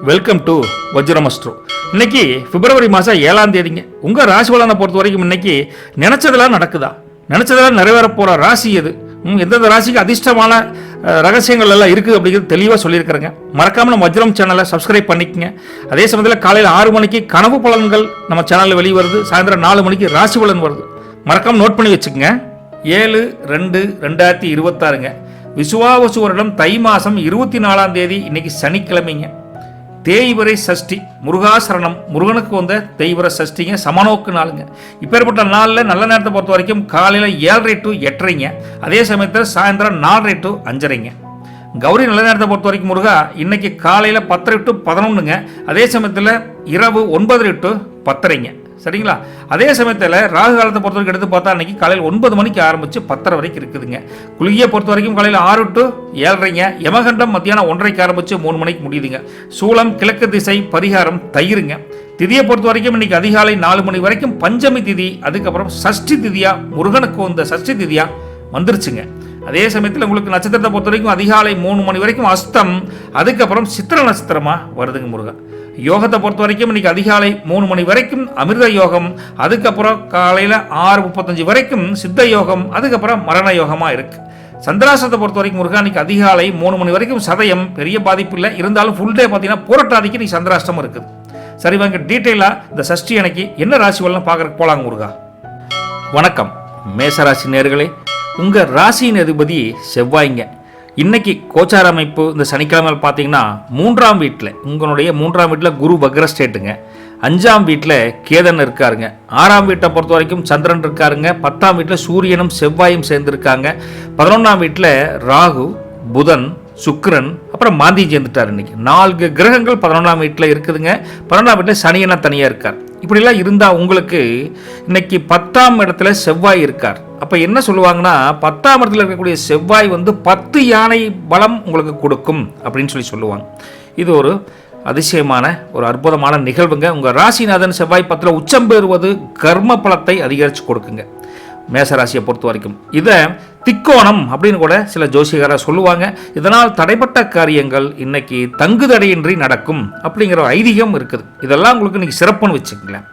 Welcome to வஜ்ரமஸ்ட்ரோ. இன்னைக்கு பிப்ரவரி மாதம் 7ஆம் தேதிங்க. உங்கள் ராசி பலனை பொறுத்த வரைக்கும் இன்னைக்கு நினச்சதெல்லாம் நடக்குதா, நினச்சதெல்லாம் நிறைவேற போகிற ராசி எது, எந்தெந்த ராசிக்கு அதிர்ஷ்டமான ரகசியங்கள் எல்லாம் இருக்குது அப்படிங்கிறது தெளிவாக சொல்லியிருக்கிறேங்க. மறக்காமல் நம்ம வஜ்ரம் சேனலை சப்ஸ்கிரைப் பண்ணிக்கங்க. அதே சமயத்தில் காலையில் 6 மணிக்கு கனவு பலன்கள் நம்ம சேனலில் வெளியே வருது. சாயந்தரம் 4 மணிக்கு ராசி பலன் வருது. மறக்காமல் நோட் பண்ணி வச்சுக்கோங்க. 7/2/2026ங்க. விசுவாவசு வருடம் தை மாதம் 24ஆம் தேதி இன்னைக்கு சனிக்கிழமைங்க. தேய்வரை சஷ்டி, முருகாசரணம், முருகனுக்கு வந்த தெய்வர சஷ்டிங்க, சமநோக்கு நாளுங்க. இப்பேற்பட்ட நாளில் நல்ல நேரத்தை பொறுத்த வரைக்கும் காலையில் 7:30 to 8:30ங்க. அதே சமயத்தில் சாயந்தரம் 4:30 to 5:30ங்க. கௌரி நல்ல நேரத்தை பொறுத்த வரைக்கும் முருகா இன்னைக்கு காலையில் 10:30 to 11ங்க. அதே சமயத்தில் இரவு 9:30 to 10:30ங்க. சரிங்களா? அதே சமயத்தில் ராகு காலத்தை பொறுத்த வரைக்கும் எடுத்து பார்த்தா அன்னைக்கு காலையில் 9 மணிக்கு ஆரம்பித்து 10:30 வரைக்கும் இருக்குதுங்க. குளிகையை பொறுத்த வரைக்கும் காலையில் 6 to 7:30ங்க. யமகண்டம் மத்தியானம் 1:30க்கு ஆரம்பித்து 3 மணிக்கு முடியுதுங்க. சூலம் கிழக்கு திசை, பரிகாரம் தயிருங்க. திதியை பொறுத்த வரைக்கும் இன்னைக்கு அதிகாலை 4 மணி வரைக்கும் பஞ்சமி திதி, அதுக்கப்புறம் சஷ்டி திதியா, முருகனுக்கு வந்த சஷ்டி திதியா வந்துருச்சுங்க. அதே சமயத்தில் உங்களுக்கு நட்சத்திரத்தை பொறுத்த வரைக்கும் அதிகாலை 3 மணி வரைக்கும் அஸ்தம், அதுக்கப்புறம் சித்திர நட்சத்திரமா வருதுங்க முருகன். யோகத்தை பொறுத்த வரைக்கும் இன்னைக்கு அதிகாலை 3 மணி வரைக்கும் அமிர்த யோகம், அதுக்கப்புறம் காலையில் 6:35 வரைக்கும் சித்த யோகம், அதுக்கப்புறம் மரண யோகமாக இருக்கு. சந்திராசத்தை பொறுத்த வரைக்கும் முருகா இன்னைக்கு அதிகாலை 3 மணி வரைக்கும் சதயம், பெரிய பாதிப்பு இல்லை. இருந்தாலும் ஃபுல் டே பார்த்தீங்கன்னா புரட்டாதிக்கு இன்னைக்கு சந்திராஷ்டமம் இருக்குது. சரி வாங்க டீட்டெயிலாக இந்த சஷ்டி அன்னைக்கு என்ன ராசி வரலாம் பார்க்குறக்கு போலாங்க முருகா. வணக்கம் மேசராசி நேயர்களே. உங்கள் ராசியின் அதிபதி செவ்வாய்ங்க. இன்னைக்கு கோச்சார அமைப்பு இந்த சனிக்கிழமை பார்த்தீங்கன்னா 3ஆம் வீட்டில், உங்களுடைய 3ஆம் வீட்டில் குரு வக்ர ஸ்டேட்டுங்க. 5ஆம் வீட்டில் கேதன் இருக்காருங்க. 6ஆம் வீட்டை பொறுத்த வரைக்கும் சந்திரன் இருக்காருங்க. 10ஆம் வீட்டில் சூரியனும் செவ்வாயும் சேர்ந்துருக்காங்க. 11ஆம் வீட்டில் ராகு, புதன், சுக்கிரன், அப்புறம் மாந்தி சேர்ந்துட்டார். இன்னைக்கு 4 கிரகங்கள் 11ஆம் வீட்டில் இருக்குதுங்க. 12ஆம் வீட்டில் சனியனா தனியாக இருக்கார். இப்படிலாம் இருந்தால் உங்களுக்கு இன்னைக்கு 10ஆம் இடத்துல செவ்வாய் இருக்கார். அப்போ என்ன சொல்லுவாங்கன்னா 10ஆம் இடத்துல இருக்கக்கூடிய செவ்வாய் 10 யானை பலம் உங்களுக்கு கொடுக்கும் அப்படின்னு சொல்லுவாங்க. இது ஒரு அதிசயமான ஒரு அற்புதமான நிகழ்வுங்க. உங்கள் ராசிநாதன் செவ்வாய் 10ல் உச்சம் பெறுவது கர்ம பலத்தை அதிகரித்து கொடுக்குங்க மேசராசியை பொறுத்த வரைக்கும். இதை திக்கோணம் அப்படின்னு கூட சில ஜோசிகராக சொல்லுவாங்க. இதனால் தடைப்பட்ட காரியங்கள் இன்னைக்கு தங்குதடையின்றி நடக்கும் அப்படிங்கிற ஐதீகம் இருக்குது. இதெல்லாம் உங்களுக்கு இன்னைக்கு சிறப்புன்னு வச்சுக்கங்களேன்.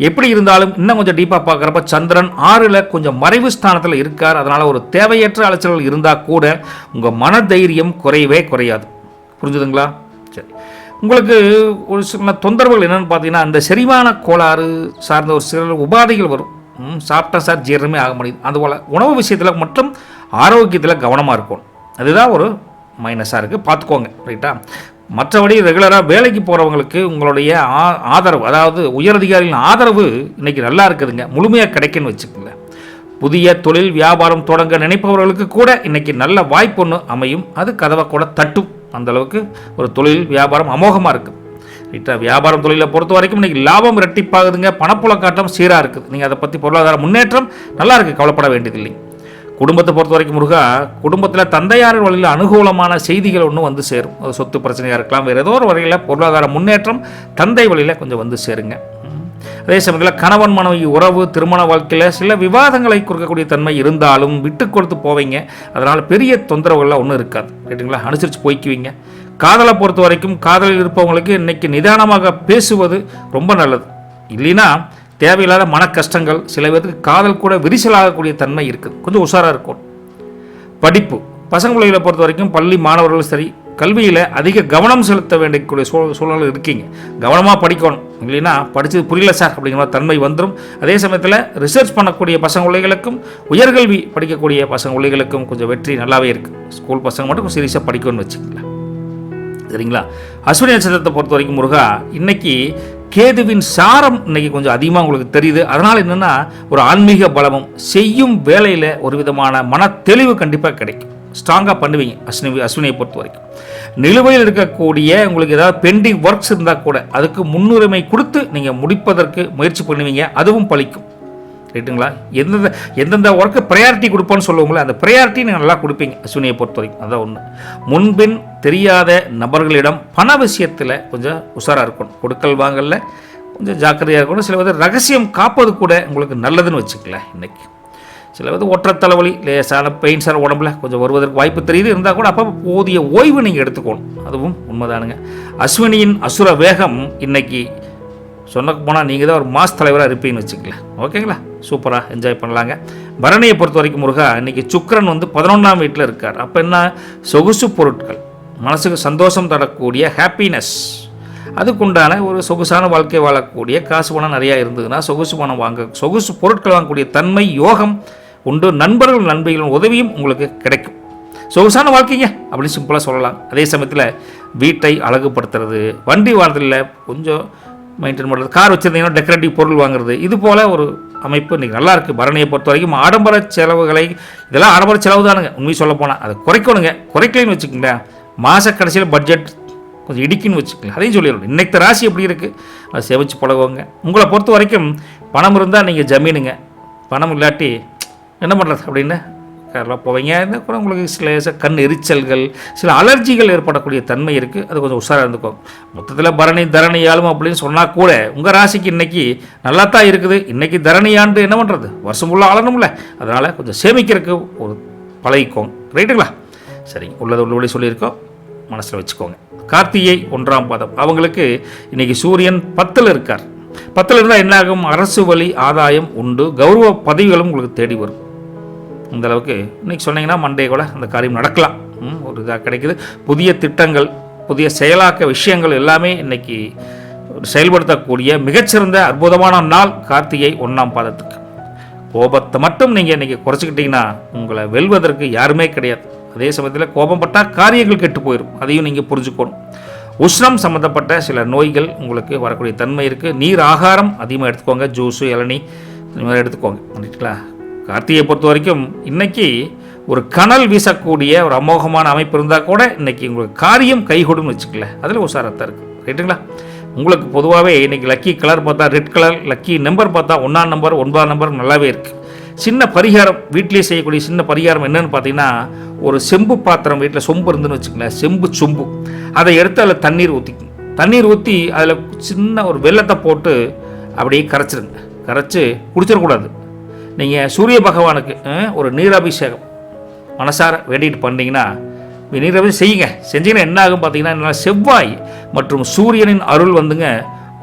எப்படி இருந்தாலும் இன்னும் கொஞ்சம் டீப்பாக பார்க்குறப்ப சந்திரன் 6ல் கொஞ்சம் மறைவு ஸ்தானத்தில் இருக்கார். அதனால் ஒரு தேவையற்ற அலைச்சல்கள் இருந்தால் கூட உங்கள் மன தைரியம் குறையவே குறையாது. புரிஞ்சுதுங்களா? சரி, உங்களுக்கு ஒரு சில தொந்தரவுகள் என்னென்னு பார்த்தீங்கன்னா இந்த செரிமான கோளாறு சார்ந்த ஒரு சில உபாதைகள் வரும். சாப்பிட்டா சார் ஜீரணமே ஆக முடியுது. அதுபோல் உணவு விஷயத்தில் மற்றும் ஆரோக்கியத்தில் கவனமாக இருக்கும். அதுதான் ஒரு மைனஸாக இருக்குது, பார்த்துக்கோங்க. ரைட்டா? மற்றபடி ரெகுலராக வேலைக்கு போகிறவங்களுக்கு உங்களுடைய ஆதரவு, அதாவது உயரதிகாரிகளின் ஆதரவு இன்றைக்கி நல்லா இருக்குதுங்க. முழுமையாக கிடைக்குன்னு வச்சுக்கோங்க. புதிய தொழில் வியாபாரம் தொடங்க நினைப்பவர்களுக்கு கூட இன்றைக்கி நல்ல வாய்ப்பு ஒன்று அமையும். அது கதவை கூட தட்டும். அந்தளவுக்கு ஒரு தொழில் வியாபாரம் அமோகமாக இருக்குது. ரைட்டா? வியாபாரம் தொழிலை பொறுத்த வரைக்கும் இன்றைக்கி லாபம் இரட்டிப்பாகுதுங்க. பணப்புழக்காட்டம் சீராக இருக்குது. நீங்கள் அதை பற்றி பொருளாதார முன்னேற்றம் நல்லா இருக்குது, கவலைப்பட வேண்டியதில்லை. குடும்பத்தை பொறுத்த வரைக்கும் முருகா குடும்பத்தில் தந்தையார் வழியில் அனுகூலமான செய்திகள் ஒன்று சேரும். அது சொத்து பிரச்சனையாக இருக்கலாம், வேறு ஏதோ ஒரு வகையில் பொருளாதார முன்னேற்றம் தந்தை வழியில் கொஞ்சம் சேருங்க. அதே சமயத்தில் கணவன் மனைவி உறவு, திருமண வாழ்க்கையில் சில விவாதங்களை கொடுக்கக்கூடிய தன்மை இருந்தாலும் விட்டு கொடுத்து போவீங்க. அதனால் பெரிய தொந்தரவுகள்லாம் ஒன்றும் இருக்காது. ரைட்டுங்களா? அனுசரித்து போய்க்குவீங்க. காதலை பொறுத்த வரைக்கும் காதலில் இருப்பவங்களுக்கு இன்றைக்கி நிதானமாக பேசுவது ரொம்ப நல்லது. இல்லைன்னா தேவையில்லாத மன கஷ்டங்கள், சில பேருக்கு காதல் கூட விரிசலாகக்கூடிய தன்மை இருக்குது. கொஞ்சம் உஷாராக இருக்கும். படிப்பு பசங்க பிள்ளைகளை பொறுத்த வரைக்கும் பள்ளி மாணவர்களும் சரி கல்வியில் அதிக கவனம் செலுத்த வேண்டியக்கூடிய சூழல் இருக்கீங்க. கவனமாக படிக்கணும். இல்லைன்னா படித்தது புரியல சார் அப்படிங்கிற தன்மை வந்துடும். அதே சமயத்தில் ரிசர்ச் பண்ணக்கூடிய பசங்க பிள்ளைகளுக்கும் உயர்கல்வி படிக்கக்கூடிய பசங்க பிள்ளைகளுக்கும் கொஞ்சம் வெற்றி நல்லாவே இருக்குது. ஸ்கூல் பசங்க மட்டும் சீரியஸாக படிக்கணும்னு வச்சுக்கலாம். சரிங்களா? அஸ்வினி நட்சத்திரத்தை பொறுத்த வரைக்கும் முருகா இன்னைக்கு கேதுவின் சாரம் இன்னைக்கு கொஞ்சம் அதிகமாக உங்களுக்கு தெரியுது. அதனால் என்னென்னா ஒரு ஆன்மீக பலமும் செய்யும் வேலையில் ஒரு விதமான மன தெளிவு கண்டிப்பாக கிடைக்கும். ஸ்ட்ராங்காக பண்ணுவீங்க அஸ்வினியை பொறுத்த வரைக்கும். நிலுவையில் இருக்கக்கூடிய உங்களுக்கு ஏதாவது பெண்டிங் ஒர்க்ஸ் இருந்தால் கூட அதுக்கு முன்னுரிமை கொடுத்து நீங்கள் முடிப்பதற்கு முயற்சி பண்ணுவீங்க. அதுவும் பலிக்கும். ரைட்டுங்களா? எந்தெந்த ஒர்க்கு ப்ரையாரிட்டி கொடுப்போன்னு சொல்லுவோங்களே, அந்த ப்ரையாரிட்டி நீங்கள் நல்லா கொடுப்பீங்க அஸ்வினியை பொறுத்த வரைக்கும். அதான் ஒன்று. முன்பின் தெரியாத நபர்களிடம் பண விஷயத்தில் கொஞ்சம் உஷாராக இருக்கணும். கொடுக்கல் வாங்கல கொஞ்சம் ஜாக்கிரதையாக இருக்கணும். சில ரகசியம் காப்பது கூட உங்களுக்கு நல்லதுன்னு வச்சுக்கல. இன்னைக்கு சில ஒற்றை தலைவலி லேசான பெயின் சார் உடம்புல கொஞ்சம் வருவதற்கு வாய்ப்பு தெரியுது. இருந்தால் கூட அப்போ போதிய ஓய்வு நீங்கள் எடுத்துக்கணும், அதுவும் உண்மைதானுங்க. அஸ்வினியின் அசுர வேகம் இன்னைக்கு சொன்ன போனால் நீங்கள் தான் ஒரு மாஸ் தலைவராக இருப்பீங்கன்னு வச்சுக்கலாம். ஓகேங்களா, சூப்பராக என்ஜாய் பண்ணலாங்க. பரணியை பொறுத்த வரைக்கும் முருகா இன்றைக்கி சுக்கிரன் 11ஆம் வீட்டில் இருக்கார். அப்போ என்ன, சொகுசு பொருட்கள், மனசுக்கு சந்தோஷம் தரக்கூடிய ஹாப்பினஸ், அதுக்குண்டான ஒரு சொகுசான வாழ்க்கை வாழக்கூடிய காசு பணம் நிறையா இருந்ததுன்னா சொகுசு பணம் சொகுசு பொருட்கள் வாங்கக்கூடிய தன்மை யோகம் உண்டு. நண்பர்கள் நண்பர்களின் உதவியும் உங்களுக்கு கிடைக்கும். சொகுசான வாழ்க்கைங்க அப்படின்னு சிம்பிளாக சொல்லலாம். அதே சமயத்தில் வீட்டை அழகுபடுத்துறது, வண்டி வாரத்தில் கொஞ்சம் மெயின்டைன் பண்ணுறது, கார் வச்சுருந்தீங்கன்னா டெக்கரேட்டிவ் பொருள் வாங்குறது, இது போல் ஒரு அமைப்பு இன்றைக்கி நல்லாயிருக்கு. பரணியை பொறுத்த வரைக்கும் ஆடம்பர செலவுகளை, இதெல்லாம் ஆடம்பர செலவு தானுங்க உண்மையை சொல்ல போனால், அதை குறைக்கணுங்க. குறைக்கலன்னு வச்சுக்கோங்களேன், மாத கடைசியில் பட்ஜெட் கொஞ்சம் இடிக்குன்னு வச்சுக்கலாம். அதையும் சொல்லிடணும். இன்றைக்கு ராசி எப்படி இருக்குது அதை சேமித்து பழகுவாங்க. உங்களை பொறுத்த வரைக்கும் பணம் இருந்தால் நீங்கள் ஜமீனுங்க, பணம் இல்லாட்டி என்ன பண்ணுறது அப்படின்னு காரெலாம் போவீங்க. இந்த கூட உங்களுக்கு சில கண் எரிச்சல்கள், சில அலர்ஜிகள் ஏற்படக்கூடிய தன்மை இருக்குது. அது கொஞ்சம் உஷாராக இருந்துக்கும். மொத்தத்தில் பரணி தரணியாலும் அப்படின்னு சொன்னால் கூட உங்கள் ராசிக்கு இன்றைக்கி நல்லா தான் இருக்குது. இன்றைக்கி தரணியாண்டு என்ன பண்ணுறது, வருஷம் ஃபுல்லாக ஆளணும்ல, அதனால் கொஞ்சம் சேமிக்கிறதுக்கு ஒரு பழகிக்கோங்க. ரைட்டுங்களா? சரிங்க, உள்ளது உள்ளபடி சொல்லியிருக்கோம், மனசில் வச்சுக்கோங்க. கார்த்திகை 1ஆம் பாதம் அவங்களுக்கு இன்றைக்கி சூரியன் 10ல் இருக்கார். 10ல் இருந்தால் என்ன ஆகும், அரசு வழி ஆதாயம் உண்டு, கௌரவ பதவிகளும் உங்களுக்கு தேடி வரும். இந்த அளவுக்கு இன்றைக்கி சொன்னீங்கன்னா மண்டே கூட அந்த காரியம் நடக்கலாம். ஒரு இதாக கிடைக்குது. புதிய திட்டங்கள், புதிய செயலாக்க விஷயங்கள் எல்லாமே இன்றைக்கி செயல்படுத்தக்கூடிய மிகச்சிறந்த அற்புதமான நாள் கார்த்திகை 1ஆம் பாதத்துக்கு. கோபத்தை மட்டும் நீங்கள் இன்றைக்கி குறைச்சிக்கிட்டிங்கன்னா உங்களை வெல்வதற்கு யாருமே கிடையாது. அதே சமயத்தில் கோபம் பட்டால் காரியங்கள் கெட்டு போயிடும், அதையும் நீங்கள் புரிஞ்சுக்கணும். உஷ்ணம் சம்மந்தப்பட்ட சில நோய்கள் உங்களுக்கு வரக்கூடிய தன்மை இருக்குது. நீர் ஆகாரம் அதிகமாக எடுத்துக்கோங்க, ஜூஸு இளநீ இந்த மாதிரி எடுத்துக்கோங்க. பண்ணிட்டுங்களா? கார்த்திகையை பொறுத்த வரைக்கும் இன்றைக்கி ஒரு கனல் வீசக்கூடிய ஒரு அமோகமான அமைப்பு இருந்தால் கூட இன்றைக்கி உங்களுக்கு காரியம் கைகூடும்னு வச்சுக்கல, அதில் உஷாரத்தான் இருக்குது. ரைட்டுங்களா? உங்களுக்கு பொதுவாகவே இன்றைக்கி லக்கி கலர் பார்த்தா ரெட் கலர், லக்கி நம்பர் பார்த்தா 1ஆம் நம்பர் 9ஆம் நம்பர் நல்லாவே இருக்குது. சின்ன பரிகாரம், வீட்டிலே செய்யக்கூடிய சின்ன பரிகாரம் என்னென்னு பார்த்தீங்கன்னா, ஒரு செம்பு பாத்திரம் வீட்டில் சொம்பு இருந்துன்னு வச்சுக்கங்களேன், செம்பு சொம்பு, அதை எடுத்து அதில் தண்ணீர் ஊற்றிக்கணும். தண்ணீர் ஊற்றி அதில் சின்ன ஒரு வெல்லத்தை போட்டு அப்படியே கரைச்சிருங்க. கரைச்சி குடிச்சிடக்கூடாது. நீங்கள் சூரிய பகவானுக்கு ஒரு நீராபிஷேகம் மனசார வேண்டிட்டு பண்ணிங்கன்னா, நீராபிஷேகம் செய்யுங்க. செஞ்சீங்கன்னா என்ன ஆகும் பார்த்தீங்கன்னா, செவ்வாய் மற்றும் சூரியனின் அருள்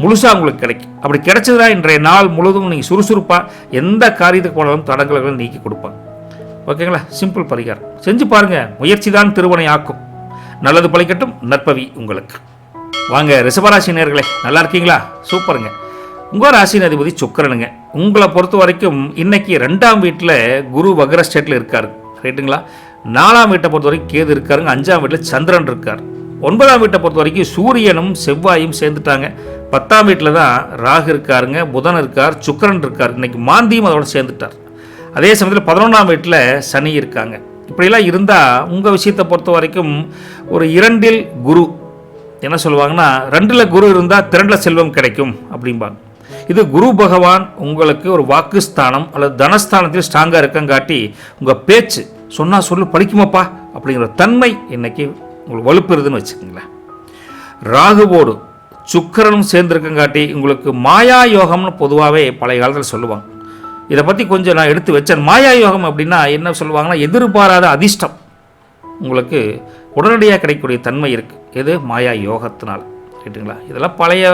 முழுசாக உங்களுக்கு கிடைக்கும். அப்படி கிடைச்சதுனா இன்றைய நாள் முழுவதும் நீங்கள் சுறுசுறுப்பாக எந்த காரியத்துக்கு போனாலும் தடங்களை நீக்கி கொடுப்பாங்க. ஓகேங்களா? சிம்பிள் பரிகாரம் செஞ்சு பாருங்கள். முயற்சி தான் திருவனை ஆக்கும். நல்லது பழிக்கட்டும், நற்பவி உங்களுக்கு. வாங்க ரிஷபராசி நேயர்களே, நல்லா இருக்கீங்களா? சூப்பருங்க. உங்கள் ராசியின் அதிபதி சுக்கிரனுங்க. உங்களை பொறுத்த வரைக்கும் இன்னைக்கு 2ஆம் வீட்டில் குரு வக்ர ஸ்டேட்டில் இருக்காரு. ரைட்டுங்களா? 4ஆம் வீட்டை பொறுத்த வரைக்கும் கேது இருக்காருங்க. 5ஆம் வீட்டில் சந்திரன் இருக்கார். 9ஆம் வீட்டை பொறுத்த வரைக்கும் சூரியனும் செவ்வாயும் சேர்ந்துட்டாங்க. 10ஆம் வீட்டில் தான் ராகு இருக்காருங்க, புதன் இருக்கார், சுக்கிரன் இருக்கார். இன்னைக்கு மாந்தியும் அதோட சேர்ந்துட்டார். அதே சமயத்தில் 11ஆம் வீட்டில் சனி இருக்காங்க. இப்படிலாம் இருந்தால் உங்கள் விஷயத்தை பொறுத்த வரைக்கும் ஒரு 2இல் குரு என்ன சொல்லுவாங்கன்னா, 2ல் குரு இருந்தால் 2ல் செல்வம் கிடைக்கும் அப்படிம்பாங்க. இது குரு பகவான் உங்களுக்கு ஒரு வாக்குஸ்தானம் அல்லது தனஸ்தானத்தில் ஸ்ட்ராங்காக இருக்கங்காட்டி உங்கள் பேச்சு சொன்னால் சொல்லு படிக்குமாப்பா அப்படிங்கிற தன்மை இன்னைக்கு உங்களுக்கு வலுப்பெறுதுன்னு வச்சுக்கோங்களேன். ராகுவோடு சுக்கிரனும் சேர்ந்துருக்கங்காட்டி உங்களுக்கு மாயா யோகம்னு பொதுவாகவே பழைய காலத்தில் சொல்லுவாங்க. இதை பற்றி கொஞ்சம் நான் எடுத்து வச்சேன். மாயா யோகம் அப்படின்னா என்ன சொல்லுவாங்கன்னா, எதிர்பாராத அதிர்ஷ்டம் உங்களுக்கு உடனடியாக கிடைக்கக்கூடிய தன்மை இருக்குது. எது? மாயா யோகத்தினால். ரைட்டுங்களா? இதெல்லாம் பழைய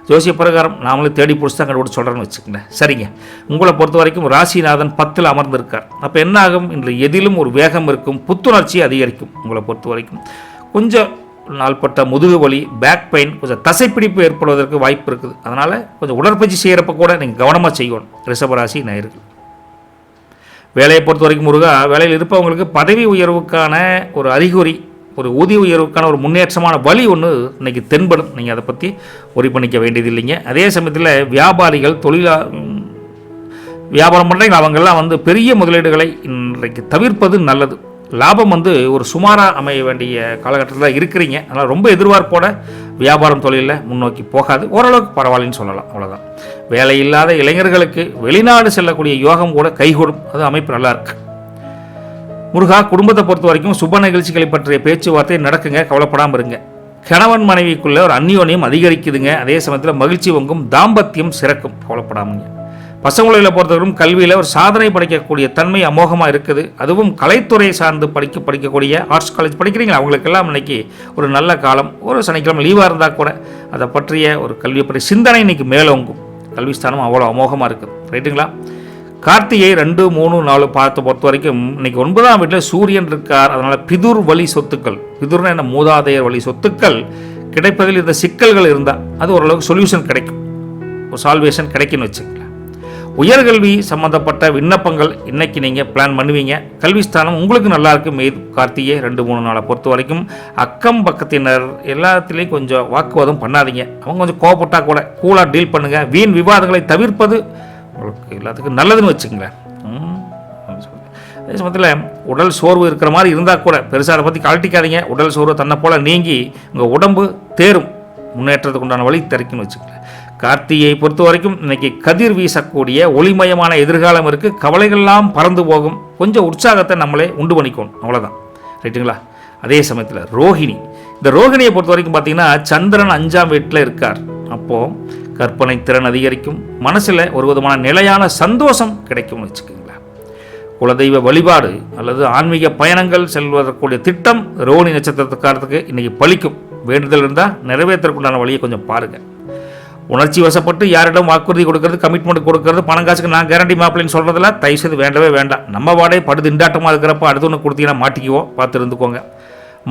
ஜோசிய பிரகாரம் நாமளே தேடி பிடிச்சி தான் கண்டுபிடிச்சு சொல்கிறேன்னு வச்சுக்கோங்க. சரிங்க, உங்களை பொறுத்த வரைக்கும் ராசிநாதன் 10ல் அமர்ந்திருக்கார். அப்போ என்ன ஆகும், இன்று எதிலும் ஒரு வேகம் இருக்கும், புத்துணர்ச்சி அதிகரிக்கும். உங்களை பொறுத்த வரைக்கும் கொஞ்சம் நாள்பட்ட முதுகு வலி, பேக் பெயின், கொஞ்சம் தசைப்பிடிப்பு ஏற்படுவதற்கு வாய்ப்பு இருக்குது. அதனால் கொஞ்சம் உடற்பயிற்சி செய்கிறப்ப கூட நீங்கள் கவனமாக செய்யணும் ரிஷபராசி நேயர்கள். வேலையை பொறுத்த வரைக்கும் முருகா, வேலையில் இருப்பவங்களுக்கு பதவி உயர்வுக்கான ஒரு அறிகுறி, ஒரு ஊதிய உயர்வுக்கான ஒரு முன்னேற்றமான வழி ஒன்று இன்றைக்கி தென்படும். நீங்கள் அதை பற்றி ஒரி பண்ணிக்க வேண்டியது இல்லைங்க. அதே சமயத்தில் வியாபாரிகள், வியாபாரம் பண்ணுறீங்க, அவங்கெல்லாம் பெரிய முதலீடுகளை இன்றைக்கு தவிர்ப்பது நல்லது. லாபம் ஒரு சுமாராக அமைய வேண்டிய காலகட்டத்தில் இருக்கிறீங்க. அதனால் ரொம்ப எதிர்பார்ப்போட வியாபாரம் தொழிலில் முன்னோக்கி போகாது, ஓரளவுக்கு பரவாயில்லன்னு சொல்லலாம். அவ்வளோதான். வேலை இல்லாத இளைஞர்களுக்கு வெளிநாடு செல்லக்கூடிய யோகம் கூட கைகூடும். அது அமைப்பு நல்லா இருக்கு. முருகா, குடும்பத்தை பொறுத்த வரைக்கும் சுப நிகழ்ச்சிகளை பற்றிய பேச்சுவார்த்தை நடக்குங்க, கவலைப்படாமல் இருங்க. கணவன் மனைவிக்குள்ள ஒரு அந்யோன்யம் அதிகரிக்குதுங்க. அதே சமயத்தில் மகிழ்ச்சி பொங்கும், தாம்பத்தியம் சிறக்கும், கவலைப்படாமங்க. பசங்களை பொறுத்தவரைக்கும் கல்வியில் ஒரு சாதனை படைக்கக்கூடிய தன்மை அமோகமாக இருக்குது. அதுவும் கலைத்துறை சார்ந்து படிக்கக்கூடிய ஆர்ட்ஸ் காலேஜ் படிக்கிறீங்களா, அவங்களுக்கெல்லாம் இன்றைக்கி ஒரு நல்ல காலம். ஒரு சனிக்கிழமை லீவாக இருந்தால் கூட அதை பற்றிய ஒரு கல்வியை பற்றிய சிந்தனை இன்றைக்கி மேலோங்கும். கல்வி ஸ்தானம் அவ்வளோ அமோகமாக இருக்குது. ரைட்டுங்களா? கார்த்திகை 2, 3, 4 பார்த்து பொறுத்த வரைக்கும் இன்றைக்கி 9ஆம் வீட்டில் சூரியன் இருக்கார். அதனால் பிதுர் வழி சொத்துக்கள், பிதுர்னா என்ன, மூதாதையர் வழி சொத்துக்கள் கிடைப்பதில் இந்த சிக்கல்கள் இருந்தால் அது ஓரளவுக்கு சொல்யூஷன் கிடைக்கும், ஒரு சால்வேஷன் கிடைக்குன்னு வச்சுக்கலாம். உயர்கல்வி சம்மந்தப்பட்ட விண்ணப்பங்கள் இன்றைக்கி நீங்கள் பிளான் பண்ணுவீங்க. கல்வி ஸ்தானம் உங்களுக்கு நல்லா இருக்குது. மே கார்த்திகை 2, 3, 4 பொறுத்த வரைக்கும் அக்கம் பக்கத்தினர் எல்லாத்துலேயும் கொஞ்சம் வாக்குவாதம் பண்ணாதீங்க. அவங்க கொஞ்சம் கோவப்பட்டால் கூட கூலாக டீல் பண்ணுங்கள். வீண் விவாதங்களை தவிர்ப்பது உங்களுக்கு எல்லாத்துக்கும் நல்லதுன்னு வச்சுங்களேன். அதே சமயத்தில் உடல் சோர்வு இருக்கிற மாதிரி இருந்தால் கூட பெருசாக அதை பற்றி கழட்டிக்காதீங்க. உடல் சோர்வு தன்னை போல் நீங்கி உங்கள் உடம்பு தேரும், முன்னேற்றத்துக்கு உண்டான வழி திறக்குன்னு வச்சுக்கல. கார்த்திகையை பொறுத்த வரைக்கும் இன்றைக்கி கதிர் வீசக்கூடிய ஒளிமயமான எதிர்காலம் இருக்குது. கவலைகள்லாம் பறந்து போகும். கொஞ்சம் உற்சாகத்தை நம்மளே உண்டு பண்ணிக்கணும், அவ்வளோதான். ரைட்டுங்களா? அதே சமயத்தில் ரோஹிணி, இந்த ரோஹிணியை பொறுத்த வரைக்கும் பார்த்திங்கன்னா சந்திரன் 5ஆம் வீட்டில் இருக்கார். அப்போது கற்பனை திறன் அதிகரிக்கும். மனசில் ஒரு விதமான நிலையான சந்தோஷம் கிடைக்கும்னு வச்சுக்கோங்களேன். குலதெய்வ வழிபாடு அல்லது ஆன்மீக பயணங்கள் செல்வதற்குரிய திட்டம் ரோஹிணி நட்சத்திரத்துக்காரத்துக்கு இன்றைக்கி பலிக்கும். வேண்டுதல் இருந்தால் நிறைவேற்றக்குண்டான வழியை கொஞ்சம் பாருங்கள். உணர்ச்சி வசப்பட்டு யாரிடம் வாக்குறுதி கொடுக்கறது, கமிட்மெண்ட் கொடுக்கறது, பணம் காசுக்கு நான் கேரண்டி மாப்பிள்ளைன்னு சொல்கிறதெல்லாம் தயவுசெய்து வேண்டவே வேண்டாம். நம்ம வாடகை படுது திண்டாட்டமாக இருக்கிறப்ப அடுத்து ஒன்று கொடுத்தீங்கன்னா மாட்டிக்குவோம், பார்த்து இருந்துக்கோங்க.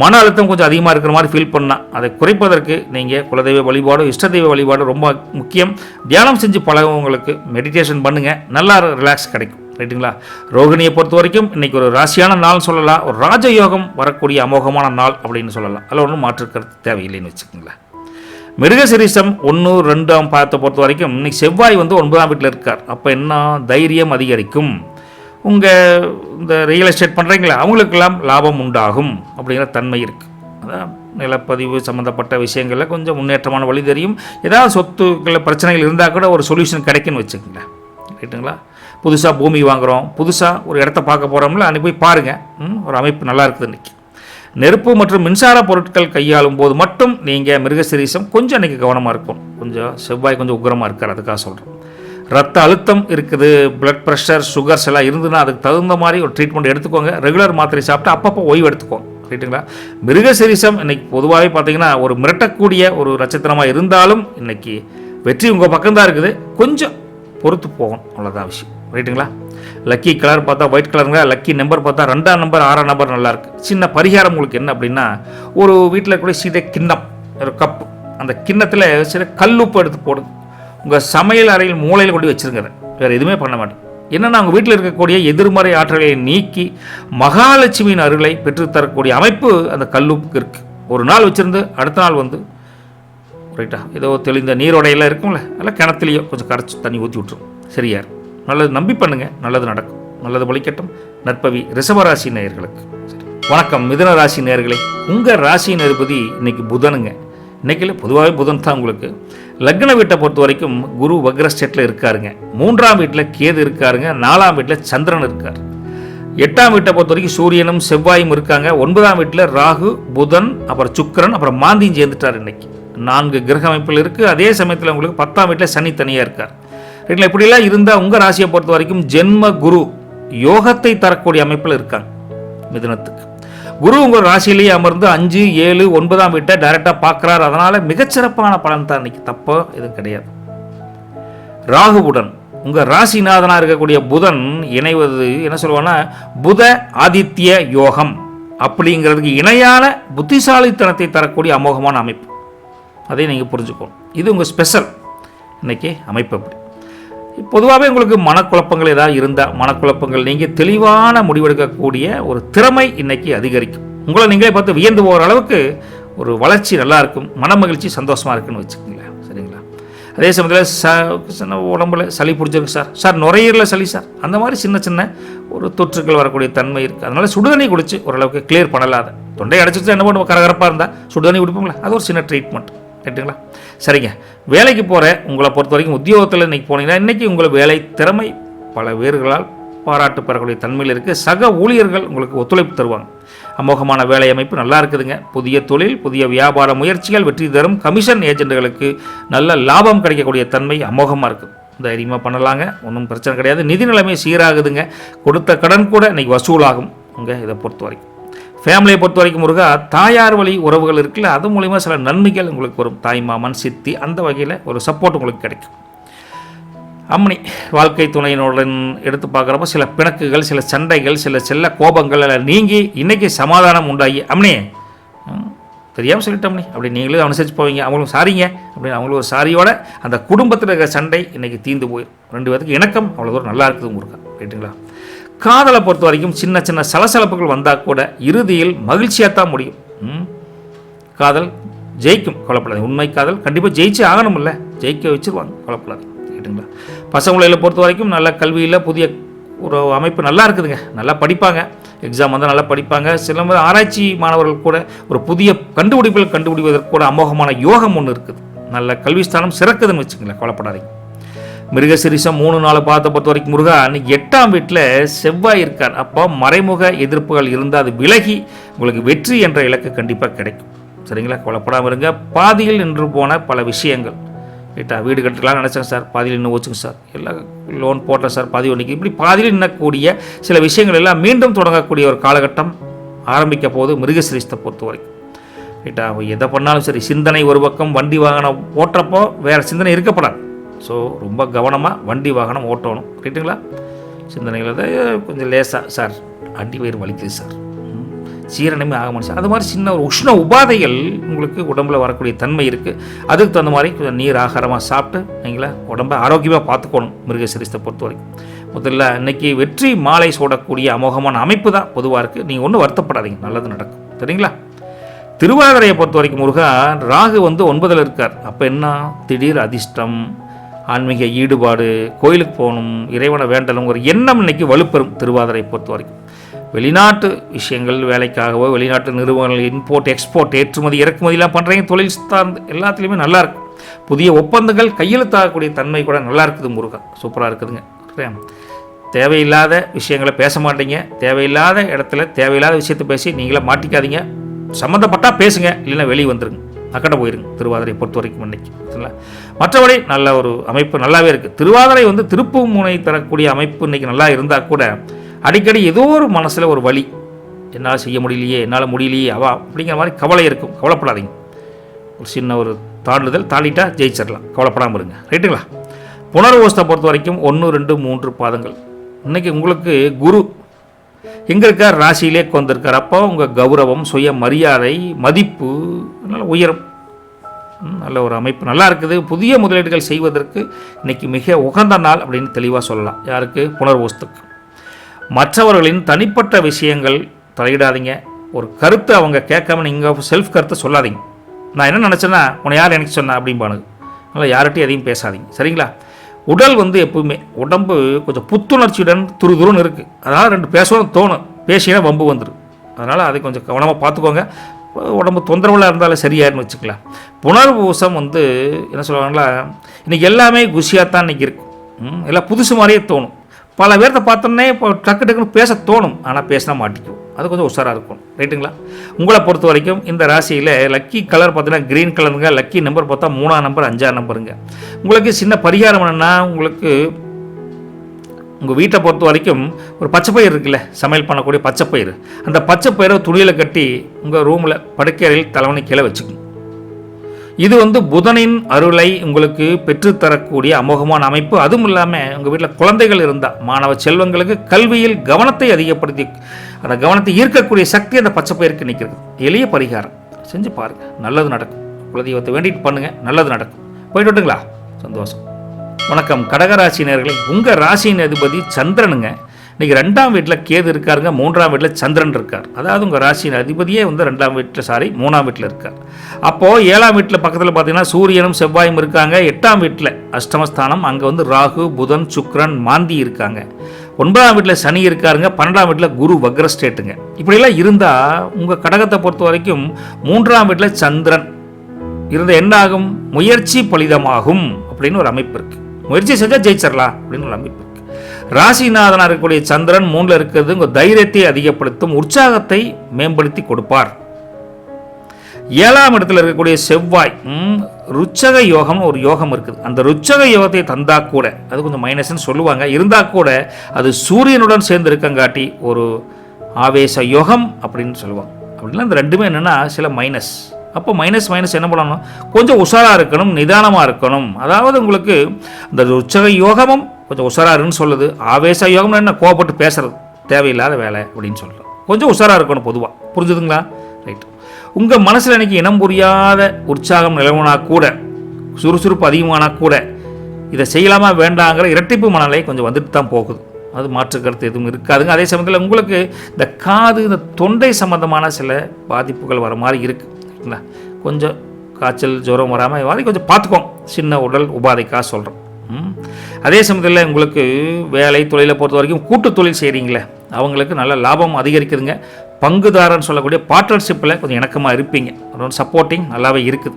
மன அழுத்தம் கொஞ்சம் அதிகமாக இருக்கிற மாதிரி ஃபீல் பண்ணால் அதை குறைப்பதற்கு நீங்கள் குலதெய்வ வழிபாடு, இஷ்ட தெய்வ வழிபாடு ரொம்ப முக்கியம். தியானம் செஞ்சு பழகவங்களுக்கு மெடிடேஷன் பண்ணுங்கள், நல்லா ரிலாக்ஸ் கிடைக்கும். ரைட்டுங்களா? ரோகிணியை பொறுத்த வரைக்கும் இன்றைக்கி ஒரு ராசியான நாள் சொல்லலாம். ஒரு ராஜயோகம் வரக்கூடிய அமோகமான நாள் அப்படின்னு சொல்லலாம். அதில் ஒன்றும் மாற்றுக்கிறது தேவையில்லைன்னு வச்சுக்கோங்களேன். மிருகசிரீஷம் 1, 2ஆம் பாதத்தை பொறுத்த வரைக்கும் இன்றைக்கி செவ்வாய் 9ஆம் வீட்டில் இருக்கார். அப்போ என்ன, தைரியம் அதிகரிக்கும். உங்கள் இந்த ரியல் எஸ்டேட் பண்ணுறீங்களா, அவங்களுக்கெல்லாம் லாபம் உண்டாகும் அப்படிங்கிற தன்மை இருக்குது. அதான் நிலப்பதிவு சம்மந்தப்பட்ட விஷயங்களில் கொஞ்சம் முன்னேற்றமான வழி தெரியும். ஏதாவது சொத்துக்களில் பிரச்சனைகள் இருந்தால் கூட ஒரு சொல்யூஷன் கிடைக்குன்னு வச்சுக்கோங்களேன். ரைட்டுங்களா? புதுசாக பூமி வாங்குகிறோம், புதுசாக ஒரு இடத்த பார்க்க போகிறோம்ல, அன்றைக்கி போய் பாருங்கள். ஒரு அமைப்பு நல்லா இருக்குது. இன்றைக்கி நெருப்பு மற்றும் மின்சார பொருட்கள் கையாளும் போது மட்டும் நீங்கள் மிருகசிரீஷம் கொஞ்சம் இன்றைக்கி கவனமாக இருக்கும். கொஞ்சம் செவ்வாய் கொஞ்சம் உக்கிரமாக இருக்கார், அதுக்காக சொல்கிறோம். ரத்த அழுத்தம் இருக்குது, பிளட் ப்ரெஷர், சுகர்ஸ் எல்லாம் இருந்துன்னா அதுக்கு தகுந்த மாதிரி ஒரு ட்ரீட்மெண்ட் எடுத்துக்கோங்க. ரெகுலர் மாத்திரை சாப்பிட்டு அப்பப்போ ஓய்வு எடுத்துக்கோங்க. ரைட்டுங்களா? மிருகசிரீஷம் இன்றைக்கி பொதுவாகவே பார்த்தீங்கன்னா ஒரு மிரட்டக்கூடிய ஒரு நட்சத்திரமாக இருந்தாலும் இன்றைக்கி வெற்றி உங்கள் பக்கம்தான் இருக்குது. கொஞ்சம் பொறுத்து போகணும், அவ்வளோதான் விஷயம். ரைட்டுங்களா? லக்கி கலர் பார்த்தா ஒயிட் கலருங்க. லக்கி நம்பர் பார்த்தா 2ஆம் நம்பர், 6ஆம் நம்பர் நல்லாயிருக்கு. சின்ன பரிகாரம் உங்களுக்கு என்ன அப்படின்னா, ஒரு வீட்டில் கூட சிறிய கிண்ணம், ஒரு கப்பு, அந்த கிண்ணத்தில் சில கல்லுப்பு எடுத்து போடுங்க. உங்கள் சமையல் அறையில் மூலையில் கொண்டு வச்சுருங்க. வேறு எதுவுமே பண்ண மாட்டேன். என்னென்னா உங்கள் வீட்டில் இருக்கக்கூடிய எதிர்மறை ஆற்றலை நீக்கி மகாலட்சுமியின் அருளை பெற்றுத்தரக்கூடிய அமைப்பு அந்த கல்லுப்புக்கு இருக்குது. ஒரு நாள் வச்சுருந்து அடுத்த நாள் வந்து ரைட்டா ஏதோ தெளிந்த நீரோடையெல்லாம் இருக்கும்ல, அதெல்லாம் கிணத்துலையோ கொஞ்சம் கரைச்சி தண்ணி ஊற்றி விட்டுரும், சரியா இருக்கும். நல்லது நம்பி பண்ணுங்கள், நல்லது நடக்கும், நல்லது பலிக்கட்டும். நற்பவி ரிஷபராசி நேயர்களுக்கு வணக்கம். மிதுன ராசி நேயர்களே, உங்கள் ராசியின் அதிபதி இன்னைக்கு புதனுங்க. இன்றைக்கில் பொதுவாகவே புதன் தான் உங்களுக்கு. லக்ன வீட்டை பொறுத்த வரைக்கும் குரு வக்ர ஸ்டேட்டில் இருக்காருங்க. 3ஆம் வீட்டில் கேது இருக்காருங்க. 4ஆம் வீட்டில் சந்திரன் இருக்கார். 8ஆம் வீட்டை பொறுத்த வரைக்கும் சூரியனும் செவ்வாயும் இருக்காங்க. 9ஆம் வீட்டில் ராகு, புதன், அப்புறம் சுக்கிரன், அப்புறம் மாந்தியும் சேர்ந்துட்டார். இன்னைக்கு 4 கிரக அமைப்பில் இருக்குது. அதே சமயத்தில் உங்களுக்கு 10ஆம் வீட்டில் சனி தனியாக இருக்கார். ரைட்டில் இப்படிலாம் இருந்தால் உங்கள் ராசியை பொறுத்த வரைக்கும் ஜென்ம குரு யோகத்தை தரக்கூடிய அமைப்பில் இருக்காங்க. மிதுனத்துக்கு குரு உங்கள் ராசியிலேயே அமர்ந்து 5, 7, 9ஆம் வீட்டை டைரெக்டாக பார்க்குறாரு. அதனால் மிகச்சிறப்பான பலன் தான் இன்னைக்கு, தப்போ எதுவும் கிடையாது. ராகுவுடன் உங்கள் ராசிநாதனாக இருக்கக்கூடிய புதன் இணைவது என்ன சொல்லுவாங்கன்னா புத ஆதித்ய யோகம் அப்படிங்கிறதுக்கு இணையான புத்திசாலித்தனத்தை தரக்கூடிய அமோகமான அமைப்பு. அதை நீங்கள் புரிஞ்சுக்கணும். இது உங்கள் ஸ்பெஷல் இன்னைக்கு அமைப்பு. அப்படி பொதுவாகவே உங்களுக்கு மனக்குழப்பங்கள் ஏதாவது இருந்தால் மனக்குழப்பங்கள் நீங்கள் தெளிவான முடிவெடுக்கக்கூடிய ஒரு திறமை இன்றைக்கி அதிகரிக்கும். உங்களை நீங்களே பார்த்து வியந்து போகிற அளவுக்கு ஒரு வளர்ச்சி நல்லாயிருக்கும், மன மகிழ்ச்சி சந்தோஷமாக இருக்குன்னு வச்சுக்கோங்களேன். சரிங்களா? அதே சமயத்தில் சின்ன உடம்புல சளி பிடிச்சிருக்கு சார் நுரையீரலில் சளி சார், அந்த மாதிரி சின்ன சின்ன ஒரு தொற்றுகள் வரக்கூடிய தன்மை இருக்குது. அதனால் சுடுதண்ணி குடிச்சு ஓரளவுக்கு கிளியர் பண்ணலாத. தொண்டை அடைச்சிட்டு என்ன பண்ணுவோம், கரகரப்பாக இருந்தால் சுடுதண்ணி குடிப்போங்களா, அது ஒரு சின்ன ட்ரீட்மெண்ட். ரைட்டுங்களா? சரிங்க. வேலைக்கு போகிற உங்களை பொறுத்த வரைக்கும் உத்தியோகத்தில் இன்றைக்கி போனீங்கன்னா இன்றைக்கி உங்களை வேலை திறமை பல பேர்களால் பாராட்டு பெறக்கூடிய தன்மையில் இருக்குது. சக ஊழியர்கள் உங்களுக்கு ஒத்துழைப்பு தருவாங்க. அமோகமான வேலை அமைப்பு நல்லா இருக்குதுங்க. புதிய தொழில், புதிய வியாபார முயற்சிகள் வெற்றி தரும். கமிஷன் ஏஜென்ட்டுகளுக்கு நல்ல லாபம் கிடைக்கக்கூடிய தன்மை அமோகமாக இருக்குது. தைரியமாக பண்ணலாங்க, ஒன்றும் பிரச்சனை கிடையாது. நிதி நிலைமை சீராகுதுங்க. கொடுத்த கடன் கூட இன்றைக்கி வசூலாகும் இதை பொறுத்த வரைக்கும். ஃபேமிலியை பொறுத்த வரைக்கும் முருகா, தாயார் வழி உறவுகள் இருக்குல்ல, அது மூலிமா சில நன்மைகள் உங்களுக்கு வரும். தாய் மாமன் சித்தி அந்த வகையில் ஒரு சப்போர்ட் உங்களுக்கு கிடைக்கும். அம்மனி வாழ்க்கை துணையினுடன் எடுத்து பார்க்குறப்ப சில பிணக்குகள், சில சண்டைகள், சில செல்ல கோபங்கள் எல்லாம் நீங்கி இன்றைக்கி சமாதானம் உண்டாகி, அம்மனி தெரியாமல் சொல்லிட்டோம்னி அப்படி நீங்களும் அனுசரித்து போவீங்க, அவங்களும் சாரிங்க அப்படின்னு அவங்களும் ஒரு சாரியோட அந்த குடும்பத்தில் இருக்கிற சண்டை இன்றைக்கி தீர்ந்து போயிடும். 2 பேருக்கு இணக்கம் அவ்வளோ தூரம் நல்லா இருக்குது முருகா, ரைட்டுங்களா? காதலை பொறுத்த வரைக்கும் சின்ன சின்ன சலசலப்புகள் வந்தால் கூட இறுதியில் மகிழ்ச்சியாக தான் முடியும். காதல் ஜெயிக்கும், கொலைப்படாது. உண்மை காதல் கண்டிப்பாக ஜெயிச்சு ஆகணும், இல்லை ஜெயிக்க வச்சுருவாங்க, கொலைப்படாது, ரைட்டுங்களா? பசங்களை பொறுத்த வரைக்கும் நல்ல கல்வியில் புதிய ஒரு அமைப்பு நல்லா இருக்குதுங்க. நல்லா படிப்பாங்க, எக்ஸாம் வந்து நல்லா படிப்பாங்க. சில ஆராய்ச்சி மாணவர்கள் கூட ஒரு புதிய கண்டுபிடிப்புகள் கண்டுபிடிப்பதற்கு கூட அமோகமான யோகம் ஒன்று இருக்குது. நல்ல கல்வி ஸ்தானம் சிறக்குதுன்னு வச்சுங்களேன், கொலைப்படாதீங்க. மிருகசிரிசம் 3-4 பாதத்தை பொறுத்த வரைக்கும் முருகா, அன்றைக்கி 8ஆம் வீட்டில் செவ்வாய் இருக்கார். அப்போ மறைமுக எதிர்ப்புகள் இருந்தால் அது விலகி உங்களுக்கு வெற்றி என்ற இலக்கு கண்டிப்பாக கிடைக்கும், சரிங்களா? கொலைப்படாமல் இருங்க. பாதியில் நின்று போன பல விஷயங்கள், ரைட்டா? வீடு கட்டலாம்னு நினச்சேன் சார், பாதியில் இன்னும் வச்சுங்க சார், எல்லாம் லோன் போட்டேன் சார், பாதி ஒன்றைக்கு, இப்படி பாதியில் நின்னக்கூடிய சில விஷயங்கள் எல்லாம் மீண்டும் தொடங்கக்கூடிய ஒரு காலகட்டம் ஆரம்பிக்க போது மிருகசிரிசத்தை பொறுத்த வரைக்கும், ரைட்டா? எதை பண்ணாலும் சரி, சிந்தனை ஒரு பக்கம், வண்டி வாகனம் ஓட்டுறப்போ வேறு சிந்தனை இருக்கப்படாது. ஸோ ரொம்ப கவனமாக வண்டி வாகனம் ஓட்டணும், ரைட்டுங்களா? சிந்தனைகள் கொஞ்சம் லேசாக, சார் அடி வயிறு வலிக்குது சார், சீரணமே ஆக முடியும் சார், அது மாதிரி சின்ன ஒரு உஷ்ண உபாதைகள் உங்களுக்கு உடம்புல வரக்கூடிய தன்மை இருக்குது. அதுக்கு தகுந்த மாதிரி கொஞ்சம் நீர் ஆகாரமாக சாப்பிட்டு நீங்களா உடம்பை ஆரோக்கியமாக பார்த்துக்கணும் மிருகசிரிசத்தை பொறுத்த வரைக்கும். முதல்ல இன்றைக்கி வெற்றி மாலை சூடக்கூடிய அமோகமான அமைப்பு தான் பொதுவாக இருக்குது. நீங்கள் ஒன்றும் வருத்தப்படாதீங்க, நல்லது நடக்கும், சரிங்களா? திருவாதிரையை பொறுத்த வரைக்கும் முருகா, ராகு வந்து 9ல் இருக்கார். அப்போ என்ன, திடீர் அதிர்ஷ்டம், ஆன்மீக ஈடுபாடு, கோயிலுக்கு போகணும், இறைவனை வேண்டணும் ஒரு எண்ணம் இன்றைக்கி வலுப்பெறும் திருவாதிரையை பொறுத்த வரைக்கும். வெளிநாட்டு விஷயங்கள் வேலைக்காகவோ, வெளிநாட்டு நிறுவனங்கள் இம்போர்ட் எக்ஸ்போர்ட் ஏற்றுமதி இறக்குமதியெலாம் பண்ணுறீங்க, தொழில் சார்ந்து எல்லாத்துலேயுமே நல்லாயிருக்கும். புதிய ஒப்பந்தங்கள் கையெழுத்தாகக்கூடிய தன்மை கூட நல்லா இருக்குது முருகா, சூப்பராக இருக்குதுங்க. தேவையில்லாத விஷயங்களை பேச மாட்டீங்க, தேவையில்லாத இடத்துல தேவையில்லாத விஷயத்தை பேசி நீங்களே மாட்டிக்காதீங்க. சம்மந்தப்பட்டால் பேசுங்க, இல்லைன்னா வெளியே வந்துருங்க, அக்கடை போயிருங்க திருவாதிரை பொறுத்த வரைக்கும் இன்றைக்கி, சரிங்களா? மற்றபடி நல்ல ஒரு அமைப்பு நல்லாவே இருக்குது. திருவாதிரை வந்து திருப்பு முனை தரக்கூடிய அமைப்பு இன்றைக்கி நல்லா இருந்தால் கூட அடிக்கடி ஏதோ ஒரு மனசில் ஒரு வலி, என்னால் செய்ய முடியலையே, என்னால் முடியலையே அவா அப்படிங்கிற மாதிரி கவலை இருக்கும். கவலைப்படாதீங்க, ஒரு சின்ன ஒரு தாண்டுதல் தாண்டிட்டா ஜெயிச்சிடலாம், கவலைப்படாமல் இருங்க, ரைட்டுங்களா? புனர்வோசத்தை பொறுத்த வரைக்கும் 1, 2, 3 பாதங்கள். இன்றைக்கி உங்களுக்கு குரு எங்கே இருக்கார், ராசியிலே கொண்டிருக்கார். அப்போ உங்கள் கௌரவம், சுய மரியாதை, மதிப்பு நல்ல உயரும். நல்ல ஒரு அமைப்பு நல்லா இருக்குது. புதிய முதலீடுகள் செய்வதற்கு இன்றைக்கி மிக உகந்த நாள் அப்படின்னு தெளிவாக சொல்லலாம். யாருக்கு? புனர்வோசத்துக்கு. மற்றவர்களின் தனிப்பட்ட விஷயங்கள் தலையிடாதீங்க. ஒரு கருத்தை அவங்க கேட்காம நீங்கள் செல்ஃப் கருத்தை சொல்லாதீங்க. நான் என்ன நினச்சேன்னா, உன்னை யார் எனக்கு சொன்னா அப்படிம்பானுங்க. அதனால் யார்கிட்டையும் எதையும் பேசாதீங்க, சரிங்களா? உடல் வந்து எப்பவுமே உடம்பு கொஞ்சம் புத்துணர்ச்சியுடன் துருதுருன்னு இருக்குது. அதனால் 2 பேசணும் தோணும், பேசினா வம்பு வந்துடும். அதனால் அதை கொஞ்சம் கவனமாக பார்த்துக்கோங்க. உடம்பு தொந்தரவுலாம் இருந்தாலும் சரியாயிருன்னு வச்சுக்கலாம். புனர்பூசம் வந்து என்ன சொல்லுவாங்களா, இன்றைக்கி எல்லாமே குஷியாக தான் இன்றைக்கி இருக்குது. எல்லாம் புதுசு மாதிரியே தோணும். பல பேர்த்த பார்த்தோன்னே இப்போ டக்கு டக்குன்னு பேச தோணும், ஆனால் பேசினா மாட்டிக்கும். அது கொஞ்சம் உஷாராக இருக்கும், ரைட்டுங்களா? உங்களை பொறுத்த வரைக்கும் இந்த ராசியில் லக்கி கலர் பார்த்தீங்கன்னா க்ரீன் கலருங்க. லக்கி நம்பர் பார்த்தா 3ஆம் நம்பர், 5ஆம் நம்பருங்க. உங்களுக்கு சின்ன பரிகாரம் என்னென்னா, உங்களுக்கு உங்கள் வீட்டை பொறுத்த வரைக்கும் ஒரு பச்சைப்பயிர் இருக்குல்ல, சமையல் பண்ணக்கூடிய பச்சைப்பயிர், அந்த பச்சைப்பயிரை துணியில் கட்டி உங்கள் ரூமில் படுக்கையறையில் தலைவணி கீழே வச்சுக்கணும். இது வந்து புதனின் அருளை உங்களுக்கு பெற்றுத்தரக்கூடிய அமோகமான அமைப்பு. அதுவும் இல்லாமல் உங்கள் வீட்டில் குழந்தைகள் இருந்தால் மாணவ செல்வங்களுக்கு கல்வியில் கவனத்தை அதிகப்படுத்தி அந்த கவனத்தை ஈர்க்கக்கூடிய சக்தி அந்த பச்சைப்பயிருக்கு நிற்கிறது. எளிய பரிகாரம் செஞ்சு பாருங்கள், நல்லது நடக்கும். குலதெய்வத்தை வேண்டிட்டு பண்ணுங்கள், நல்லது நடக்கும். போயிட்டு விட்டுங்களா? சந்தோஷம். வணக்கம் கடகராசினியர்களே. உங்கள் ராசியின் அதிபதி சந்திரனுங்க. இன்றைக்கி 2ஆம் வீட்டில் கேது இருக்காருங்க, 3ஆம் வீட்டில் சந்திரன் இருக்கார். அதாவது உங்கள் ராசியின் அதிபதியே வந்து 2ஆம் வீட்டில் 3ஆம் வீட்டில் இருக்கார். அப்போது 7ஆம் வீட்டில் பக்கத்தில் பார்த்தீங்கன்னா சூரியனும் செவ்வாயும் இருக்காங்க. 8ஆம் வீட்டில் அஷ்டமஸ்தானம், அங்கே வந்து ராகு, புதன், சுக்கிரன், மாந்தி இருக்காங்க. 9ஆம் வீட்டில் சனி இருக்காருங்க. 12ஆம் வீட்டில் குரு வக்ரஸ்டேட்டுங்க. இப்படியெல்லாம் இருந்தால் உங்கள் கடகத்தை பொறுத்த வரைக்கும் 3ஆம் வீட்டில் சந்திரன் இருந்த என்ன ஆகும்? முயற்சி பலிதமாகும் அப்படின்னு ஒரு அமைப்பு இருக்குது. முயற்சி செஞ்சால் ஜெயிச்சிடலாம் அப்படின்னு ஒரு அமைப்பு. ராசிநாதனாக இருக்கக்கூடிய சந்திரன் 3ல் இருக்கிறது உங்கள் தைரியத்தை அதிகப்படுத்தும், உற்சாகத்தை மேம்படுத்தி கொடுப்பார். 7ஆம் இடத்துல இருக்கக்கூடிய செவ்வாய் ருச்சக யோகம்னு ஒரு யோகம் இருக்குது. அந்த ருச்சக யோகத்தை தந்தா கூட அது கொஞ்சம் மைனஸ்ன்னு சொல்லுவாங்க. இருந்தால் கூட அது சூரியனுடன் சேர்ந்து இருக்கங்காட்டி ஒரு ஆவேச யோகம் அப்படின்னு சொல்லுவாங்க. அப்படின்னா இந்த ரெண்டுமே என்னென்னா சில மைனஸ். அப்போ மைனஸ் என்ன பண்ணணும், கொஞ்சம் உஷாராக இருக்கணும், நிதானமாக இருக்கணும். அதாவது உங்களுக்கு இந்த ருச்சக யோகமும் கொஞ்சம் உஷாராருன்னு சொல்லுது. ஆவேச யோகம்னு என்ன, கோவப்பட்டு பேசுறது, தேவையில்லாத வேலை அப்படின்னு சொல்கிறோம். கொஞ்சம் உஷாராக இருக்கணும் பொதுவாக. புரிஞ்சுதுங்களா? ரைட். உங்கள் மனசில் இன்றைக்கி இனம் புரியாத உற்சாகம் நிலவுனா கூட, சுறுசுறுப்பு அதிகமானால் கூட, இதை செய்யலாமா வேண்டாங்கிற இரட்டிப்பு மனநிலை கொஞ்சம் வந்துட்டு தான் போகுது. அது மாற்று கருத்து எதுவும் இருக்காதுங்க. அதே சமயத்தில் உங்களுக்கு இந்த காது, இந்த தொண்டை சம்மந்தமான சில பாதிப்புகள் வர மாதிரி இருக்குங்களா. கொஞ்சம் காய்ச்சல் ஜுரம் வராமல் மாதிரி கொஞ்சம் பார்த்துக்கோங்க. சின்ன உடல் உபாதைக்காக சொல்கிறோம். அதே சமயத்தில் உங்களுக்கு வேலை தொழிலை பொறுத்த வரைக்கும் கூட்டு தொழில் செய்கிறீங்களே, அவங்களுக்கு நல்ல லாபம் அதிகரிக்குதுங்க. பங்குதாரன்னு சொல்லக்கூடிய பார்ட்னர்ஷிப்பில் கொஞ்சம் இணக்கமாக இருப்பீங்க. சப்போர்ட்டிங் நல்லாவே இருக்குது.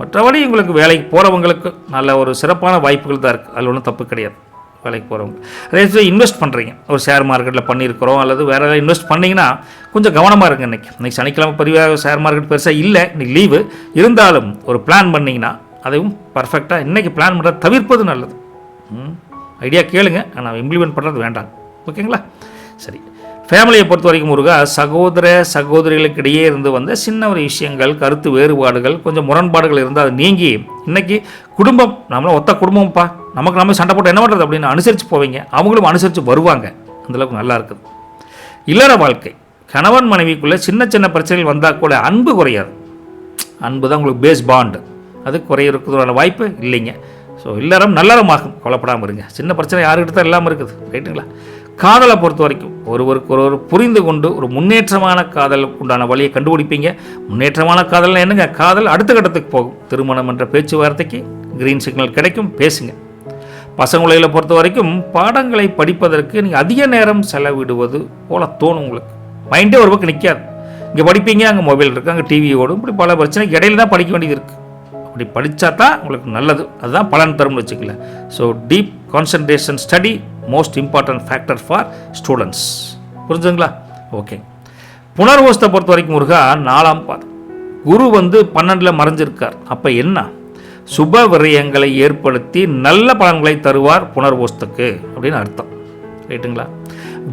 மற்றபடி உங்களுக்கு வேலைக்கு போகிறவங்களுக்கு நல்ல ஒரு சிறப்பான வாய்ப்புகள் தான் இருக்குது. அதில் ஒன்றும் தப்பு கிடையாது. வேலைக்கு போகிறவங்க அதே சமயம் இன்வெஸ்ட் பண்ணுறீங்க, ஒரு ஷேர் மார்க்கெட்டில் பண்ணியிருக்கிறோம் அல்லது வேறு ஏதாவது இன்வெஸ்ட் பண்ணிங்கன்னா கொஞ்சம் கவனமாக இருங்க. இன்றைக்கி சனிக்கிழமை பெரிய ஷேர் மார்க்கெட் பெருசாக இல்லை, இன்றைக்கி லீவு. இருந்தாலும் ஒரு பிளான் பண்ணிங்கன்னா அதையும் பர்ஃபெக்டாக இன்றைக்கி பிளான் பண்ணுறது தவிர்ப்பது நல்லது. ஐடியா கேளுங்க, ஆனால் இம்ப்ளிமெண்ட் பண்ணுறது வேண்டாம். ஓகேங்களா? சரி. ஃபேமிலியை பொறுத்த வரைக்கும் முருகா, சகோதர சகோதரிகளுக்கு இடையே இருந்து வந்த சின்ன ஒரு விஷயங்கள், கருத்து வேறுபாடுகள், கொஞ்சம் முரண்பாடுகள் இருந்தால் அது நீங்கி இன்றைக்கி குடும்பம், நம்மளும் ஒத்த குடும்பம்ப்பா, நமக்கு நம்ம சண்டை போட்டு என்ன பண்ணுறது அப்படின்னு அனுசரித்து போவீங்க. அவங்களும் அனுசரித்து வருவாங்க. அந்தளவுக்கு நல்லா இருக்குது. இல்லற வாழ்க்கை, கணவன் மனைவிக்குள்ளே சின்ன சின்ன பிரச்சனைகள் வந்தால் கூட அன்பு குறையாது. அன்பு தான் உங்களுக்கு பேஸ் பாண்டு. அது குறையிறதுக்கான வாய்ப்பு இல்லைங்க. ஸோ இல்லறம் நல்லறமாகும், கவலைப்படாமல் இருங்க. சின்ன பிரச்சனை யாருக்கிட்ட தான் இல்லாமல் இருக்குது. ரைட்டுங்களா? காதலை பொறுத்த வரைக்கும் ஒருவருக்கு ஒருவர் புரிந்து கொண்டு ஒரு முன்னேற்றமான காதலுக்கு உண்டான வழியை கண்டுபிடிப்பீங்க. முன்னேற்றமான காதல்னா என்னங்க, காதல் அடுத்த கட்டத்துக்கு போகும். திருமணம் என்ற பேச்சுவார்த்தைக்கு கிரீன் சிக்னல் கிடைக்கும், பேசுங்க. பசங்களை பொறுத்த வரைக்கும் பாடங்களை படிப்பதற்கு நீங்கள் அதிக நேரம் செலவிடுவது போல தோணும். உங்களுக்கு மைண்டே ஒரு பக்கம் நிற்காது. இங்கே படிப்பீங்க, அங்கே மொபைல் இருக்குது, அங்கே டிவி ஓடும், இப்படி பல பிரச்சனைக்கு இடையில தான் படிக்க வேண்டியது இருக்குது. அப்படி படித்தா தான் உங்களுக்கு நல்லது, அதுதான் பலன் தரும்னு வச்சுக்கல. So deep concentration study most important factor for students. புரிஞ்சுங்களா? ஓகே. புனர்வோஸ்தை பொறுத்த வரைக்கும் முருகா 4ஆம் பாதம், குரு 12ல் மறைஞ்சிருக்கார். அப்போ என்ன, சுப விரயங்களை ஏற்படுத்தி நல்ல பலன்களை தருவார் புனர்வோஸ்துக்கு அப்படின்னு அர்த்தம். ரைட்டுங்களா?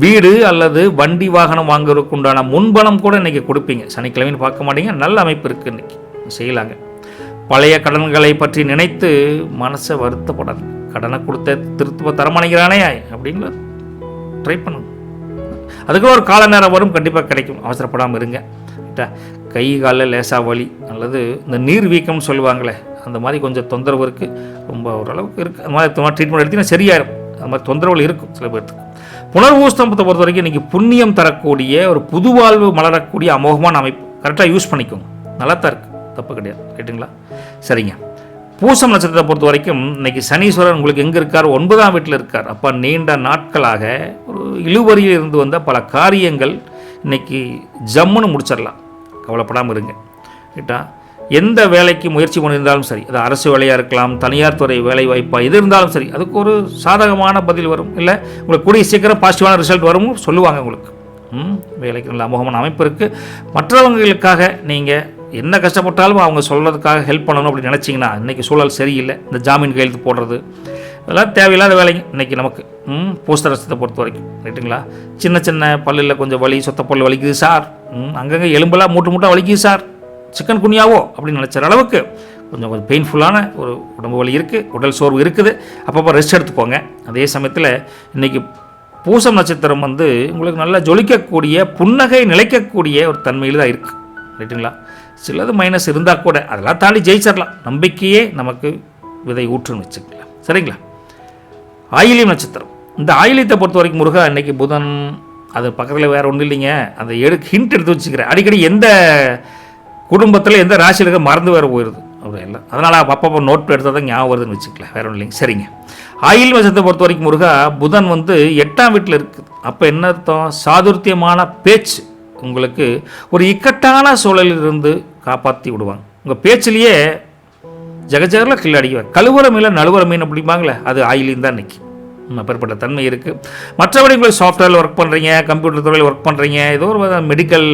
வீடு அல்லது வண்டி வாகனம் வாங்குறதுக்கு உண்டான முன்பணம் கூட இன்றைக்கி கொடுப்பீங்க. சனிக்கிழமைன்னு பார்க்க மாட்டீங்க, நல்ல அமைப்பு இருக்குது, இன்றைக்கி செய்யலாங்க. பழைய கடன்களை பற்றி நினைத்து மனசை வருத்தப்படாது. கடனை கொடுத்த திருத்துவ தரமணிக்கிறானே அப்படின்னு ட்ரை பண்ணுங்க. அதுக்கு ஒரு கால நேரம் வரும், கண்டிப்பாக கிடைக்கும். அவசரப்படாமல் இருங்க. கை காலில் லேசாக வலி அல்லது இந்த நீர் வீக்கம்னு சொல்லுவாங்களே, அந்த மாதிரி கொஞ்சம் தொந்தரவு இருக்குது. ரொம்ப ஓரளவுக்கு இருக்குது. அந்த மாதிரி ட்ரீட்மெண்ட் எடுத்திங்கன்னா சரியாயிடும். அது மாதிரி தொந்தரவுகள் இருக்கும் சில பேருக்கு. புனர்வூஸ்தம்பத்தை பொறுத்த வரைக்கும் இன்றைக்கி புண்ணியம் தரக்கூடிய ஒரு புது வாழ்வு மலரக்கூடிய அமோகமான அமைப்பு. கரெக்டாக யூஸ் பண்ணிக்கோங்க, நல்லா தான் இருக்குது, தப்பு கிடையாது. ரைட்டுங்களா? சரிங்க. பூசம் நட்சத்திரத்தை பொறுத்த வரைக்கும் இன்றைக்கி சனீஸ்வரன் உங்களுக்கு எங்கே இருக்கார், 9ஆம் வீட்டில் இருக்கார். அப்போ நீண்ட நாட்களாக ஒரு இழுவரியில் இருந்து வந்த பல காரியங்கள் இன்றைக்கி ஜம்முன்னு முடிச்சிடலாம். கவலைப்படாமல் இருங்க. ரைட்டா? எந்த வேலைக்கு முயற்சி பண்ணியிருந்தாலும் சரி, அது அரசு வேலையாக இருக்கலாம், தனியார் துறை வேலை வாய்ப்பாக எது இருந்தாலும் சரி, அதுக்கு ஒரு சாதகமான பதில் வரும். இல்லை உங்களுக்கு கூடிய சீக்கிரம் பாசிட்டிவான ரிசல்ட் வரும் சொல்லுவாங்க. உங்களுக்கு வேலைக்கு நல்ல அமோகமான அமைப்பு இருக்குது. மற்றவங்களுக்காக நீங்கள் என்ன கஷ்டப்பட்டாலும் அவங்க சொல்கிறதுக்காக ஹெல்ப் பண்ணணும் அப்படின்னு நினச்சிங்கன்னா இன்றைக்கி சூழல் சரியில்லை. இந்த ஜாமீன் கையெழுத்து போடுறது இதெல்லாம் தேவையில்லாத வேலைங்க இன்றைக்கி நமக்கு. பூஸ்தரசத்தை பொறுத்த வரைக்கும். ரைட்டுங்களா? சின்ன சின்ன பல்லில் கொஞ்சம் வலி, சொத்த பல் வலிக்குது சார், அங்கங்கே எலும்பெல்லாம் மூட்டை வலிக்குது சார், சிக்கன் குனியாவோ அப்படின்னு நினச்சிற அளவுக்கு கொஞ்சம் பெயின்ஃபுல்லான ஒரு உடம்பு வலி இருக்குது, உடல் சோர்வு இருக்குது. அப்பப்போ ரெஸ்ட் எடுத்துக்கோங்க. அதே சமயத்தில் இன்றைக்கி பூசம் நட்சத்திரம் உங்களுக்கு நல்லா ஜொலிக்கக்கூடிய, புன்னகை நிலைக்கக்கூடிய ஒரு தன்மையில் தான் இருக்குது. ரைட்டுங்களா? சிலது மைனஸ் இருந்தால் கூட அதெல்லாம் தாண்டி ஜெயிச்சிடலாம். நம்பிக்கையே நமக்கு விதை ஊற்றுன்னு வச்சுக்கலாம். சரிங்களா? ஆயிலியம் நட்சத்திரம். இந்த ஆயிலியத்தை பொறுத்த வரைக்கும் முருகா இன்றைக்கி புதன், அது பக்கத்தில் வேறு ஒன்றும் இல்லைங்க. அந்த ஹிண்ட் எடுத்து வச்சுக்கிறேன். அடிக்கடி எந்த குடும்பத்தில் எந்த ராசியில் இருக்க மறந்து வேறு போயிடுது அப்படி இல்லை. அதனால் அப்பப்போ நோட் எடுத்தால் தான் ஞாபகம் வருதுன்னு வச்சுக்கலாம், வேறு ஒன்றும் இல்லைங்க. சரிங்க. ஆயில் நட்சத்திரத்தை பொறுத்த வரைக்கும் முருகா புதன் 8ஆம் வீட்டில் இருக்குது. அப்போ என்ன அர்த்தம், சாதுர்த்தியமான பேச்சு உங்களுக்கு ஒரு இக்கட்டான சூழலிலிருந்து காப்பாற்றி விடுவாங்க. உங்கள் பேச்சிலேயே ஜெகஜகரில் கில்லாடிக்குவாங்க. கழுவுற மீன் நழுவுற மீன் அப்படிம்பாங்களே, அது ஆயிலியும் தான் இன்றைக்கி. அப்பேற்பட்ட தன்மை இருக்குது. மற்றபடி உங்களுக்கு சாஃப்ட்வேரில் ஒர்க் பண்ணுறீங்க, கம்ப்யூட்டர் துறையில் ஒர்க் பண்ணுறீங்க, ஏதோ ஒரு மெடிக்கல்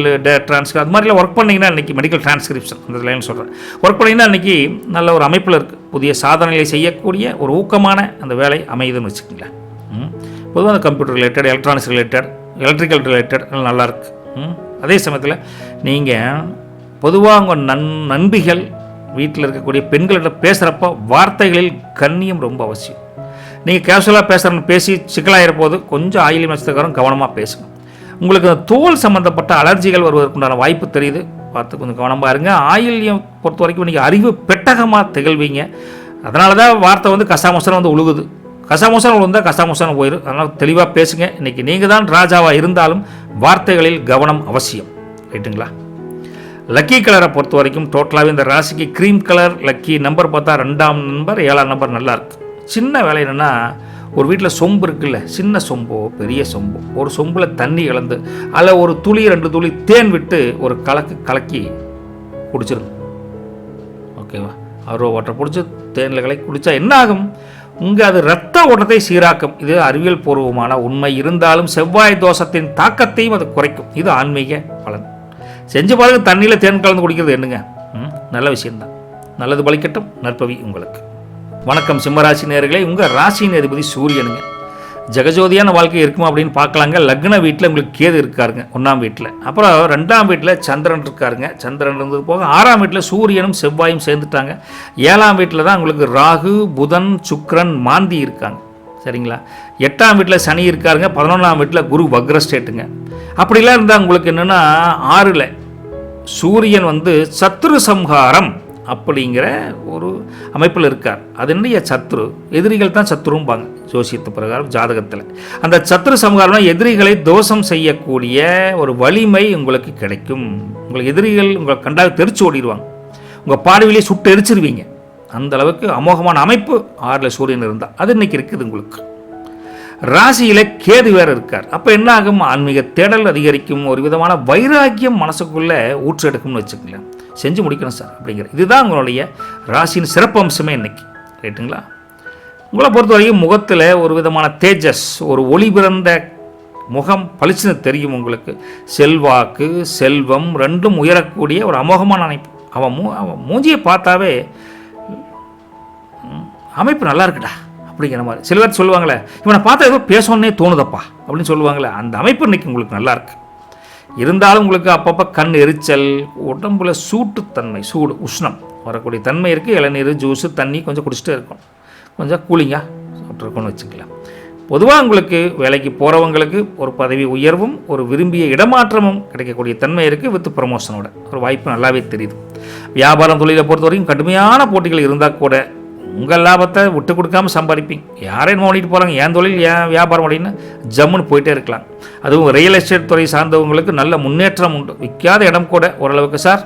ட்ரான்ஸ்கிரிப் அது மாதிரிலாம் ஒர்க் பண்ணிங்கன்னா இன்றைக்கி மெடிக்கல் டிரான்ஸ்கிரிப்ஷன் அந்த லைன் சொல்கிறேன், ஒர்க் பண்ணிங்கன்னா இன்றைக்கி நல்ல ஒரு அமைப்பில் இருக்குது. புதிய சாதனைகளை செய்யக்கூடிய ஒரு ஊக்கமான அந்த வேலை அமையுதுன்னு வச்சுக்கோங்களேன். பொதுவாக அந்த computer related, electronics related, electrical related நல்லாயிருக்கு. அதே சமயத்தில் நீங்கள் பொதுவாக உங்கள் நண்பிகள் வீட்டில் இருக்கக்கூடிய பெண்களிடம் பேசுகிறப்ப வார்த்தைகளில் கண்ணியம் ரொம்ப அவசியம். நீங்கள் கேஷுவலாக பேசி சிக்கலாகிற போது கொஞ்சம் ஆயிலி நட்சத்திரக்காரன் கவனமாக பேசுங்க. உங்களுக்கு தோல் சம்மந்தப்பட்ட அலர்ஜிகள் வருவதற்குண்டான வாய்ப்பு தெரியுது, பார்த்து கொஞ்சம் கவனமாக இருங்க. ஆயில்யம் பொறுத்த வரைக்கும் நீங்கள் அறிவு பெட்டகமாக திகழ்வீங்க. அதனால தான் வார்த்தை கசாமோசனம் உழுகுது. கசாமோசனம் உழுந்தால் கசாமோசனம் போயிடும். அதனால் தெளிவாக பேசுங்க. இன்றைக்கி நீங்கள் தான் ராஜாவாக இருந்தாலும் வார்த்தைகளில் கவனம் அவசியம். ரைட்டுங்களா? லக்கி கலரை பொறுத்த வரைக்கும் டோட்டலாகவே இந்த ராசிக்கு க்ரீம் கலர் லக்கி. நம்பர் பார்த்தா 2ஆம் நம்பர் 7ஆம் நம்பர் நல்லாயிருக்கு. சின்ன வேலை என்னென்னா, ஒரு வீட்டில் சொம்பு இருக்குல்ல, சின்ன சொம்போ பெரிய சொம்போ, ஒரு சொம்பில் தண்ணி கலந்து அதில் ஒரு துளி 2 துளி தேன் விட்டு ஒரு கலக்கி குடிச்சிருங்க. ஓகேவா? ஆர்ஓ வாட்டர் பிடிச்சி தேனில் கலக்கி குடித்தா என்ன ஆகும்? உங்கள் அது இரத்த ஓட்டத்தை சீராக்கும். இது அறிவியல் பூர்வமான உண்மை. இருந்தாலும் செவ்வாய் தோஷத்தின் தாக்கத்தையும் அது குறைக்கும். இது ஆன்மீக பலன். செஞ்சு பாருங்க. தண்ணியில் தேன் கலந்து குடிக்கிறது என்னங்க, நல்ல விஷயம்தான். நல்லது பலிக்கட்டும். நற்பவி உங்களுக்கு. வணக்கம் சிம்மராசி நேயர்களே. உங்கள் ராசியின் அதிபதி சூரியனுங்க. ஜெகஜோதியான வாழ்க்கை இருக்குமா அப்படின்னு பார்க்கலாங்க. லக்ன வீட்டில் உங்களுக்கு கேது இருக்காருங்க 1ஆம் வீட்டில். அப்புறம் 2ஆம் வீட்டில் சந்திரன் இருக்காருங்க. சந்திரன் இருந்தது போக 6ஆம் வீட்டில் சூரியனும் செவ்வாயும் சேர்ந்துட்டாங்க. 7ஆம் வீட்டில் தான் உங்களுக்கு ராகு, புதன், சுக்கிரன், மாந்தி இருக்காங்க. சரிங்களா? 8ஆம் வீட்டில் சனி இருக்காருங்க. 11ஆம் வீட்டில் குரு வக்ரஸ்டேட்டுங்க. அப்படிலாம் இருந்தால் உங்களுக்கு என்னென்னா 6ல் சூரியன் சத்ரு சம்ஹாரம் அப்படிங்கிற ஒரு அமைப்பில் இருக்கார். அது என்னைய சத்ரு, எதிரிகள் தான் சத்ரும்பாங்க ஜோசியத்து பிரகாரம் ஜாதகத்தில். அந்த சத்ரு சம்ஹாரம்னா எதிரிகளை தோஷம் செய்யக்கூடிய ஒரு வலிமை உங்களுக்கு கிடைக்கும். உங்களுக்கு எதிரிகள் உங்களை கண்டாக தெரிச்சு ஓடிடுவாங்க, உங்கள் பார்வையிலே சுட்டு எரிச்சிருவீங்க. அந்த அளவுக்கு அமோகமான அமைப்பு 6ல் சூரியன் இருந்தால் அது இன்னைக்கு இருக்குது. உங்களுக்கு ராசியில் கேது வேறு இருக்கார். அப்போ என்ன ஆகும்? ஆன்மீக தேடல் அதிகரிக்கும். ஒரு விதமான வைராக்கியம் மனசுக்குள்ளே ஊற்று எடுக்கும்னு வச்சுக்கலாம். செஞ்சு முடிக்கணும் சார் அப்படிங்கிற இதுதான் உங்களுடைய ராசியின் சிறப்பு அம்சமே இன்னைக்கு. ரைட்டுங்களா? உங்களை பொறுத்த வரைக்கும் முகத்தில் ஒரு விதமான தேஜஸ், ஒரு ஒளி பிறந்த முகம் பளிச்சுன்னு தெரியும். உங்களுக்கு செல்வாக்கு, செல்வம் ரெண்டும் உயரக்கூடிய ஒரு அமோகமான அமைப்பு. அவன் மூஞ்சியை பார்த்தாவே அமைப்பு நல்லா இருக்குடா அப்படிங்கிற மாதிரி. சில பேர் சொல்லுவாங்களே, இவனை பார்த்தா ஏதோ பேசணுன்னே தோணுதப்பா அப்படின்னு சொல்லுவாங்களே, அந்த அமைப்பு இன்னைக்கு உங்களுக்கு நல்லா இருக்கு. இருந்தாலும் உங்களுக்கு அப்பப்போ கண் எரிச்சல், உடம்புல சூட்டுத்தன்மை, சூடு உஷ்ணம் வரக்கூடிய தன்மை இருக்குது. இளநீர், ஜூஸு, தண்ணி கொஞ்சம் குடிச்சிட்டே இருக்கும். கொஞ்சம் கூலிங்காக சாப்பிட்ருக்கோன்னு வச்சுக்கலாம். பொதுவாக உங்களுக்கு வேலைக்கு போகிறவங்களுக்கு ஒரு பதவி உயர்வும் ஒரு விரும்பிய இடமாற்றமும் கிடைக்கக்கூடிய தன்மை இருக்குது. வித் ப்ரமோஷனோட ஒரு வாய்ப்பு நல்லாவே தெரியுது. வியாபாரம் தொழிலை பொறுத்த வரைக்கும் கடுமையான போட்டிகள் இருந்தால் கூட உங்கள் லாபத்தை விட்டு கொடுக்காம சம்பாதிப்பீங்க. யாரையும் ஓடிட்டு போகிறாங்க, ஏன் தொழில் ஏன் வியாபாரம் அப்படின்னு ஜம்முன்னு போயிட்டே இருக்கலாம். அதுவும் ரியல் எஸ்டேட் துறை சார்ந்தவங்களுக்கு நல்ல முன்னேற்றம் உண்டு. விற்காத இடம் கூட ஓரளவுக்கு சார்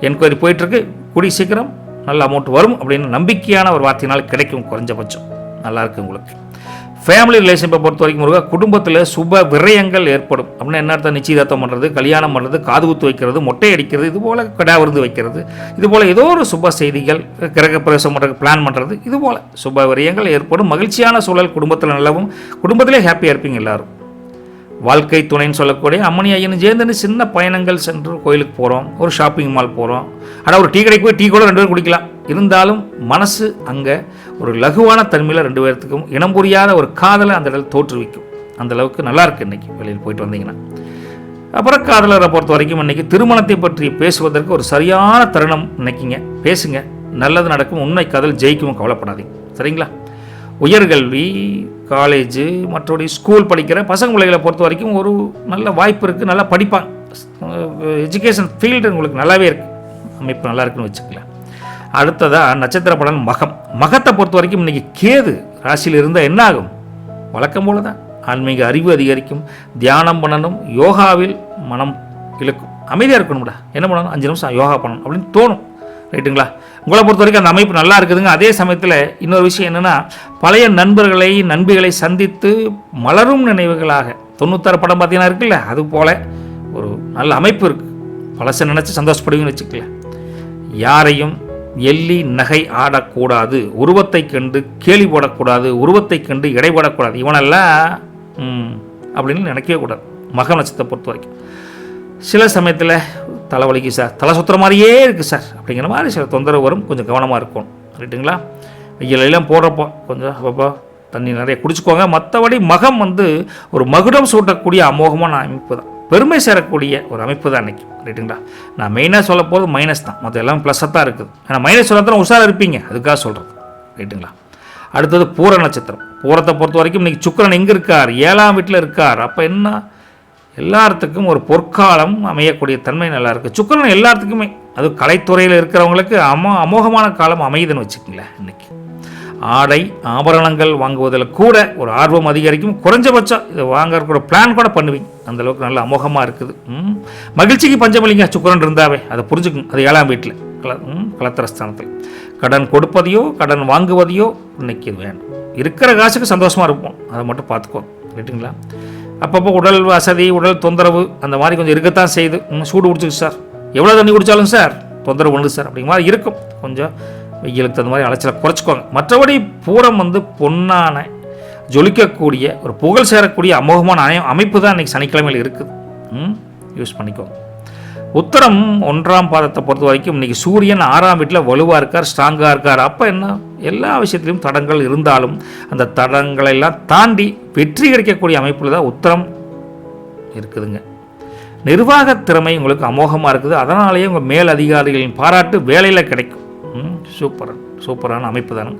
என்கொயரி போயிட்டுருக்கு, கூடி சீக்கிரம் நல்ல அமௌண்ட் வரும் அப்படின்னு நம்பிக்கையான ஒரு வார்த்தையினால் கிடைக்கும். குறைஞ்சபட்சம் நல்லாயிருக்கு. உங்களுக்கு ஃபேமிலி ரிலேஷன்ஷிப்பை பொறுத்த வரைக்கும் குடும்பத்தில் சுப விரயங்கள் ஏற்படும். அப்படின்னா என்ன அர்த்தம்? நிச்சயதார்த்தம் பண்ணுறது, கல்யாணம் பண்ணுறது, காது குத்து வைக்கிறது, மொட்டை அடிக்கிறது, இதுபோல் கடா விருந்து வைக்கிறது, இதுபோல் ஏதோ ஒரு சுப செய்திகள், கிரக பிரவேசம் பண்ணுறதுக்கு பிளான் பண்ணுறது, இதுபோல் சுப விரயங்கள் ஏற்படும். மகிழ்ச்சியான சூழல் குடும்பத்தில் நிலவும். குடும்பத்திலே ஹாப்பியாக இருப்பீங்க எல்லோரும். வாழ்க்கை துணைன்னு சொல்லக்கூடிய அம்மணி ஐயன் சேர்ந்துன்னு சின்ன பயணங்கள் சென்று கோயிலுக்கு போகிறோம், ஒரு ஷாப்பிங் மால் போகிறோம். ஆனால் ஒரு டீ கடைக்கு போய் டீ கூட 2 பேரும் குடிக்கலாம். இருந்தாலும் மனசு அங்கே ஒரு லகுவான தன்மையில் 2 பேர்த்துக்கும் இனம் புரியாத ஒரு காதலை அந்த இடத்துல தோற்றுவிக்கும். அந்த அளவுக்கு நல்லாயிருக்கு இன்றைக்கி வெளியில் போயிட்டு வந்தீங்கன்னா. அப்புறம் காதலரை பொறுத்த வரைக்கும் இன்றைக்கி திருமணத்தை பற்றி பேசுவதற்கு ஒரு சரியான தருணம் நினைக்கிங்க. பேசுங்க, நல்லது நடக்கும். உண்மை காதல் ஜெயிக்கும், கவலைப்படாதீங்க. சரிங்களா? உயர்கல்வி, காலேஜு, மற்றபடி ஸ்கூல் படிக்கிற பசங்க பிள்ளைகளை பொறுத்த வரைக்கும் ஒரு நல்ல வாய்ப்பு இருக்குது. நல்லா படிப்பாங்க. எஜுகேஷன் ஃபீல்டு உங்களுக்கு நல்லாவே இருக்குது. அமைப்பு நல்லா இருக்குன்னு வச்சுக்கலாம். அடுத்ததாக நட்சத்திர பலன் மகம். மகத்தை பொறுத்த வரைக்கும் இன்றைக்கி கேது ராசியில் இருந்தால் என்ன ஆகும்? வழக்கம் போல தான் ஆன்மீக அறிவு அதிகரிக்கும். தியானம் பண்ணணும், யோகாவில் மனம் இழுக்கும். அமைதியாக இருக்கணும்டா, என்ன பண்ணணும்? 5 நிமிஷம் யோகா பண்ணணும் அப்படின்னு தோணும். ரைட்டுங்களா? உங்களை பொறுத்த வரைக்கும் அந்த அமைப்பு நல்லா இருக்குதுங்க. அதே சமயத்தில் இன்னொரு விஷயம் என்னென்னா, பழைய நண்பர்களை நண்பிகளை சந்தித்து மலரும் நினைவுகளாக 96 படம் பார்த்தீங்கன்னா இருக்குல்ல, அது போல் ஒரு நல்ல அமைப்பு இருக்குது. பழசை நினச்சி சந்தோஷப்படுவீங்கன்னு வச்சுக்கல. யாரையும் எள்ளி நகை ஆடக்கூடாது, உருவத்தை கண்டு கேலி போடக்கூடாது, உருவத்தை கண்டு எடை போடக்கூடாது, இவனெல்லாம் அப்படின்னு நினைக்கவே கூடாது. மக நட்சத்திரத்தை பொறுத்த வரைக்கும் சில சமயத்தில் தலைவலிக்கு சார், தலை சுற்றுற மாதிரியே இருக்குது சார் அப்படிங்கிற மாதிரி சில தொந்தரவு வரும். கொஞ்சம் கவனமாக இருக்கும். ரைட்டுங்களா? வெயிலெல்லாம் போடுறப்போ கொஞ்சம் அப்பப்போ தண்ணி நிறைய குடிச்சுக்கோங்க. மற்றபடி மகம் ஒரு மகுடம் சூட்டக்கூடிய அமோகமான அமைப்பு தான், பெருமை சேரக்கூடிய ஒரு அமைப்பு தான் இன்றைக்கி. ரைட்டுங்களா? நான் மெயினாக சொல்ல போகிறது மைனஸ் தான், மற்ற எல்லாம் ப்ளஸ்ஸாக தான் இருக்குது. ஏன்னா மைனஸ் சொல்லத்தான் உஷாராக இருப்பீங்க, அதுக்காக சொல்கிறது. ரைட்டுங்களா? அடுத்தது பூர நட்சத்திரம். பூரத்தை பொறுத்த வரைக்கும் இன்றைக்கி சுக்கிரன் எங்கே இருக்கார்? 7ஆம் வீட்டில் இருக்கார். அப்போ என்ன, எல்லாத்துக்கும் ஒரு பொற்காலம் அமையக்கூடிய தன்மை நல்லா இருக்குது. சுக்கிரன் எல்லாத்துக்குமே, அது கலைத்துறையில் இருக்கிறவங்களுக்கு அமோகமான காலம் அமையுதுன்னு வச்சுக்கோங்களேன். இன்றைக்கி ஆடை ஆபரணங்கள் வாங்குவதில் கூட ஒரு ஆர்வம் அதிகரிக்கும். குறைஞ்சபட்சம் இதை வாங்கறக்கூட பிளான் கூட பண்ணுவீங்க, அந்தளவுக்கு நல்ல அமோகமாக இருக்குது. மகிழ்ச்சிக்கு பஞ்சமில்லைங்க சுக்கிரன் இருந்தாவே, அதை புரிஞ்சுக்குங்க. அது 7ஆம் வீட்டில் கலத்திரஸ்தானத்தில் கடன் கொடுப்பதையோ கடன் வாங்குவதையோ இன்னைக்கு வேணும். இருக்கிற காசுக்கு சந்தோஷமாக இருப்போம், அதை மட்டும் பார்த்துக்கோ. ரைட்டுங்களா? அப்பப்போ உடல் வசதி உடல் தொந்தரவு அந்த மாதிரி கொஞ்சம் இருக்கத்தான் செய்யுது. சூடு குடிச்சிருக்கு சார், எவ்வளோ தண்ணி குடித்தாலும் சார் தொந்தரவு ஒன்று சார் அப்படிங்கிற மாதிரி இருக்கும். கொஞ்சம் வெயிலுக்கு தகுந்த மாதிரி அலைச்சலை குறைச்சிக்கோங்க. மற்றபடி பூரம் பொன்னான ஜொலிக்கக்கூடிய ஒரு புகழ் சேரக்கூடிய அமோகமான அமைப்பு தான் இன்றைக்கி சனிக்கிழமையில் இருக்குது. யூஸ் பண்ணிக்கோங்க. உத்தரம் 1ஆம் பாதத்தை பொறுத்த வரைக்கும் இன்றைக்கி சூரியன் 6ஆம் வீட்டில் வலுவாக இருக்கார், ஸ்ட்ராங்காக இருக்கார். அப்போ என்ன, எல்லா விஷயத்துலையும் தடங்கள் இருந்தாலும் அந்த தடங்களெல்லாம் தாண்டி வெற்றி கிடைக்கக்கூடிய அமைப்பில் தான் உத்தரம் இருக்குதுங்க. நிர்வாக திறமை உங்களுக்கு அமோகமாக இருக்குது. அதனாலேயே உங்கள் மேல் அதிகாரிகளின் பாராட்டு வேலையில் கிடைக்கும். சூப்பரான அமைப்பு தானே.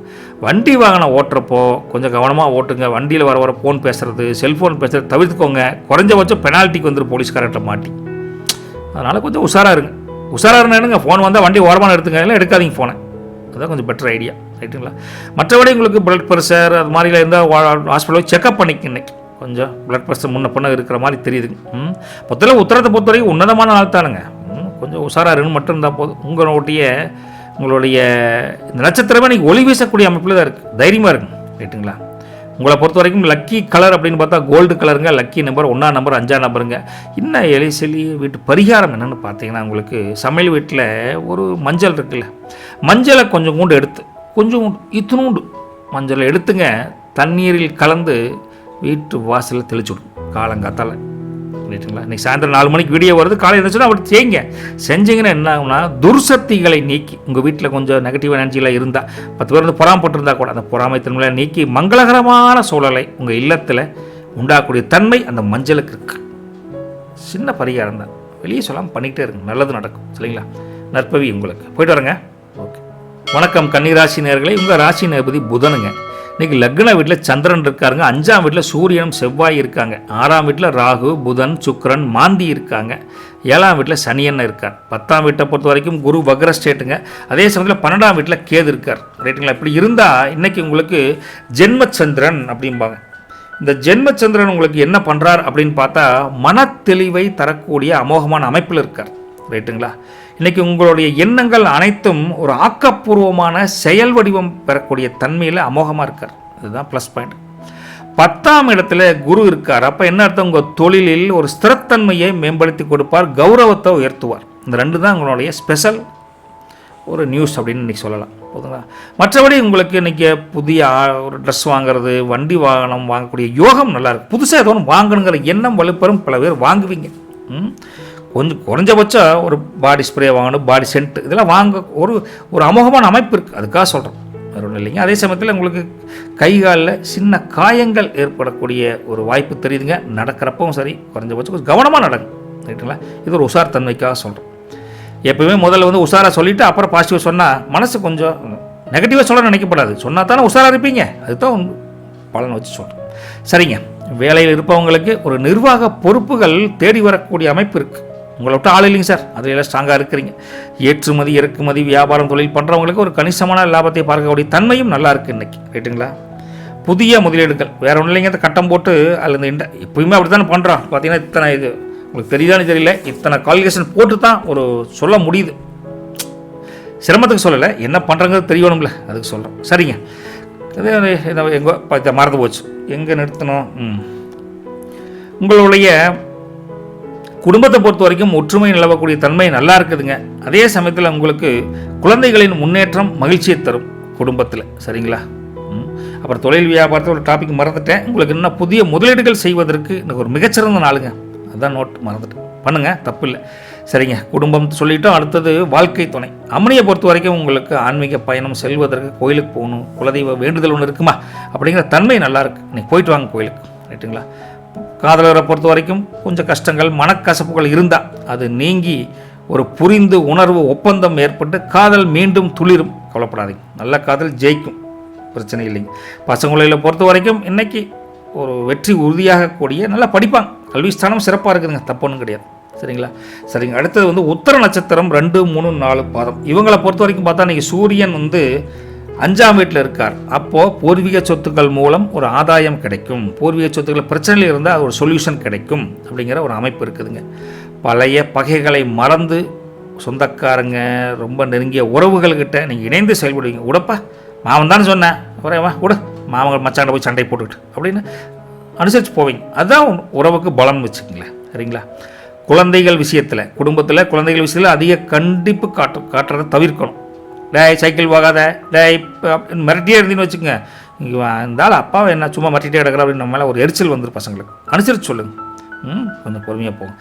வண்டி வாகனம் ஓட்டுறப்போ கொஞ்சம் கவனமாக ஓட்டுங்க. வண்டியில் வர ஃபோன் பேசுகிறது, செல்ஃபோன் பேசுகிறது தவிர்த்துக்கோங்க. குறைஞ்சபட்சம் பெனால்ட்டிக்கு போலீஸ்காரர்கிட்ட மாட்டி. அதனால் கொஞ்சம் உஷாராக இருங்க. உஷாராக இருந்தாங்க, ஃபோன் வந்தால் வண்டி ஓரமான எடுத்துங்க, இல்லை எடுக்காதீங்க ஃபோனை. அதுதான் கொஞ்சம் பெட்டர் ஐடியா. ரைட்டுங்களா? மற்றபடி உங்களுக்கு பிளட் ப்ரெஷர் அது மாதிரிலாம் இருந்தால் ஹாஸ்பிட்டலில் செக்அப் பண்ணிக்க. இன்னைக்கு கொஞ்சம் பிளட் ப்ரெஷர் முன்ன இருக்கிற மாதிரி தெரியுதுங்க. மொத்தத்தில் உத்தரத்தை பொறுத்த வரைக்கும் உன்னதமான நாள் தானுங்க. கொஞ்சம் உஷாராக இருக்குன்னு மட்டும் இருந்தால் போதும். உங்களுடைய இந்த நட்சத்திரமே நீங்கள் ஒளி வீசக்கூடிய அமைப்பில் தான் இருக்குது. தைரியமாக இருக்குங்க. ரைட்டுங்களா? உங்களை பொறுத்த வரைக்கும் லக்கி கலர் அப்படின்னு பார்த்தா கோல்டு கலருங்க. லக்கி நம்பர் 1ஆம் நம்பர் 5ஆம் நம்பருங்க. இன்னும் எலிசெலி வீட்டு பரிகாரம் என்னென்னு பார்த்தீங்கன்னா, உங்களுக்கு சமையல் வீட்டில் ஒரு மஞ்சள் இருக்குல்ல, மஞ்சளை கொஞ்சம் எடுத்து இத்தினூண்டு மஞ்சளை எடுத்துங்க, தண்ணீரில் கலந்து வீட்டு வாசலில் தெளிச்சு விடும் காலங்காத்தால். ரைட்டுங்களா? இன்றைக்கி சாயந்தரம் 4 மணிக்கு வீடியோ வருது, காலையில் இருந்துச்சுன்னா அப்படி செய்யுங்க. செஞ்சிங்கன்னா என்ன ஆகும்னா, துர்சக்திகளை நீக்கி உங்கள் வீட்டில் கொஞ்சம் நெகட்டிவ் எனர்ஜிலாம் இருந்தால் 10 பேர் பொறாமப்பட்டிருந்தா கூட அந்த பொறாமை தன்மையை நீக்கி மங்களகரமான சூழலை உங்கள் இல்லத்தில் உண்டாகக்கூடிய தன்மை அந்த மஞ்சளுக்கு இருக்குது. சின்ன பரிகாரம் தான், வெளியே சொல்லாமல் பண்ணிக்கிட்டே இருங்க, நல்லது நடக்கும். சரிங்களா? நற்பவி உங்களுக்கு. போய்ட்டு வரேங்க. ஓகே. வணக்கம் கன்னிராசி நேயர்களே. உங்கள் ராசி நேபதி புதனுங்க. இன்றைக்கி லக்ன வீட்டில் சந்திரன் இருக்காருங்க. 5ஆம் வீட்டில் சூரியனும் செவ்வாய் இருக்காங்க. 6ஆம் வீட்டில் ராகு புதன் சுக்கிரன் மாந்தி இருக்காங்க. 7ஆம் வீட்டில் சனியன் இருக்கார். 10ஆம் வீட்டை பொறுத்த வரைக்கும் குரு வக்ர ஸ்டேட்டுங்க. அதே சமயத்தில் 12ஆம் வீட்டில் கேது இருக்கார். ரைட்டுங்களா? இப்படி இருந்தால் இன்றைக்கி உங்களுக்கு ஜென்மச்சந்திரன் அப்படிம்பாங்க. இந்த ஜென்மச்சந்திரன் உங்களுக்கு என்ன பண்ணுறார் அப்படின்னு பார்த்தா, மனத்தெளிவை தரக்கூடிய அமோகமான அமைப்பில் இருக்கார். ரைட்டுங்களா? இன்றைக்கி உங்களுடைய எண்ணங்கள் அனைத்தும் ஒரு ஆக்கப்பூர்வமான செயல் வடிவம் பெறக்கூடிய தன்மையில் அமோகமாக இருக்கார். இதுதான் ப்ளஸ் பாயிண்ட். 10ஆம் இடத்துல குரு இருக்கார். அப்போ என்ன அர்த்தம், உங்கள் தொழிலில் ஒரு ஸ்திரத்தன்மையை மேம்படுத்தி கொடுப்பார், கௌரவத்தை உயர்த்துவார். இந்த 2 தான் உங்களுடைய ஸ்பெஷல் ஒரு நியூஸ் அப்படின்னு இன்றைக்கி சொல்லலாம். போதுங்களா? மற்றபடி உங்களுக்கு இன்றைக்கி புதிய ஒரு ட்ரெஸ் வாங்குறது, வண்டி வாகனம் வாங்கக்கூடிய யோகம் நல்லாயிருக்கு. புதுசாக ஏதோ ஒன்று வாங்கணுங்கிற எண்ணம் வலுப்பெறும். பல பேர் வாங்குவீங்க. கொஞ்சம் குறைஞ்சபட்சம் ஒரு பாடி ஸ்ப்ரே வாங்கணும், பாடி சென்ட் இதெல்லாம் வாங்க ஒரு அமோகமான அமைப்பு இருக்குது. அதுக்காக சொல்கிறேன், வேறு ஒன்றும் இல்லைங்க. அதே சமயத்தில் உங்களுக்கு கை காலில் சின்ன காயங்கள் ஏற்படக்கூடிய ஒரு வாய்ப்பு தெரியுதுங்க. நடக்கிறப்பவும் சரி, குறைஞ்சபட்சம் கொஞ்சம் கவனமாக நடக்கும். ரைட்டுங்களா? இது ஒரு உஷார் தன்மைக்காக சொல்கிறேன். எப்பவுமே முதல்ல உஷாராக சொல்லிவிட்டு அப்புறம் பாசிட்டிவாக சொன்னால் மனசு கொஞ்சம் நெகட்டிவாக சொல்ல நினைக்கப்படாது. சொன்னால் தானே உஷாராக இருப்பீங்க. அதுதான் பலனை வச்சு சொல்கிறேன். சரிங்க. வேலையில் இருப்பவங்களுக்கு ஒரு நிர்வாக பொறுப்புகள் தேடி வரக்கூடிய அமைப்பு இருக்குது. உங்களை விட்டு ஆள் இல்லைங்க சார், அதில் எல்லாம் ஸ்ட்ராங்காக இருக்கிறீங்க. ஏற்றுமதி இறக்குமதி வியாபாரம் தொழில் பண்ணுறவங்களுக்கு ஒரு கணிசமான லாபத்தை பார்க்கக்கூடிய தன்மையும் நல்லா இருக்குது இன்றைக்கி. ரைட்டுங்களா? புதிய முதலீடுகள் வேறு ஒன்றும் இல்லைங்க. இந்த கட்டம் போட்டு அதில் இந்த எப்பயுமே அப்படி தானே பண்ணுறோம். பார்த்தீங்கன்னா இத்தனை இது உங்களுக்கு தெரியுதானு தெரியல, இத்தனை கால்குலேஷன் போட்டு தான் ஒரு சொல்ல முடியுது. சிரமத்துக்கு சொல்லலை, என்ன பண்ணுறங்கிறது தெரியணும்ல, அதுக்கு சொல்கிறோம். சரிங்க. எங்கே மறந்து போச்சு, எங்கே நிறுத்தணும். உங்களுடைய குடும்பத்தை பொறுத்த வரைக்கும் ஒற்றுமை நிலவக்கூடிய தன்மை நல்லா இருக்குதுங்க. அதே சமயத்தில் உங்களுக்கு குழந்தைகளின் முன்னேற்றம் மகிழ்ச்சியை தரும் குடும்பத்தில். சரிங்களா? அப்புறம் தொழில் வியாபாரத்தில் ஒரு டாபிக் மறந்துட்டேன். உங்களுக்கு இன்னும் புதிய முதலீடுகள் செய்வதற்கு எனக்கு ஒரு மிகச்சிறந்த நாளுங்க. அதுதான் நோட் மறந்துட்டேன், பண்ணுங்கள், தப்பு இல்லை. சரிங்க, குடும்பம் சொல்லிட்டோம். அடுத்தது வாழ்க்கை துணை. அம்மனியை பொறுத்த வரைக்கும் உங்களுக்கு ஆன்மீக பயணம் செல்வதற்கு கோயிலுக்கு போகணும், குலதெய்வ வேண்டுதல் ஒன்று இருக்குமா அப்படிங்கிற தன்மை நல்லாயிருக்கு. நீங்கள் போயிட்டு வாங்க கோயிலுக்கு, ரைட்டுங்களா? காதலரை பொறுத்த வரைக்கும் கொஞ்சம் கஷ்டங்கள் மனக்கசப்புகள் இருந்தால் அது நீங்கி ஒரு புரிந்து உணர்வு ஒப்பந்தம் ஏற்பட்டு காதல் மீண்டும் துளிரும். கவலைப்படாதீங்க, நல்ல காதல் ஜெயிக்கும், பிரச்சனை இல்லைங்க. பசங்களை பொறுத்த வரைக்கும் இன்றைக்கி ஒரு வெற்றி உறுதியாக கூடிய நல்லா படிப்பாங்க. கல்வி ஸ்தானம் சிறப்பாக இருக்குதுங்க, தப்பு ஒன்றும் கிடையாது. சரிங்களா? சரிங்க. அடுத்தது உத்திர நட்சத்திரம் 2, 3, 4 பாதம். இவங்களை பொறுத்த வரைக்கும் பார்த்தா இன்றைக்கி சூரியன் 5ஆம் வீட்டில் இருக்கார். அப்போது பூர்வீக சொத்துக்கள் மூலம் ஒரு ஆதாயம் கிடைக்கும். பூர்வீக சொத்துக்கள் பிரச்சனையில் இருந்தால் அது ஒரு சொல்யூஷன் கிடைக்கும் அப்படிங்கிற ஒரு அமைப்பு இருக்குதுங்க. பழைய பகைகளை மறந்து சொந்தக்காரங்க ரொம்ப நெருங்கிய உறவுகள்கிட்ட நீங்கள் இணைந்து செயல்படுவீங்க. உடப்பா மாமன் தானே சொன்னேன், வரேவா விடு, மாமன் மச்சாண்ட போய் சண்டை போட்டுக்கிட்டு அப்படின்னு அனுசரித்து போவீங்க. அதுதான் உறவுக்கு பலம் வச்சுக்கங்களேன். சரிங்களா? குழந்தைகள் விஷயத்தில், குடும்பத்தில் குழந்தைகள் விஷயத்தில் அதிக கண்டிப்பு காட்டுறதை தவிர்க்கணும். டேய் சைக்கிள் போகாத, டேய் மிரட்டியே இருந்தீங்கன்னு வச்சுக்கோங்க, இங்கே இருந்தாலும் அப்பாவை என்ன சும்மா மிரட்டிகிட்டே கிடக்குற அப்படின்னு நம்ம மேலே ஒரு எரிச்சல் வந்துடும். பசங்களுக்கு அனுசரித்து சொல்லுங்கள். கொஞ்சம் பொறுமையாக போங்க.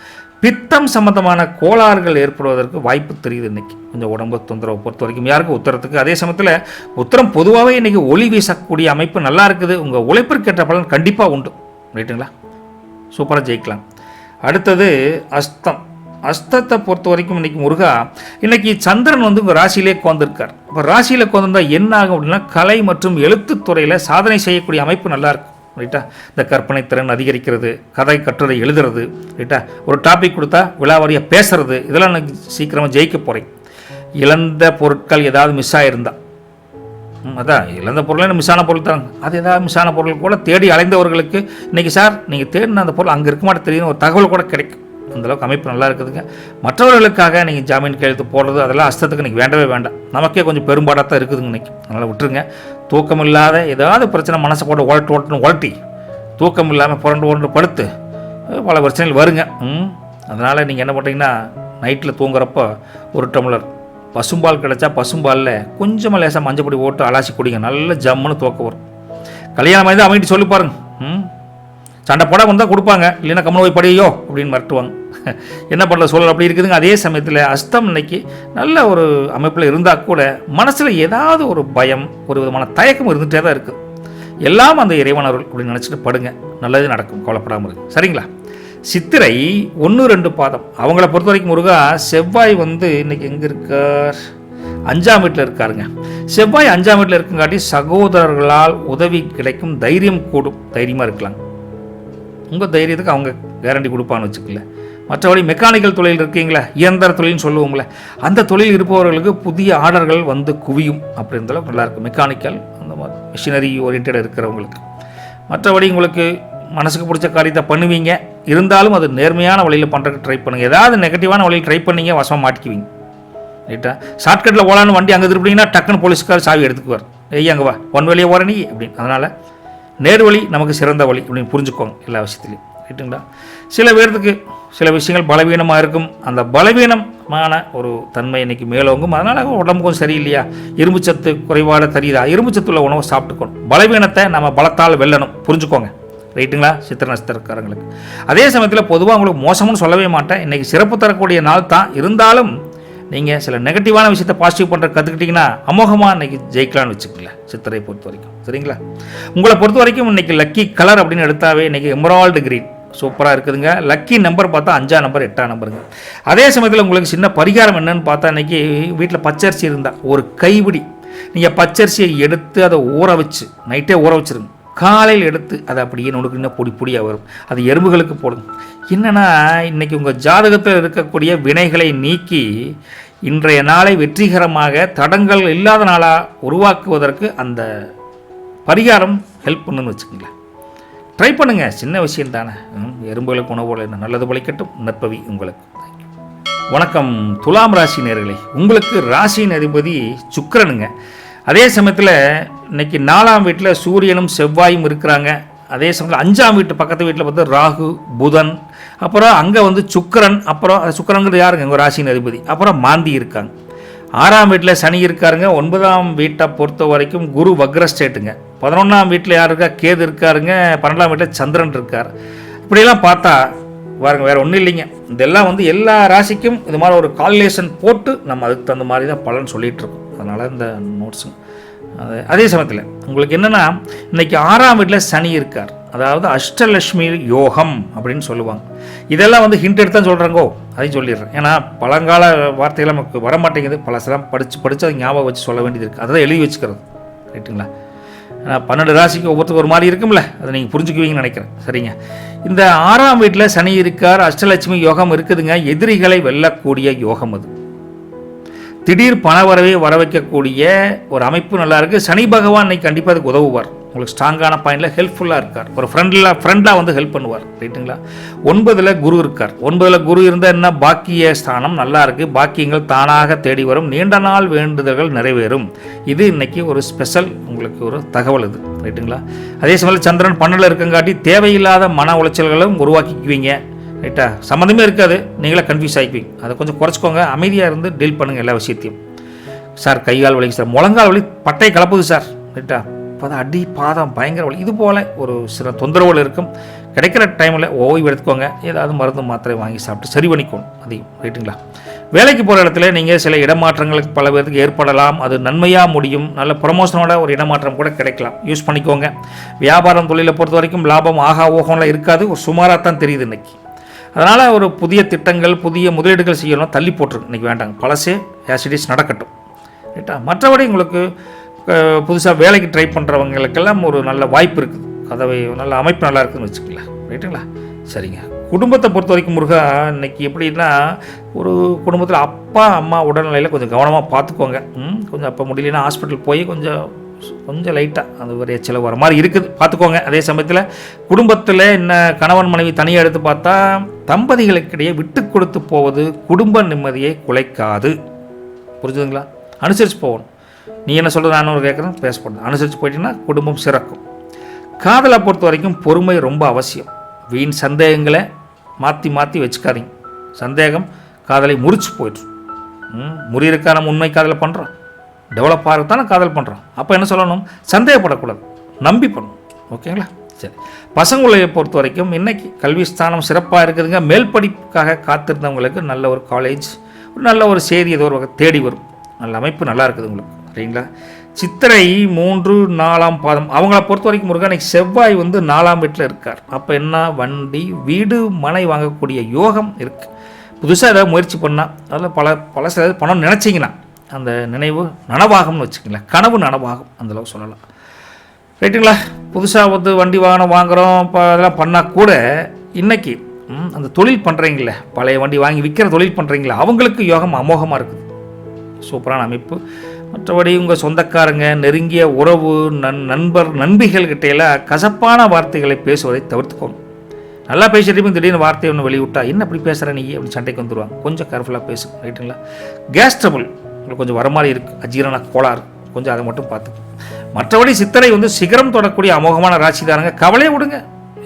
பித்தம் சம்மந்தமான கோளாறுகள் ஏற்படுவதற்கு வாய்ப்பு தெரியுது இன்றைக்கி. கொஞ்சம் உடம்பு தொந்தரவை பொறுத்த வரைக்கும் யாருக்கும் உத்தரத்துக்கு. அதே சமயத்தில் உத்தரம் பொதுவாகவே இன்றைக்கி ஒளி வீசக்கூடிய அமைப்பு நல்லா இருக்குது. உங்கள் உழைப்பிற்கேற்ற பலன் கண்டிப்பாக உண்டு, ரைட்டுங்களா? சூப்பராக ஜெயிக்கலாம். அடுத்தது அஸ்தம். அஸ்தத்தை பொறுத்த வரைக்கும் இன்றைக்கி முருகா, இன்றைக்கி சந்திரன் உங்கள் ராசியிலே உட்காந்துருக்கார். இப்போ ராசியில் உட்காந்துருந்தால் என்ன ஆகும் அப்படின்னா கலை மற்றும் எழுத்துத்துறையில் சாதனை செய்யக்கூடிய அமைப்பு நல்லாயிருக்கும், ரைட்டா? இந்த கற்பனை திறன் அதிகரிக்கிறது, கதை கட்டுரை எழுதுறது, ரைட்டா? ஒரு டாபிக் கொடுத்தா விழாவாரியாக பேசுறது, இதெல்லாம் எனக்கு சீக்கிரமாக ஜெயிக்க போகிறேன். இழந்த பொருட்கள் ஏதாவது மிஸ் ஆகிருந்தா, அதான் இழந்த பொருளே மிஸ்ஸான பொருள் தராங்க, அது ஏதாவது மிஸ்ஸான பொருள் கூட தேடி அலைந்தவர்களுக்கு இன்றைக்கி சார் நீங்கள் தேடின அந்த பொருள் அங்கே இருக்க மாட்டே தெரியும் ஒரு தகவல் கூட கிடைக்கும். அந்தளவுக்கு அமைப்பு நல்லா இருக்குதுங்க. மற்றவர்களுக்காக நீங்கள் ஜாமீன் கையெழுத்து போடுறது அதெல்லாம் அஸ்தத்துக்கு இன்றைக்கி வேண்டவே வேண்டாம். நமக்கே கொஞ்சம் பெரும்பாடாக தான் இருக்குதுங்க இன்றைக்கி. அதனால் விட்டுருங்க. தூக்கம் இல்லாத ஏதாவது பிரச்சனை மனசை போட்டு உழட்டி தூக்கம் இல்லாமல் புரண்டு படுத்து பல பிரச்சனைகள் வருங்க. அதனால் நீங்கள் என்ன பண்ணுறீங்கன்னா நைட்டில் தூங்குறப்போ ஒரு டம்ளர் பசும்பால் கிடச்சா பசும்பாலில் கொஞ்சமாக லேசாக மஞ்சள் பொடி போட்டு அலாசி குடிங்க, நல்ல ஜம்முன்னு தூக்கம் வரும். கல்யாணம் ஆகி தான் அவங்ககிட்ட சொல்லி பாருங்க. சண்டை போடாமல் இருந்தால் கொடுப்பாங்க, இல்லைன்னா கம்மன் போய் படியோ அப்படின்னு மிரட்டுவாங்க. என்ன பண்ணுற சூழல் அப்படி இருக்குதுங்க. அதே சமயத்தில் அஸ்தம் இன்னைக்கு நல்ல ஒரு அமைப்பில் இருந்தால் கூட மனசில் ஏதாவது ஒரு பயம், ஒரு விதமான தயக்கம் இருந்துகிட்டே தான் இருக்குது. எல்லாம் அந்த இறைவனருள் அப்படின்னு நினச்சிட்டு படுங்க, நல்லது நடக்கும், கவலைப்படாமல் இருக்கு. சரிங்களா? சித்திரை 1, 2 பாதம். அவங்கள பொறுத்த வரைக்கும் முருகா, செவ்வாய் இன்றைக்கி எங்கே இருக்கார்? 5ஆம் வீட்டில் இருக்காருங்க. செவ்வாய் 5ஆம் வீட்டில் இருக்குங்காட்டி சகோதரர்களால் உதவி கிடைக்கும், தைரியம் கூடும், தைரியமாக இருக்கலாம். உங்கள் தைரியத்துக்கு அவங்க கேரண்டி கொடுப்பான்னு வச்சுக்கல. மற்றபடி மெக்கானிக்கல் தொழில் இருக்கீங்களா, இயந்திர தொழில்னு சொல்லுவோங்களே, அந்த தொழில் இருப்பவர்களுக்கு புதிய ஆர்டர்கள் குவியும். அப்படி இருந்தாலும் நல்லாயிருக்கும். மெக்கானிக்கல் அந்த மாதிரி மிஷினரி ஓரியன்டாக இருக்கிறவங்களுக்கு. மற்றபடி உங்களுக்கு மனசுக்கு பிடிச்ச காரியத்தை பண்ணுவீங்க, இருந்தாலும் அது நேர்மையான வழியில் பண்ணுறதுக்கு ட்ரை பண்ணுங்கள். ஏதாவது நெகட்டிவான வழியில் ட்ரை பண்ணிங்க, வசமாக மாட்டிக்குவீங்க, ரைட்டா? ஷார்ட்கட்டில் ஓலான்னு வண்டி அங்கே திருப்பினீங்கன்னா டக்குன்னு போலீஸ்கார் சாவி எடுத்துக்குவார், அங்கே வா ஒன் வழியே ஓர நீ அப்படின்னு. அதனால் நேர்வழி நமக்கு சிறந்த வழி அப்படின்னு புரிஞ்சுக்கோங்க எல்லா விஷயத்துலையும், ரைட்டுங்களா? சில பேர்த்துக்கு சில விஷயங்கள் பலவீனமாக இருக்கும், அந்த பலவீனமான ஒரு தன்மை இன்றைக்கி மேலோங்கும். அதனால் உடம்புக்கும் சரியில்லையா, இரும்புச்சத்து குறைபாடு தெரியுதா, இரும்புச்சத்துள்ள உணவை சாப்பிட்டுக்கணும். பலவீனத்தை நம்ம பலத்தால் வெல்லணும், புரிஞ்சுக்கோங்க, ரைட்டுங்களா? சித்திர நட்சத்திரக்காரங்களுக்கு. அதே சமயத்தில் பொதுவாக உங்களுக்கு மோசம்னு சொல்லவே மாட்டேன், இன்றைக்கி சிறப்பு தரக்கூடிய நாள் தான். இருந்தாலும் நீங்கள் சில நெகட்டிவான விஷயத்தை பாசிட்டிவ் பண்ணுற கற்றுக்கிட்டிங்கன்னா அமோகமாக இன்றைக்கி ஜெயிக்கலான்னு வச்சுக்கல சித்திரை பொறுத்த வரைக்கும். சரிங்களா? உங்களை பொறுத்த வரைக்கும் இன்றைக்கி லக்கி கலர் அப்படின்னு எடுத்தாவே இன்றைக்கி எமரால்டு கிரீன் சூப்பராக இருக்குதுங்க. லக்கி நம்பர் பார்த்தா 5ஆம் நம்பர் 8ஆம் நம்பருங்க. அதே சமயத்தில் உங்களுக்கு சின்ன பரிகாரம் என்னன்னு பார்த்தா, இன்றைக்கி வீட்டில் பச்சரிசி இருந்தால் ஒரு கைபிடி நீங்கள் பச்சரிசியை எடுத்து அதை ஊற வச்சு நைட்டே ஊற வச்சுருங்க. காலையில் எடுத்து அதை அப்படியே நுணுக்குன்னு பொடியாக வரும், அது எறும்புகளுக்கு போடுங்க. என்னென்னா இன்றைக்கி உங்கள் ஜாதகத்தில் இருக்கக்கூடிய வினைகளை நீக்கி இன்றைய நாளை வெற்றிகரமாக தடங்கள் இல்லாத நாளாக உருவாக்குவதற்கு அந்த பரிகாரம் ஹெல்ப் பண்ணுன்னு வச்சுக்கோங்களேன். ட்ரை பண்ணுங்கள், சின்ன விஷயம் தானே. எறும்புகளுக்கு உணவு என்ன, நல்லது பழிக்கட்டும். நற்பவி உங்களுக்கு. வணக்கம் துலாம் ராசி நேயர்களே. உங்களுக்கு ராசியின் அதிபதி சுக்கிரனுங்க. அதே சமயத்தில் இன்றைக்கி 4ஆம் வீட்டில் சூரியனும் செவ்வாயும் இருக்கிறாங்க. அதே சமயத்தில் 5ஆம் வீட்டு பக்கத்து வீட்டில் பார்த்து ராகு, புதன், அப்புறம் அங்கே வந்து சுக்கிரன், அப்புறம் சுக்கிரங்கிறது யாருங்க உங்கள் ராசியின் அதிபதி, அப்புறம் மாந்தி இருக்காங்க. 6ஆம் வீட்டில் சனி இருக்காருங்க. 9ஆம் வீட்டை பொறுத்த வரைக்கும் குரு வக்ரஸ்டேட்டுங்க. 11ஆம் வீட்டில் யார் இருக்கா, கேது இருக்காருங்க. 12ஆம் வீட்டில் சந்திரன் இருக்கார். இப்படியெல்லாம் பார்த்தா பாருங்க, வேறு ஒன்றும் இல்லைங்க. இதெல்லாம் வந்து எல்லா ராசிக்கும் இது மாதிரி ஒரு கால்குலேஷன் போட்டு நம்ம அதுக்கு தகுந்த மாதிரி தான் பலன் சொல்லிகிட்ருக்கோம். அதனால் இந்த நோட்ஸுங்க. அதே சமயத்தில் உங்களுக்கு என்னென்னா, இன்றைக்கி 6ஆம் வீட்டில் சனி இருக்கார். அதாவது அஷ்டலட்சுமி யோகம் அப்படின்னு சொல்லுவாங்க. இதெல்லாம் வந்து ஹிண்ட் எடுத்து தான் சொல்கிறாங்கோ, அதையும் சொல்லிடுறேன். ஏன்னா பழங்கால வார்த்தைகள் நமக்கு வர மாட்டேங்குது. பல சிலம் படித்து அதை ஞாபகம் வச்சு சொல்ல வேண்டியது இருக்குது. அதை எழுதி வச்சுக்கிறது, ரைட்டுங்களா? 12 ராசிக்கு ஒவ்வொருத்தருக்கு ஒரு மாதிரி இருக்கும்ல, அதை நீங்கள் புரிஞ்சுக்குவீங்கன்னு நினைக்கிறேன். சரிங்க. இந்த 6ஆம் வீட்டில் சனி இருக்கார், அஷ்டலட்சுமி யோகம் இருக்குதுங்க. எதிரிகளை வெல்லக்கூடிய யோகம் அது. திடீர் பணவரவை வர வைக்கக்கூடிய ஒரு அமைப்பு நல்லா இருக்குது. சனி பகவான் இன்னைக்கு கண்டிப்பாக அதுக்கு உதவுவார். உங்களுக்கு ஸ்ட்ராங்கான பாயிண்டில் ஹெல்ப்ஃபுல்லாக இருக்கார். ஒரு ஃப்ரெண்டாக வந்து ஹெல்ப் பண்ணுவார், ரைட்டுங்களா? 9ல் குரு இருக்கார். 9ல் குரு இருந்தால் என்ன, பாக்கிய ஸ்தானம் நல்லா இருக்குது. பாக்கியங்கள் தானாக தேடி வரும். நீண்ட நாள் வேண்டுதல்கள் நிறைவேறும். இது இன்னைக்கு ஒரு ஸ்பெஷல் உங்களுக்கு ஒரு தகவல் இது, ரைட்டுங்களா? அதே சமயத்தில் சந்திரன் 12ல் இருக்கங்காட்டி தேவையில்லாத மன உளைச்சல்களும் உருவாக்கிக்குவீங்க, ரைட்டா? சம்மந்தமே இருக்காது, நீங்களே கன்ஃபியூஸ் ஆகிக்குவீங்க. அதை கொஞ்சம் குறைச்சிக்கோங்க. அமைதியாக இருந்து டீல் பண்ணுங்கள் எல்லா விஷயத்தையும். சார் கைகால் வலிக்கு சார், முழங்கால் வலி பட்டை கலப்புது சார், ரைட்டா? இப்போ அடி பாதம் பயங்கர வலி, இது போல் ஒரு சில தொந்தரவுகள் இருக்கும். கிடைக்கிற டைமில் ஓய்வு எடுத்துக்கோங்க. ஏதாவது மருந்து மாத்திரை வாங்கி சாப்பிட்டு சரி பண்ணிக்கணும் அதையும், ரைட்டுங்களா? வேலைக்கு போகிற இடத்துல நீங்கள் சில இடமாற்றங்களுக்கு பல பேருக்கு ஏற்படலாம். அது நன்மையாக முடியும். நல்ல ப்ரொமோஷனோட ஒரு இடமாற்றம் கூட கிடைக்கலாம். யூஸ் பண்ணிக்கோங்க. வியாபாரம் தொழிலை பொறுத்த வரைக்கும் லாபம் ஆகா ஓகம்லாம் இருக்காது. ஒரு சுமாராக தான் தெரியுது இன்றைக்கி. அதனால் ஒரு புதிய திட்டங்கள், புதிய முதலீடுகள் செய்யணும், தள்ளி போட்டுருக்கு. இன்றைக்கி வேண்டாங்க, பழசே ஆசிடிஸ் நடக்கட்டும், ரைட்டா? மற்றபடி உங்களுக்கு புதுசாக வேலைக்கு ட்ரை பண்ணுறவங்களுக்கெல்லாம் ஒரு நல்ல வாய்ப்பு இருக்குது. கதவை நல்ல அமைப்பு நல்லா இருக்குதுன்னு வச்சுக்கலாம், ரைட்டுங்களா? சரிங்க. குடும்பத்தை பொறுத்த வரைக்கும் முருகா, இன்றைக்கி எப்படின்னா, ஒரு குடும்பத்தில் அப்பா அம்மா உடல்நிலையில் கொஞ்சம் கவனமாக பார்த்துக்கோங்க. கொஞ்சம் அப்போ முடியலன்னா ஹாஸ்பிட்டல் போய் கொஞ்சம் லைட்டாக அது ஒரு எச்சல் வர மாதிரி இருக்குது, பார்த்துக்கோங்க. அதே சமயத்தில் குடும்பத்தில் என்ன கணவன் மனைவி தனியாக எடுத்து பார்த்தா தம்பதிகளுக்கிடையே விட்டு கொடுத்து போவது குடும்ப நிம்மதியை குலைக்காது. புரிஞ்சுதுங்களா? அனுசரித்து போகணும். நீ என்ன சொல்கிறது, நான் ஒரு கேட்குறேன், பேசப்படணும். அனுசரித்து போயிட்டீங்கன்னா குடும்பம் சிறக்கும். காதலை பொறுத்த வரைக்கும் பொறுமை ரொம்ப அவசியம். வீண் சந்தேகங்களை மாற்றி மாற்றி வச்சுக்காதீங்க. சந்தேகம் காதலை முறிச்சு போயிட்டு முறியிருக்கா நம்ம உண்மை காதலை பண்ணுறோம், டெவலப் ஆகிறதானே காதல் பண்ணுறோம். அப்போ என்ன சொல்லணும், சந்தேகப்படக்கூடாது, நம்பி பண்ணணும், ஓகேங்களா? சரி. பசங்களை பொறுத்த வரைக்கும் இன்றைக்கி கல்வி ஸ்தானம் சிறப்பாக இருக்குதுங்க. மேல் படிப்புக்காக காத்திருந்தவங்களுக்கு நல்ல ஒரு காலேஜ், நல்ல ஒரு செய்தி ஏதோ ஒரு தேடி வரும். நல்ல அமைப்பு நல்லா இருக்குது உங்களுக்கு, சரிங்களா? சித்திரை 3, 4ஆம் பாதம் அவங்கள பொறுத்த வரைக்கும் முருகன் இன்னைக்கு செவ்வாய் வந்து 4ஆம் வீட்டில் இருக்கார். அப்போ என்ன, வண்டி வீடு மனை வாங்கக்கூடிய யோகம் இருக்குது. புதுசாக ஏதாவது முயற்சி பண்ணால் அதில் பல சில பணம் நினச்சிங்கன்னா அந்த நினைவு நனவாகும்னு வச்சுக்கங்களேன். கனவு நனவாகும், அந்தளவு சொல்லலாம், ரைட்டுங்களா? புதுசாக வந்து வண்டி வாகனம் வாங்குகிறோம், இப்போ அதெல்லாம் பண்ணால் கூட இன்றைக்கி அந்த தொழில் பண்ணுறீங்களே, பழைய வண்டி வாங்கி விற்கிற தொழில் பண்ணுறீங்களே, அவங்களுக்கு யோகம் அமோகமாக இருக்குது. சூப்பரான அமைப்பு. மற்றபடி உங்கள் சொந்தக்காரங்க, நெருங்கிய உறவு, நண்பிகள்கிட்டையெல்லாம் கசப்பான வார்த்தைகளை பேசுவதை தவிர்த்துக்கோங்க. நல்லா பேசிட்டு திடீர்னு வார்த்தையை ஒன்று வெளிவிட்டா, என்ன அப்படி பேசுகிற நீ அப்படின்னு சண்டைக்கு வந்துடுவாங்க. கொஞ்சம் கேர்ஃபுல்லாக பேசுங்க, ரைட்டுங்களா? கேஸ் ட்ரபிள் உங்களுக்கு கொஞ்சம் வர மாதிரி இருக்குது, அஜீரண கோளாறு, கொஞ்சம் அதை மட்டும் பார்த்துக்கோங்க. மற்றபடி சித்திரை வந்து சிகரம் தொடக்கூடிய அமோகமான ராசிதாரங்க. கவலையை விடுங்க,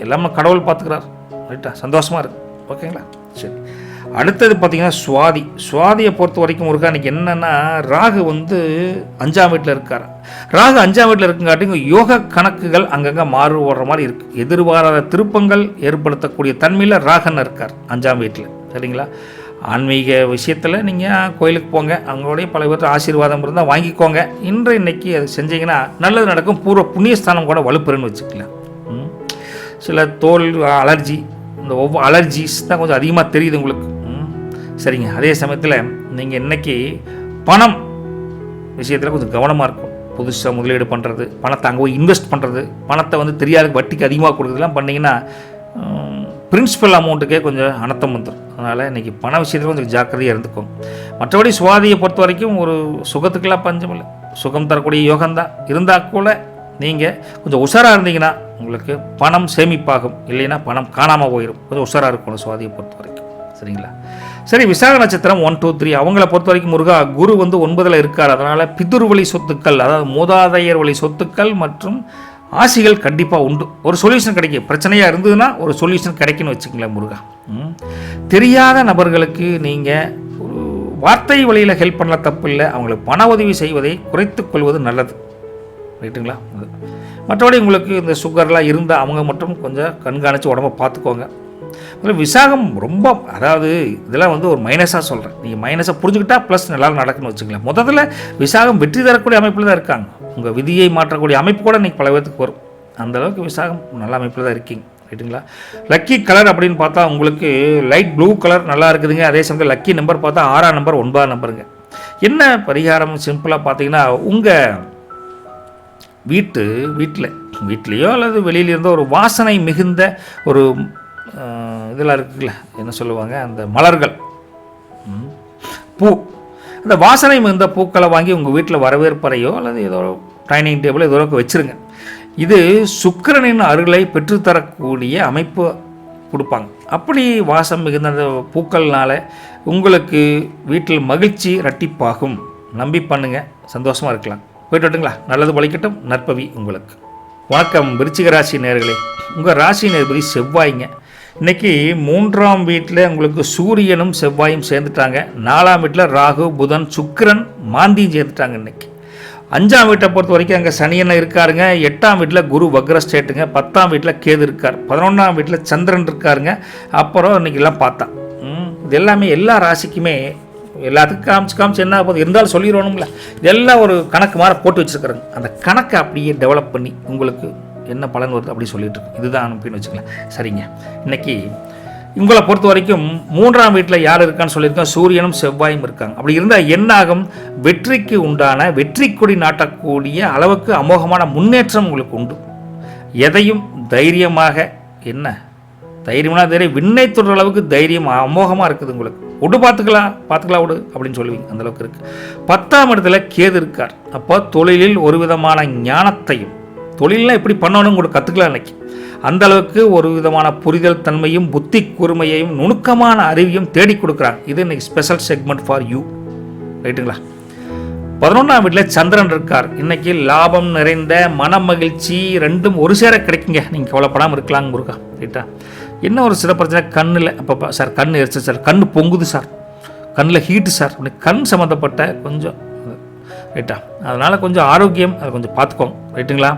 எல்லாமே கடவுள் பார்த்துக்கிறார், ரைட்டா? சந்தோஷமாக இருக்குது, ஓகேங்களா? சரி. அடுத்தது பார்த்திங்கன்னா சுவாதியை பொறுத்த வரைக்கும் முருகா இன்றைக்கி என்னென்னா, ராகு வந்து 5ஆம் வீட்டில் இருக்கார். ராகு 5ஆம் வீட்டில் இருக்குங்காட்டிங்க யோக கணக்குகள் அங்கங்கே மாறு ஓடுற மாதிரி இருக்குது. எதிர்பாராத திருப்பங்கள் ஏற்படுத்தக்கூடிய தன்மையில் ராகன் இருக்கார் 5ஆம் வீட்டில், சரிங்களா? ஆன்மீக விஷயத்தில் நீங்கள் கோயிலுக்கு போங்க, அவங்களுடைய பல பேர் ஆசீர்வாதம் இருந்தால் வாங்கிக்கோங்க. இன்னைக்கு அது செஞ்சீங்கன்னா நல்லது நடக்கும். பூர்வ புண்ணியஸ்தானம் கூட வலுப்பெறுன்னு வச்சுக்கலாம். சில தோல் அலர்ஜி, இந்த ஒவ்வொரு அலர்ஜிஸ் தான் கொஞ்சம் அதிகமாக தெரியுது உங்களுக்கு, சரிங்க? அதே சமயத்தில் நீங்கள் இன்றைக்கி பணம் விஷயத்தில் கொஞ்சம் கவனமாக இருக்கும். புதுசாக முதலீடு பண்ணுறது, பணத்தை அங்கே போய் இன்வெஸ்ட் பண்ணுறது, பணத்தை வந்து தெரியாத வட்டிக்கு அதிகமாக கொடுக்குறதுலாம் பண்ணிங்கன்னா பிரின்சிபல் அமௌண்ட்டுக்கே கொஞ்சம் அனர்த்தம் வந்துடும். அதனால் இன்றைக்கி பண விஷயத்தில் கொஞ்சம் ஜாக்கிரதையாக இருந்துக்கோங்க. மற்றபடி சுவாதியை பொறுத்த வரைக்கும் ஒரு சுகத்துக்கெல்லாம் பஞ்சம் இல்லை, சுகம் தரக்கூடிய யோகம்தான். இருந்தால் கூட நீங்கள் கொஞ்சம் உஷாராக இருந்தீங்கன்னா உங்களுக்கு பணம் சேமிப்பாகும், இல்லைன்னா பணம் காணாமல் போயிடும். கொஞ்சம் உஷாராக இருக்கணும் சுவாதியை பொறுத்த வரைக்கும், சரிங்களா? சரி. விசாக நட்சத்திரம் 1, 2, 3 அவங்கள பொறுத்த வரைக்கும் முருகா குரு வந்து 9ல் இருக்கார். அதனால் பிதுர் வழி சொத்துக்கள், அதாவது மூதாதையர் வழி சொத்துக்கள் மற்றும் ஆசைகள் கண்டிப்பாக உண்டு. ஒரு சொல்யூஷன் கிடைக்கும். பிரச்சனையாக இருந்ததுன்னா ஒரு சொல்யூஷன் கிடைக்குன்னு வச்சுங்களேன் முருகா. தெரியாத நபர்களுக்கு நீங்கள் ஒரு வார்த்தை வழியில் ஹெல்ப் பண்ண தப்பு இல்லை. அவங்களுக்கு பண உதவி செய்வதை குறைத்து கொள்வது நல்லது. ரைட்டுங்களா? மற்றபடி உங்களுக்கு இந்த சுகர்லாம் இருந்தால் அவங்க மட்டும் கொஞ்சம் கண்காணித்து உடம்பை பார்த்துக்கோங்க. அதில் விசாகம் ரொம்ப, அதாவது இதெல்லாம் வந்து ஒரு மைனஸாக சொல்கிறேன். நீங்கள் மைனஸை புரிஞ்சுக்கிட்டா ப்ளஸ் நல்லா நடக்குன்னு வச்சுக்கலாம். முதல்ல விசாகம் வெற்றி தரக்கூடிய அமைப்பில் தான் இருக்காங்க. உங்கள் விதியை மாற்றக்கூடிய அமைப்பு கூட இன்றைக்கி பல பேருக்கு வரும். அந்தளவுக்கு விசாகம் நல்ல அமைப்பில் தான் இருக்கீங்க. ரைட்டுங்களா? லக்கி கலர் அப்படின்னு பார்த்தா உங்களுக்கு லைட் ப்ளூ கலர் நல்லா இருக்குதுங்க. அதே சமயத்தில் லக்கி நம்பர் பார்த்தா 6ஆம் நம்பர் 9ஆம் நம்பருங்க. என்ன பரிகாரம் சிம்பிளாக பார்த்தீங்கன்னா, உங்கள் வீட்லேயோ அல்லது வெளியிலிருந்தோ ஒரு வாசனை மிகுந்த ஒரு இதெல்லாம் இருக்குல்ல, என்ன சொல்லுவாங்க, அந்த மலர்கள், பூ, அந்த வாசனை மிகுந்த பூக்களை வாங்கி உங்கள் வீட்டில் வரவேற்பறையோ அல்லது ஏதோ டைனிங் டேபிள் ஏதோ வச்சுருங்க. இது சுக்கிரனின் அருளை பெற்றுத்தரக்கூடிய அமைப்பு கொடுப்பாங்க. அப்படி வாசம் மிகுந்த அந்த பூக்கள்னால உங்களுக்கு வீட்டில் மகிழ்ச்சி இரட்டிப்பாகும். நம்பி பண்ணுங்கள், சந்தோஷமாக இருக்கலாம். போய்ட்டு வரட்டுங்களா? நல்லது பழிக்கட்டும். நற்பவி உங்களுக்கு. வணக்கம் விருச்சிக ராசி நேயர்களே. உங்கள் ராசி நேர்பதி செவ்வாய்ங்க. இன்றைக்கி 3ஆம் வீட்டில் உங்களுக்கு சூரியனும் செவ்வாயும் சேர்ந்துட்டாங்க. 4ஆம் வீட்டில் ராகு புதன் சுக்கிரன் மாந்தியும் சேர்ந்துட்டாங்க. இன்றைக்கி 5ஆம் வீட்டை பொறுத்த வரைக்கும் அங்கே சனியன் இருக்காருங்க. 8ஆம் வீட்டில் குரு வக்ர ஸ்டேட்டுங்க. 10ஆம் வீட்டில் கேது இருக்கார். 11ஆம் வீட்டில் சந்திரன் இருக்காருங்க. அப்புறம் இன்றைக்கெல்லாம் பார்த்தா இது எல்லாமே எல்லா ராசிக்குமே எல்லாத்துக்கும் காமிச்சு என்ன போகுது இருந்தாலும் சொல்லிடணுங்களா. இதெல்லாம் ஒரு கணக்கு மாதிரி போட்டு வச்சுருக்குறேங்க. அந்த கணக்கை அப்படியே டெவலப் பண்ணி உங்களுக்கு என்ன பலன் வருது அப்படி சொல்லிட்டு இருக்கு. இதுதான் அனுப்பின்னு வச்சுக்கலாம். சரிங்க, இன்றைக்கி உங்களை பொறுத்த வரைக்கும் 3ஆம் வீட்டில் யார் இருக்கான்னு சொல்லியிருக்கோம், சூரியனும் செவ்வாயும் இருக்காங்க. அப்படி இருந்தால் என்னாகும், வெற்றிக்கு உண்டான வெற்றி கொடி நாட்டக்கூடிய அளவுக்கு அமோகமான முன்னேற்றம் உங்களுக்கு உண்டு. எதையும் தைரியமாக, என்ன தைரியம்னா தைரியம், விண்ணை தொடுற அளவுக்கு தைரியம் அமோகமாக இருக்குது உங்களுக்கு. விடு பார்த்துக்கலாம் விடு அப்படின்னு சொல்லுவீங்க. அந்தளவுக்கு இருக்குது. 10ஆம் இடத்துல கேது இருக்கார். அப்போ தொழிலில் ஒரு விதமான ஞானத்தையும், தொழிலெலாம் எப்படி பண்ணணும் கூட கற்றுக்கலாம் இன்றைக்கி. அந்த அளவுக்கு ஒரு விதமான புரிதல் தன்மையும் புத்தி கூர்மையையும் நுணுக்கமான அறிவையும் தேடி கொடுக்குறாங்க. இது இன்றைக்கி ஸ்பெஷல் செக்மெண்ட் ஃபார் யூ. ரைட்டுங்களா? 11ஆம் வீட்டில் சந்திரன் இருக்கார். இன்றைக்கி லாபம் நிறைந்த மன மகிழ்ச்சி ரெண்டும் ஒரு சேர கிடைக்குங்க. நீங்கள் கவலைப்படாமல் இருக்கலாங்க முருகா. ரைட்டா? என்ன ஒரு சில பிரச்சனை கண்ணில், அப்பப்போ சார் கண் எரிச்சல் சார், கண் பொங்குது சார், கண்ணில் ஹீட்டு சார், அப்படி கண் சம்மந்தப்பட்ட கொஞ்சம் ரைட்டா? அதனால் கொஞ்சம் ஆரோக்கியம் அதை கொஞ்சம் பார்த்துக்கோங்க. ரைட்டுங்களா?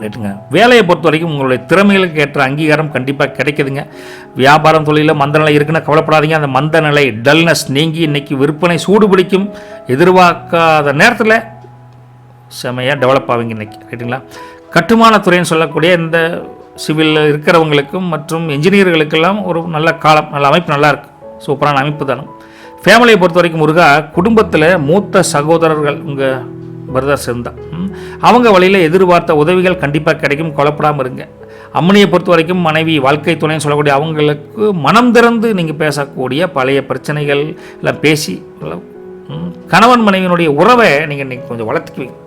ரைட்டுங்க. வேலையை பொறுத்த வரைக்கும் உங்களுடைய திறமைகளுக்கு ஏற்ற அங்கீகாரம் கண்டிப்பாக கிடைக்குதுங்க. வியாபாரம் தொழிலில் மந்த நிலை இருக்குன்னு கவலைப்படாதீங்க. அந்த மந்த நிலை டல்னஸ் நீங்கி இன்றைக்கி விற்பனை சூடு பிடிக்கும். எதிர்பார்க்காத நேரத்தில் செமையாக டெவலப் ஆகுங்க இன்றைக்கி. ரைட்டுங்களா? கட்டுமான துறைன்னு சொல்லக்கூடிய இந்த சிவிலில் இருக்கிறவங்களுக்கும் மற்றும் என்ஜினியர்களுக்கெல்லாம் ஒரு நல்ல காலம், நல்ல அமைப்பு நல்லாயிருக்கு. சூப்பரான அமைப்பு தானே. ஃபேமிலியை பொறுத்த வரைக்கும் முருகா, குடும்பத்தில் மூத்த சகோதரர்கள் உங்கள் பிரதர்ஸ் இருந்தால் அவங்க வழியில் எதிர்பார்த்த உதவிகள் கண்டிப்பாக கிடைக்கும். கவலைப்படாமல் இருங்க. அம்மனியை பொறுத்த வரைக்கும் மனைவி, வாழ்க்கை துணைன்னு சொல்லக்கூடிய அவங்களுக்கு மனம் திறந்து நீங்கள் பேசக்கூடிய பழைய பிரச்சனைகள் எல்லாம் பேசி கணவன் மனைவியினுடைய உறவை நீங்கள் இன்றைக்கி கொஞ்சம் வளர்த்துக்குவீங்க.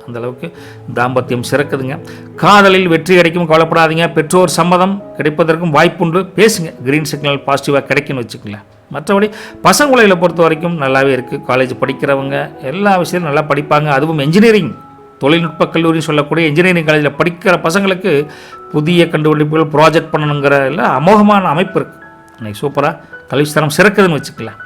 அந்தளவுக்கு தாம்பத்தியம் சிறக்குதுங்க. காதலில் வெற்றி கிடைக்கும். கவலைப்படாதீங்க. பெற்றோர் சம்மதம் கிடைப்பதற்கும் வாய்ப்புண்டு. பேசுங்க. கிரீன் சிக்னல் பாசிட்டிவாக கிடைக்குன்னு வச்சுக்கலாம். மற்றபடி பசங்களை பொறுத்த வரைக்கும் நல்லாவே இருக்குது. காலேஜ் படிக்கிறவங்க எல்லா விஷயத்தையும் நல்லா படிப்பாங்க. அதுவும் என்ஜினியரிங் தொழில்நுட்ப கல்லூரின்னு சொல்லக்கூடிய என்ஜினியரிங் காலேஜில் படிக்கிற பசங்களுக்கு புதிய கண்டுபிடிப்புகள் ப்ராஜெக்ட் பண்ணணுங்கிற எல்லாம் அமோகமான அமைப்பு இருக்குது. இன்றைக்கி சூப்பராக கல்விஸ்தரம் சிறக்குதுன்னு வச்சுக்கலாம்.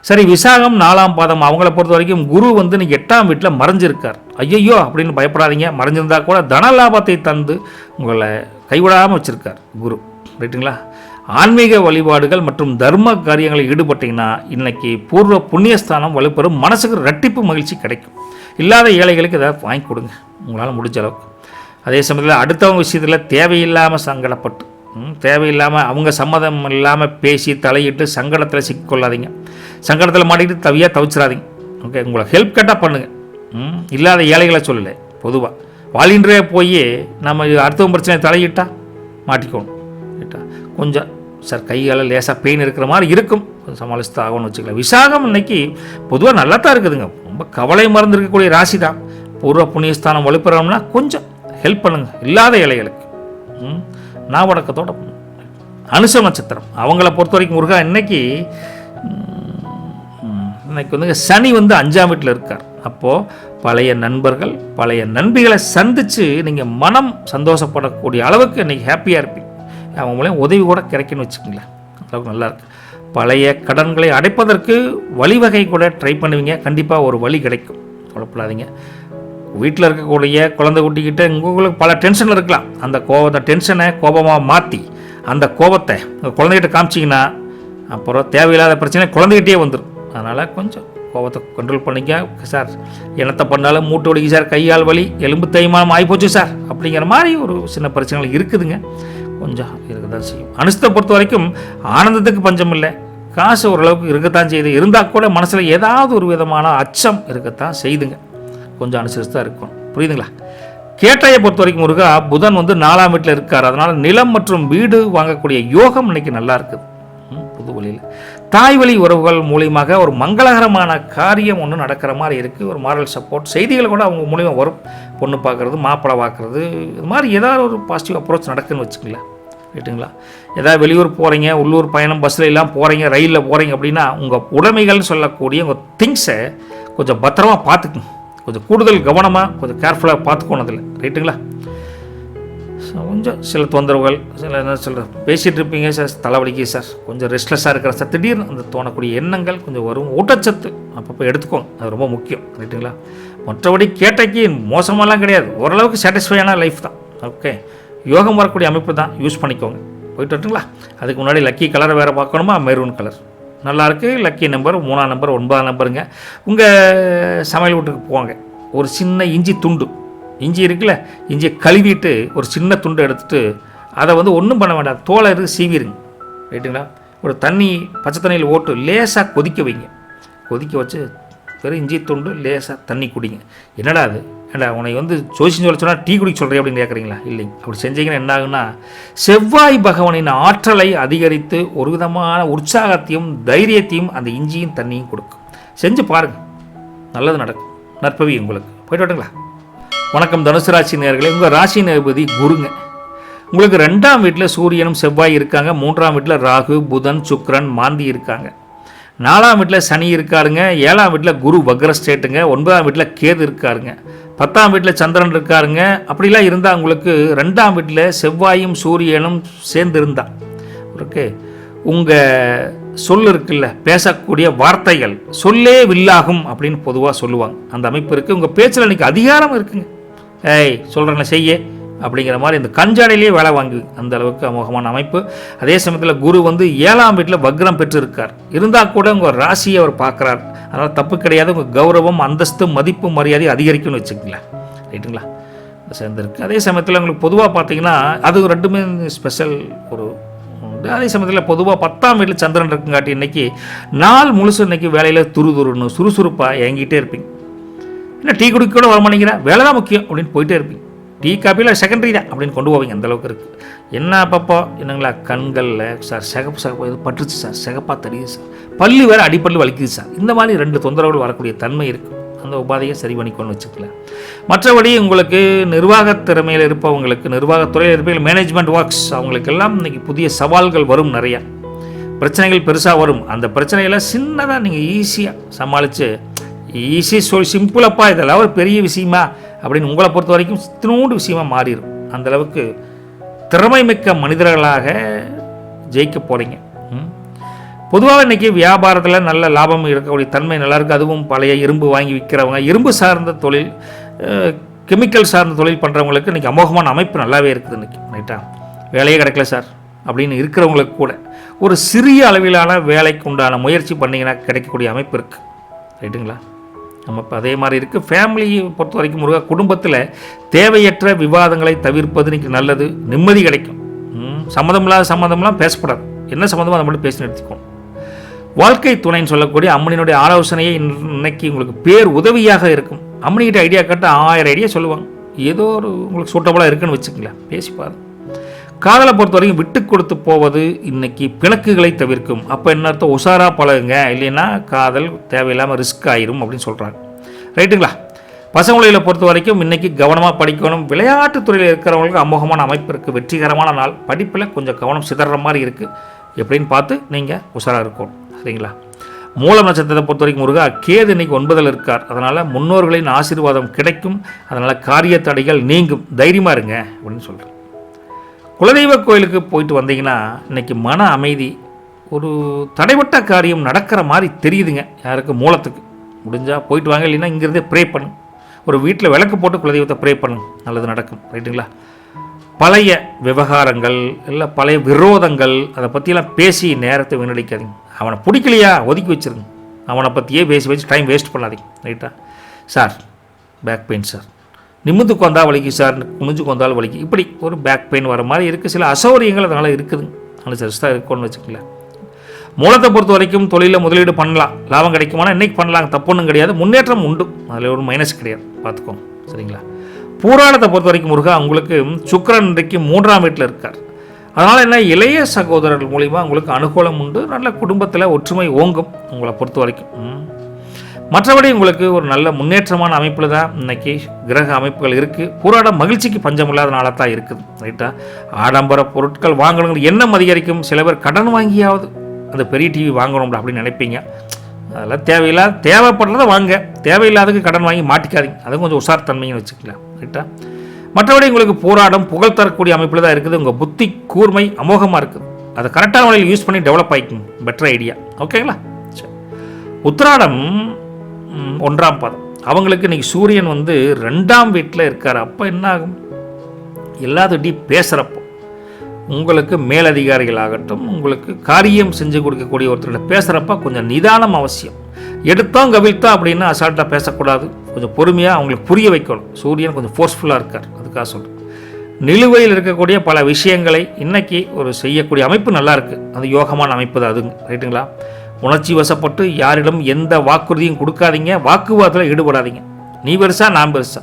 சரி, விசாகம் 4ஆம் பாதம் அவங்கள பொறுத்த வரைக்கும் குரு வந்து இன்றைக்கி 8ஆம் வீட்டில் மறைஞ்சிருக்கார். ஐயோ அப்படின்னு பயப்படாதீங்க. மறைஞ்சிருந்தால் கூட தன லாபத்தை தந்து உங்களை கைவிடாமல் வச்சுருக்கார் குரு. ரைட்டுங்களா? ஆன்மீக வழிபாடுகள் மற்றும் தர்ம காரியங்களில் ஈடுபட்டிங்கன்னா இன்றைக்கி பூர்வ புண்ணியஸ்தானம் வலுப்பெறும். மனசுக்கு ரெட்டிப்பு மகிழ்ச்சி கிடைக்கும். இல்லாத ஏழைகளுக்கு ஏதாவது வாங்கி கொடுங்க உங்களால் முடிஞ்ச அளவுக்கு. அதே சமயத்தில் அடுத்தவங்க விஷயத்தில் தேவையில்லாமல் சங்கடப்பட்டு தேவையில்லாமல் அவங்க சம்மதம் இல்லாமல் பேசி தலையிட்டு சங்கடத்தில் சிக்கிக்கொள்ளாதீங்க. சங்கடத்தில் மாட்டிக்கிட்டு தவிச்சிடாதீங்க. ஓகே, உங்களை ஹெல்ப் கேட்டால் பண்ணுங்கள். இல்லாத ஏழைகளை சொல்லலை. பொதுவாக வாலின்றே போய் நம்ம அடுத்தவங்க பிரச்சனை தலையிட்டால் மாட்டிக்கணும். ரைட்டா? கொஞ்சம் சார் கையால் லேசாக பெயின் இருக்கிற மாதிரி இருக்கும், கொஞ்சம் சமாளித்து ஆகணும்னு வச்சுக்கலாம். விசாகம் இன்னைக்கு பொதுவாக நல்லா தான் இருக்குதுங்க. ரொம்ப கவலை மறந்து இருக்கக்கூடிய ராசி தான். பூர்வ புண்ணியஸ்தானம் வலுப்பெறோம்னா கொஞ்சம் ஹெல்ப் பண்ணுங்கள் இல்லாத ஏழைகளுக்கு. நாவடக்கத்தோட அனுச நட்சத்திரம் அவங்கள பொறுத்த வரைக்கும் முருகா இன்னைக்கு வந்து சனி வந்து 5ஆம் வீட்டில் இருக்கார். அப்போது பழைய நண்பர்கள் பழைய நண்பிகளை சந்தித்து நீங்கள் மனம் சந்தோஷப்படக்கூடிய அளவுக்கு இன்றைக்கி ஹாப்பியாக இருப்பீங்க. அவங்க மூலம் உதவி கூட கிடைக்குன்னு வச்சுக்கோங்களேன், அளவுக்கு நல்லாயிருக்கு. பழைய கடன்களை அடைப்பதற்கு வழிவகை கூட ட்ரை பண்ணுவீங்க, கண்டிப்பாக ஒரு வழி கிடைக்கும், கவலைப்படாதீங்க. வீட்டில் இருக்கக்கூடிய குழந்தை குட்டிக்கிட்ட உங்களுக்கு பல டென்ஷன் இருக்கலாம். அந்த டென்ஷனை கோபமாக மாற்றி அந்த கோபத்தை உங்கள் குழந்தைகிட்ட காமிச்சிங்கன்னா அப்புறம் தேவையில்லாத பிரச்சனை குழந்தைகிட்டே வந்துடும். அதனால் கொஞ்சம் கோபத்தை கண்ட்ரோல் பண்ணிக்க சார். என்னத்தை பண்ணாலும் மூட்டு வலிக்கு சார், கையால் வலி, எலும்பு தேய்மானம் ஆகிப்போச்சு சார் அப்படிங்கிற மாதிரி ஒரு சின்ன பிரச்சனைகள் இருக்குதுங்க, கொஞ்சம் இருக்கதான் செய்யும். அனுசத்தை பொறுத்த வரைக்கும் ஆனந்தத்துக்கு பஞ்சம் இல்லை, காசு ஓரளவுக்கு இருக்கத்தான் செய்யுது. இருந்தால் கூட மனசில் ஏதாவது ஒரு விதமான அச்சம் இருக்கத்தான் செய்துங்க, கொஞ்சம் அனுசரித்து தான் இருக்கும், புரியுதுங்களா? கேட்டையை பொறுத்த வரைக்கும் முருகா புதன் 4ஆம் வீட்டில் இருக்கார். அதனால் நிலம் மற்றும் வீடு வாங்கக்கூடிய யோகம் இன்னைக்கு நல்லா இருக்குது. புது வழியில் தாய் வழி உறவுகள் மூலியமாக ஒரு மங்களகரமான காரியம் ஒன்று நடக்கிற மாதிரி இருக்குது. ஒரு மாரல் சப்போர்ட் செய்திகள் கூட அவங்க மூலியமாக வரும். பொண்ணு பார்க்குறது, மாப்பிள்ளை பார்க்குறது, இது மாதிரி ஏதாவது ஒரு பாசிட்டிவ் அப்ரோச் நடக்குன்னு வச்சுங்களேன், ரைட்டுங்களா? ஏதாவது வெளியூர் போகிறீங்க, உள்ளூர் பயணம் பஸ்ஸில் எல்லாம் போகிறீங்க, ரயிலில் போகிறீங்க அப்படின்னா உங்கள் உடைமைகள்னு சொல்லக்கூடிய உங்கள் திங்ஸை கொஞ்சம் பத்திரமா பார்த்துக்குங்க, கொஞ்சம் கூடுதல் கவனமாக கொஞ்சம் கேர்ஃபுல்லாக பார்த்துக்கணும் அதில், ரைட்டுங்களா? கொஞ்சம் சில தொந்தரவுகள், சில என்ன சொல்கிற பேசிகிட்டு இருப்பீங்க சார், தலைவலிக்கு சார், கொஞ்சம் ரெஸ்ட்லெஸ்ஸாக இருக்கிற சார், திடீர்னு அந்த தோணக்கூடிய எண்ணங்கள் கொஞ்சம் வரும். ஊட்டச்சத்து அப்பப்போ எடுத்துக்கோங்க, அது ரொம்ப முக்கியம், ரைட்டுங்களா? மற்றபடி கேட்டைக்கு மோசமெல்லாம் கிடையாது, ஓரளவுக்கு சாட்டிஸ்ஃபையான லைஃப் தான். ஓகே, யோகம் வரக்கூடிய அமைப்பு தான், யூஸ் பண்ணிக்கோங்க. போயிட்டு வரட்டுங்களா? அதுக்கு முன்னாடி லக்கி கலரை வேறு பார்க்கணுமா? மெரூன் கலர் நல்லாயிருக்கு. லக்கி நம்பர் 3ஆம் நம்பர் 9ஆம் நம்பருங்க. உங்கள் சமையல் வீட்டுக்கு போங்க, ஒரு சின்ன இஞ்சி துண்டு, இஞ்சி இருக்குல்ல, இஞ்சியை கழுவிட்டு ஒரு சின்ன துண்டு எடுத்துகிட்டு அதை ஒன்றும் பண்ண வேண்டாம், தோலை எடுத்து சீவிருங்க, ரைட்டுங்களா? ஒரு தண்ணி பச்சை தண்ணியில் ஓட்டு லேசாக கொதிக்க வைங்க, கொதிக்க வச்சு வெறும் இஞ்சி துண்டு லேசாக தண்ணி குடிங்க. என்னடா அது, ஏண்டா உன்னை ஜோசியம் சொல்ல சொன்னால் டீ குடிக்க சொல்கிறேன் அப்படின்னு கேட்குறீங்களா? இல்லைங்க, அப்படி செஞ்சீங்கன்னா என்ன ஆகுன்னா செவ்வாய் பகவானின் ஆற்றலை அதிகரித்து ஒரு விதமான உற்சாகத்தையும் தைரியத்தையும் அந்த இஞ்சியும் தண்ணியும் கொடுக்கும். செஞ்சு பாருங்கள், நல்லது நடக்கும், நற்பவி உங்களுக்கு. போய்ட்டு வரட்டுங்களா? வணக்கம் தனுசு ராசி நேயர்களே. உங்கள் ராசி அதிபதி குருங்க. உங்களுக்கு 2ஆம் வீட்டில் சூரியனும் செவ்வாய் இருக்காங்க, 3ஆம் வீட்டில் ராகு புதன் சுக்கிரன் மாந்தி இருக்காங்க, 4ஆம் வீட்டில் சனி இருக்காருங்க, 7ஆம் வீட்டில் குரு வக்ரஸ்டேட்டுங்க, 9ஆம் வீட்டில் கேது இருக்காருங்க, 10ஆம் வீட்டில் சந்திரன் இருக்காருங்க. அப்படிலாம் இருந்தால் உங்களுக்கு 2ஆம் வீட்டில் செவ்வாயும் சூரியனும் சேர்ந்து இருந்தா ஓகே, உங்கள் சொல் இருக்குல்ல, பேசக்கூடிய வார்த்தைகள் சொல்லே வில்லாகும் அப்படின்னு பொதுவாக சொல்லுவாங்க, அந்த அமைப்பு இருக்குது. உங்கள் பேச்சில் இன்றைக்கி அதிகாரம் இருக்குங்க, ஏய் சொல்கிறேன்ல செய்ய அப்படிங்கிற மாதிரி இந்த கஞ்சாடையிலேயே வேலை வாங்கி அந்த அளவுக்கு அமோகமான அமைப்பு. அதே சமயத்தில் குரு 7ஆம் வீட்டில் வக்ரம் பெற்று இருக்கார். இருந்தால் கூட உங்கள் ராசியை அவர் பார்க்குறார், அதனால் தப்பு கிடையாது. உங்கள் கௌரவம் அந்தஸ்து மதிப்பு மரியாதை அதிகரிக்கும்னு வச்சுக்கங்களேன், ரைட்டுங்களா? சேர்ந்துருக்கு. அதே சமயத்தில் உங்களுக்கு பொதுவாக பார்த்தீங்கன்னா அது ரெண்டுமே ஸ்பெஷல் ஒரு. அதே சமயத்தில் பொதுவாக 10ஆம் வீட்டில் சந்திரன் இருக்குங்காட்டி இன்றைக்கி நாள் முழுசு இன்றைக்கி வேலையில் துருதுருன்னு சுறுசுறுப்பாக இயங்கிட்டே இருப்பீங்க. என்ன டீ குடிக்க கூட வர மாட்டேங்கிறேன், வேலை தான் முக்கியம் அப்படின்னு போயிட்டே இருப்பீங்க. டீ காப்பியில் செகண்டரி தான் அப்படின்னு கொண்டு போவீங்க, அந்தளவுக்கு இருக்குது. என்ன அப்பப்போ என்னங்களா கண்களில் சார் சிகப்பு இது பட்டுருச்சு சார், சிகப்பாக தெரியுது சார், பல்லு வேறு அடிப்பல்லு வலிக்குது சார், இந்த மாதிரி 2 தொந்தரவுகள் வரக்கூடிய தன்மை இருக்குது. அந்த உபாதையை சரி பண்ணிக்கொண்டு வச்சுக்கலாம். மற்றபடி உங்களுக்கு நிர்வாக திறமையில் இருப்பவங்களுக்கு, நிர்வாகத்துறையில் இருப்பவங்க, மேனேஜ்மெண்ட் ஒர்க்ஸ் அவங்களுக்கெல்லாம் இன்றைக்கி புதிய சவால்கள் வரும், நிறையா பிரச்சனைகள் பெருசாக வரும். அந்த பிரச்சனையில் சின்னதாக நீங்கள் ஈஸியாக சமாளித்து சிம்பிளப்பா இதெல்லாம் ஒரு பெரிய விஷயமா அப்படின்னு உங்களை பொறுத்த வரைக்கும் சின்னோண்டு விஷயமா மாறிடும். அந்தளவுக்கு திறமை மிக்க மனிதர்களாக ஜெயிக்க போகிறீங்க. பொதுவாக இன்றைக்கி வியாபாரத்தில் நல்ல லாபம் இருக்கக்கூடிய தன்மை நல்லாயிருக்கு. அதுவும் பழைய இரும்பு வாங்கி விற்கிறவங்க, இரும்பு சார்ந்த தொழில், கெமிக்கல் சார்ந்த தொழில் பண்ணுறவங்களுக்கு இன்றைக்கி அமோகமான அமைப்பு நல்லாவே இருக்குது இன்றைக்கி, ரைட்டா? வேலையே கிடைக்கல சார் அப்படின்னு இருக்கிறவங்களுக்கு கூட ஒரு சிறிய அளவிலான வேலைக்கு உண்டான முயற்சி பண்ணிங்கன்னா கிடைக்கக்கூடிய அமைப்பு இருக்குது, ரைட்டுங்களா? நம்ம இப்போ அதே மாதிரி இருக்குது. ஃபேமிலியை பொறுத்த வரைக்கும் முருகா குடும்பத்தில் தேவையற்ற விவாதங்களை தவிர்ப்பது இன்றைக்கி நல்லது, நிம்மதி கிடைக்கும். சம்மந்தம்லாம் பேசப்படாது, என்ன சம்மந்தமோ அதை மட்டும் பேசி நிறுத்திக்கணும். வாழ்க்கை துணைன்னு சொல்லக்கூடிய அம்மனினுடைய ஆலோசனையை இன்னைக்கு உங்களுக்கு பேர் உதவியாக இருக்கும். அம்மனிகிட்ட ஐடியா கேட்ட 1000 ஐடியா சொல்லுவாங்க, ஏதோ ஒரு உங்களுக்கு சூட்டபுளாக இருக்குன்னு வச்சுக்கங்களேன், பேசிப்பாரு. காதலை பொறுத்த வரைக்கும் விட்டு கொடுத்து போவது இன்னைக்கு பிணக்குகளை தவிர்க்கும். அப்போ என்ன அர்த்தம்? உஷாராக பழகுங்க, இல்லைன்னா காதல் தேவையில்லாமல் ரிஸ்க் ஆயிரும் அப்படின்னு சொல்கிறாங்க, ரைட்டுங்களா? பசங்களை பொறுத்த வரைக்கும் இன்றைக்கி கவனமாக படிக்கணும். விளையாட்டுத்துறையில் இருக்கிறவங்களுக்கு அமோகமான அமைப்பு இருக்குது, வெற்றிகரமான நாள். படிப்பில் கொஞ்சம் கவனம் சிதற மாதிரி இருக்குது, எப்படின்னு பார்த்து நீங்கள் உஷாராக இருக்கணும், சரிங்களா? மூலம் நட்சத்திரத்தை பொறுத்த வரைக்கும் முருகா கேது இன்னைக்கு 9ல் இருக்கார். அதனால் முன்னோர்களின் ஆசீர்வாதம் கிடைக்கும். அதனால் காரிய தடைகள் நீங்கும். தைரியமாக இருங்க அப்படின்னு சொல்கிறேன். குலதெய்வ கோயிலுக்கு போயிட்டு வந்தீங்கன்னா இன்றைக்கி மன அமைதி, ஒரு தடைப்பட்ட காரியம் நடக்கிற மாதிரி தெரியுதுங்க. யாருக்கு மூலத்துக்கு முடிஞ்சால் போயிட்டு வாங்க, இல்லைன்னா இங்கேருந்தே ப்ரே பண்ணுங்க. ஒரு வீட்டில் விளக்கு போட்டு குலதெய்வத்தை ப்ரே பண்ணுங்க, நல்லது நடக்கும். ரைட்டுங்களா? பழைய விவகாரங்கள் இல்லை பழைய விரோதங்கள் அதை பற்றியெல்லாம் பேசி நேரத்தை வீணடிக்காதீங்க. அவனை பிடிக்கலையா ஒதுக்கி வச்சுருங்க. அவனை பற்றியே பேசி வச்சு டைம் வேஸ்ட் பண்ணாதீங்க. ரைட்டா? சார் பேக் பெயின் சார், நிமிந்துக்கு வந்தால் வலிக்கு சார், குனிஞ்சுக்கு வந்தாலும் வலிக்கு, இப்படி ஒரு பேக் பெயின் வர மாதிரி இருக்குது. சில அசௌகரியங்கள் அதனால் இருக்குதுங்க. அதனால் சரிஸ்தான் இருக்குன்னு வச்சுக்கங்களேன். மூலத்தை பொறுத்த வரைக்கும் தொழிலில் முதலீடு பண்ணலாம், லாபம் கிடைக்குமானா இன்றைக்கி பண்ணலாங்க, தப்புன்னும் கிடையாது, முன்னேற்றம் உண்டு, அதில் ஒரு மைனஸ் கிடையாது, பார்த்துக்கோங்க. சரிங்களா? பூராடத்தை பொறுத்த வரைக்கும் முருகா உங்களுக்கு சுக்கிரன் இன்றைக்கு 3ஆம் வீட்டில் இருக்கார். அதனால் என்ன, இளைய சகோதரர்கள் மூலிமா உங்களுக்கு அனுகூலம் உண்டு. நல்ல குடும்பத்தில் ஒற்றுமை ஓங்கும் உங்களை பொறுத்த வரைக்கும். மற்றபடி உங்களுக்கு ஒரு நல்ல முன்னேற்றமான அமைப்பில் தான் இன்றைக்கி கிரக அமைப்புகள் இருக்குது. பூராடம் மகிழ்ச்சிக்கு பஞ்சம் இல்லாத நாளாக தான் இருக்குது. ரைட்டா? ஆடம்பர பொருட்கள் வாங்கணுங்கிற எண்ணம் அதிகரிக்கும். சில பேர் கடன் வாங்கியாவது அந்த பெரிய டிவி வாங்கணும் அப்படின்னு நினைப்பீங்க. அதெல்லாம் தேவையில்லாத, தேவைப்படுறத வாங்க, தேவையில்லாததுக்கு கடன் வாங்கி மாட்டிக்காதீங்க. அதுவும் கொஞ்சம் உஷார்த்தன்மைன்னு வச்சுக்கலாம். ரைட்டா? மற்றபடி உங்களுக்கு போராடம் புகழ் தரக்கூடிய அமைப்பில் தான் இருக்குது. உங்கள் புத்தி கூர்மை அமோகமாக இருக்குது. அதை கரெக்டான வழியில் யூஸ் பண்ணி டெவலப் ஆகிக்குங்க. Better idea. ஓகேங்களா? சரி. உத்திராடம் 1ஆம் பாதம் அவங்களுக்கு இன்றைக்கி சூரியன் 2ஆம் வீட்டில் இருக்கார். அப்போ என்ன ஆகும், எல்லாத்துட்டையும் பேசுகிறப்போ உங்களுக்கு மேலதிகாரிகள் ஆகட்டும், உங்களுக்கு காரியம் செஞ்சு கொடுக்கக்கூடிய ஒருத்தர்கிட்ட பேசுகிறப்ப கொஞ்சம் நிதானம் அவசியம். எடுத்தோம் கவிழ்த்தோம் அப்படின்னு அசால்ட்டாக பேசக்கூடாது. கொஞ்சம் பொறுமையாக அவங்களுக்கு புரிய வைக்கணும். சூரியன் கொஞ்சம் ஃபோர்ஸ்ஃபுல்லாக இருக்கார், அதுக்காக சொல்கிறேன். நிலுவையில் இருக்கக்கூடிய பல விஷயங்களை இன்றைக்கி ஒரு செய்யக்கூடிய அமைப்பு நல்லா இருக்குது. அது யோகமான அமைப்பு தான் அதுங்க. ரைட்டுங்களா? உணர்ச்சி வசப்பட்டு யாரிடம் எந்த வாக்குறுதியும் கொடுக்காதீங்க. வாக்குவாதத்தில் ஈடுபடாதீங்க. நீ பெருசா நான் பெருசா,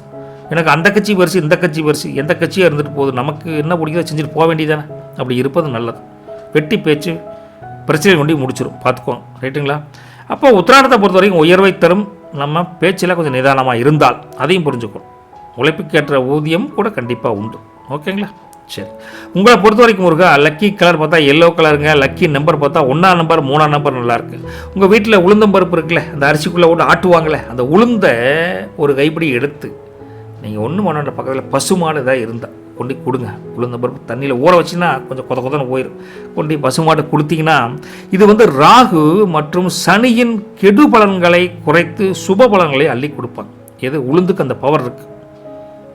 எனக்கு அந்த கட்சி பெருசு இந்த கட்சி பெருசு, எந்த கட்சியாக இருந்துட்டு போகுது, நமக்கு என்ன பிடிக்கிறத செஞ்சுட்டு போக வேண்டியதானே. அப்படி இருப்பது நல்லது. வெட்டி பேச்சு பிரச்சனை கொண்டு முடிச்சிடும், பார்த்துக்கோங்க. ரைட்டுங்களா? அப்போ உத்திராடத்தை பொறுத்த வரைக்கும் உயர்வை தரும். நம்ம பேச்சில் கொஞ்சம் நிதானமாக இருந்தால் அதையும் புரிஞ்சுக்கணும். உழைப்புக்கேற்ற ஊதியம் கூட கண்டிப்பாக உண்டு. ஓகேங்களா? சரி. உங்களை பொறுத்த வரைக்கும் முருகா லக்கி கலர் பார்த்தா எல்லோ கலருங்க. லக்கி நம்பர் பார்த்தா 1ஆம் நம்பர் 3ஆம் நம்பர் நல்லாயிருக்கு. உங்கள் வீட்டில் உளுந்தம்பருப்பு இருக்குல்ல, அந்த அரிசிக்குள்ளே விட்டு ஆட்டுவாங்களே, அந்த உளுந்தை ஒரு கைப்பிடி எடுத்து நீங்கள் ஒன்று பண்ண பக்கத்தில் பசுமாடு ஏதாவது இருந்தால் கொண்டு கொடுங்க. உளுந்தம்பருப்பு தண்ணியில் ஊற வச்சுன்னா கொஞ்சம் கொதன்னு போயிடும். கொண்டு பசுமாடு கொடுத்தீங்கன்னா இது ராகு மற்றும் சனியின் கெடு பலன்களை குறைத்து சுப பலன்களை அள்ளி கொடுப்பாங்க. எது உளுந்துக்கு அந்த பவர் இருக்குது.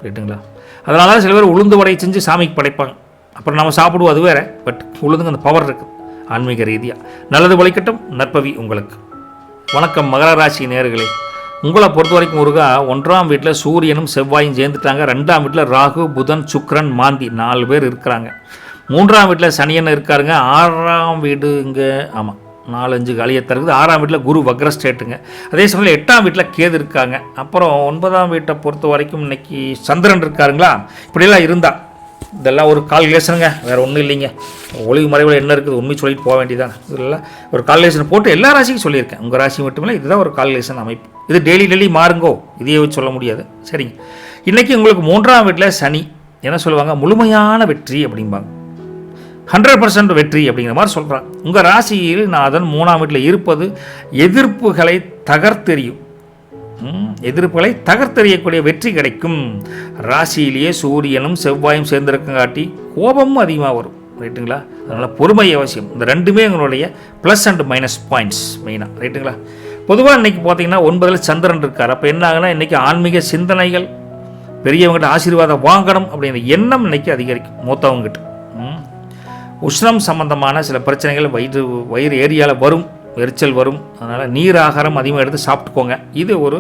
ரைட்டுங்களா? அதனால தான் சில பேர் உளுந்து வடை செஞ்சு சாமிக்கு படைப்பாங்க. அப்புறம் நம்ம சாப்பிடுவோம், அது வேறு. பட் உளுந்துக்கு அந்த பவர் இருக்குது ஆன்மீக ரீதியாக. நல்லது வழிக்கட்டும். நற்பவி உங்களுக்கு. வணக்கம் மகர ராசி நேயர்களே. உங்களை பொறுத்த வரைக்கும் முருகா 1ஆம் வீட்டில் சூரியனும் செவ்வாயும் சேர்ந்துட்டாங்க. 2ஆம் வீட்டில் ராகு புதன் சுக்கிரன் மாந்தி 4 பேர் இருக்கிறாங்க. 3ஆம் வீட்டில் சனியன் இருக்காருங்க. 6ஆம் வீடு இங்கே ஆமாம் 4-5 காலியத்தை இருக்குது. 6ஆம் வீட்டில் குரு வக்ர ஸ்டேட்டுங்க. அதே சமயத்தில் 8ஆம் வீட்டில் கேது இருக்காங்க. அப்புறம் 9ஆம் வீட்டை பொறுத்த வரைக்கும் இன்னைக்கு சந்திரன் இருக்காருங்களா. இப்படியெல்லாம் இருந்தால் இதெல்லாம் ஒரு கால்குலேஷனுங்க, வேறு ஒன்றும் இல்லைங்க. ஒளிவு மறைவில் என்ன இருக்குது உண்மை சொல்லிட்டு போக வேண்டியதான். இதெல்லாம் ஒரு கால்குலேஷன் போட்டு எல்லா ராசிக்கும் சொல்லியிருக்கேன். உங்கள் ராசி மட்டுமில்லை, இதுதான் ஒரு கால்குலேஷன் அமைப்பு. இது டெய்லி மாறுங்கோ, இதையே வச்சு சொல்ல முடியாது. சரிங்க. இன்றைக்கி உங்களுக்கு 3ஆம் வீட்டில் சனி என்ன சொல்லுவாங்க, முழுமையான வெற்றி அப்படிம்பாங்க. 100% வெற்றி அப்படிங்கிற மாதிரி சொல்கிறாங்க. உங்கள் ராசியில் நாதன் 3ஆம் வீட்டில் இருப்பது எதிர்ப்புகளை தகர்த்தெறியும். எதிர்ப்புகளை தகர்த்தெறியக்கூடிய வெற்றி கிடைக்கும். ராசியிலேயே சூரியனும் செவ்வாயும் சேர்ந்திருக்கங்காட்டி கோபமும் அதிகமாக வரும். ரைட்டுங்களா? அதனால் பொறுமை அவசியம். இந்த ரெண்டுமே எங்களுடைய ப்ளஸ் அண்ட் மைனஸ் பாயிண்ட்ஸ் மெயினாக. ரைட்டுங்களா? பொதுவாக இன்றைக்கி பார்த்தீங்கன்னா 9ல் சந்திரன் இருக்கார். அப்போ என்ன ஆகுனா இன்றைக்கி ஆன்மீக சிந்தனைகள், பெரியவங்ககிட்ட ஆசீர்வாதம் வாங்கணும் அப்படிங்கிற எண்ணம் இன்றைக்கி அதிகரிக்கும். மூத்தவங்ககிட்ட உஷ்ணம் சம்பந்தமான சில பிரச்சனைகள் வயிறு ஏரியாவில் வரும், எரிச்சல் வரும். அதனால் நீர் ஆகாரம் அதிகமாக எடுத்து சாப்பிட்டுக்கோங்க. இது ஒரு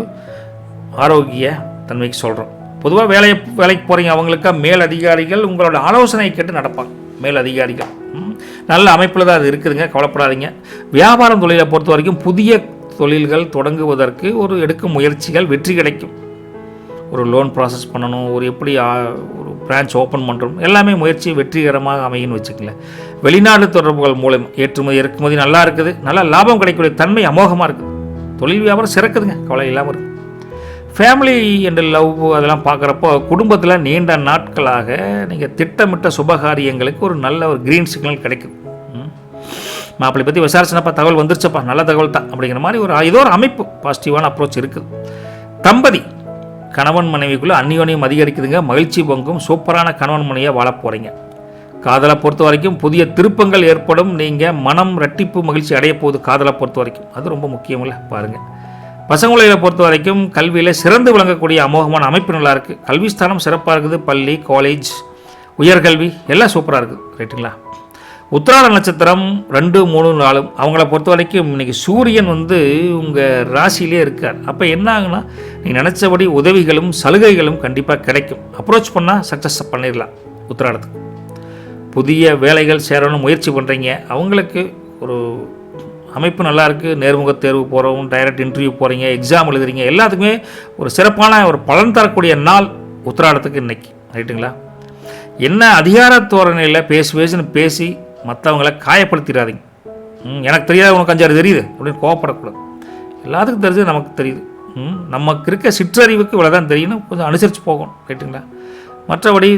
ஆரோக்கிய தன்மைக்கு சொல்கிறோம். பொதுவாக வேலைக்கு போகிறீங்க, அவங்களுக்கா மேல் அதிகாரிகள் உங்களோட ஆலோசனை கேட்டு நடப்பாங்க. மேல் அதிகாரிகள் நல்ல அமைப்பில் தான் அது இருக்குதுங்க, கவலைப்படாதீங்க. வியாபாரம் தொழிலை பொறுத்த வரைக்கும் புதிய தொழில்கள் தொடங்குவதற்கு ஒரு எடுக்கும் முயற்சிகள் வெற்றி கிடைக்கும். ஒரு லோன் ப்ராசஸ் பண்ணணும், ஒரு எப்படி ஒரு பிரான்ச் ஓப்பன் பண்ணுறோம், எல்லாமே முயற்சி வெற்றிகரமாக அமையுன்னு வச்சுக்கல. வெளிநாடு தொடர்புகள் மூலம் ஏற்றுமதி இறக்குமதி நல்லா இருக்குது. நல்லா லாபம் கிடைக்கக்கூடிய தன்மை அமோகமாக இருக்குது. தொழில் வியாபாரம் சிறக்குதுங்க, கவலை இல்லாமல் இருக்குது. ஃபேமிலி அண்ட் லவ் அதெல்லாம் பார்க்குறப்போ குடும்பத்தில் நீண்ட நாட்களாக நீங்கள் திட்டமிட்ட சுபகாரியங்களுக்கு ஒரு நல்ல ஒரு க்ரீன் சிக்னல் கிடைக்குது. மாப்பிள்ளை பற்றி விசாரிச்சனப்பா, தகவல் வந்துருச்சப்பா, நல்ல தகவல் தான் அப்படிங்கிற மாதிரி ஏதோ ஒரு அமைப்பு, பாசிட்டிவான அப்ரோச் இருக்குது. தம்பதி கணவன் மனைவிக்குள்ளே அந்யோன்யம் அதிகரிக்குதுங்க, மகிழ்ச்சி பொங்கும், சூப்பரான கணவன் மனைவியாக வாழ போகிறீங்க. காதலை பொறுத்த வரைக்கும் புதிய திருப்பங்கள் ஏற்படும், நீங்கள் மனம் ரெட்டிப்பு மகிழ்ச்சி அடைய போகுது காதலை பொறுத்த வரைக்கும், அது ரொம்ப முக்கியமில்ல பாருங்கள். பசங்களை பொறுத்த வரைக்கும் கல்வியில் சிறந்து விளங்கக்கூடிய அமோகமான அமைப்பு நல்லா இருக்குது. கல்வி ஸ்தானம் சிறப்பாக இருக்குது, பள்ளி காலேஜ் உயர்கல்வி எல்லாம் சூப்பராக இருக்குது, ரைட்டுங்களா. உத்திராட நட்சத்திரம் 2, 3, 4 அவங்கள பொறுத்த வரைக்கும் இன்றைக்கி சூரியன் உங்கள் ராசியிலே இருக்கார். அப்போ என்ன ஆகுனா, நீங்கள் நினச்சபடி உதவிகளும் சலுகைகளும் கண்டிப்பாக கிடைக்கும். அப்ரோச் பண்ணால் சக்ஸஸ் பண்ணிடலாம். உத்திராடத்துக்கு புதிய வேலைகள் சேரணும் முயற்சி பண்ணுறீங்க, அவங்களுக்கு ஒரு அமைப்பு நல்லாயிருக்கு. நேர்முக தேர்வு போகிறோம், டைரக்ட் இன்டர்வியூ போகிறீங்க, எக்ஸாம் எழுதுறீங்க, எல்லாத்துக்குமே ஒரு சிறப்பான ஒரு பலன் தரக்கூடிய நாள் உத்திராடத்துக்கு இன்றைக்கி, ரைட்டுங்களா. என்ன அதிகார தோரணையில் பேசுன்னு பேசி மற்றவங்களை காயப்படுத்திடாதீங்க. எனக்கு தெரியாது, உனக்கு 5-6 தெரியுது அப்படின்னு கோவப்படக்கூடாது. எல்லாத்துக்கும் தெரிஞ்சது நமக்கு தெரியுது. நமக்கு இருக்க சிற்றறிவுக்கு இவ்வளோ தான் தெரியும்னு கொஞ்சம் அனுசரித்து போகணும், ரைட்டுங்களா. மற்றபடி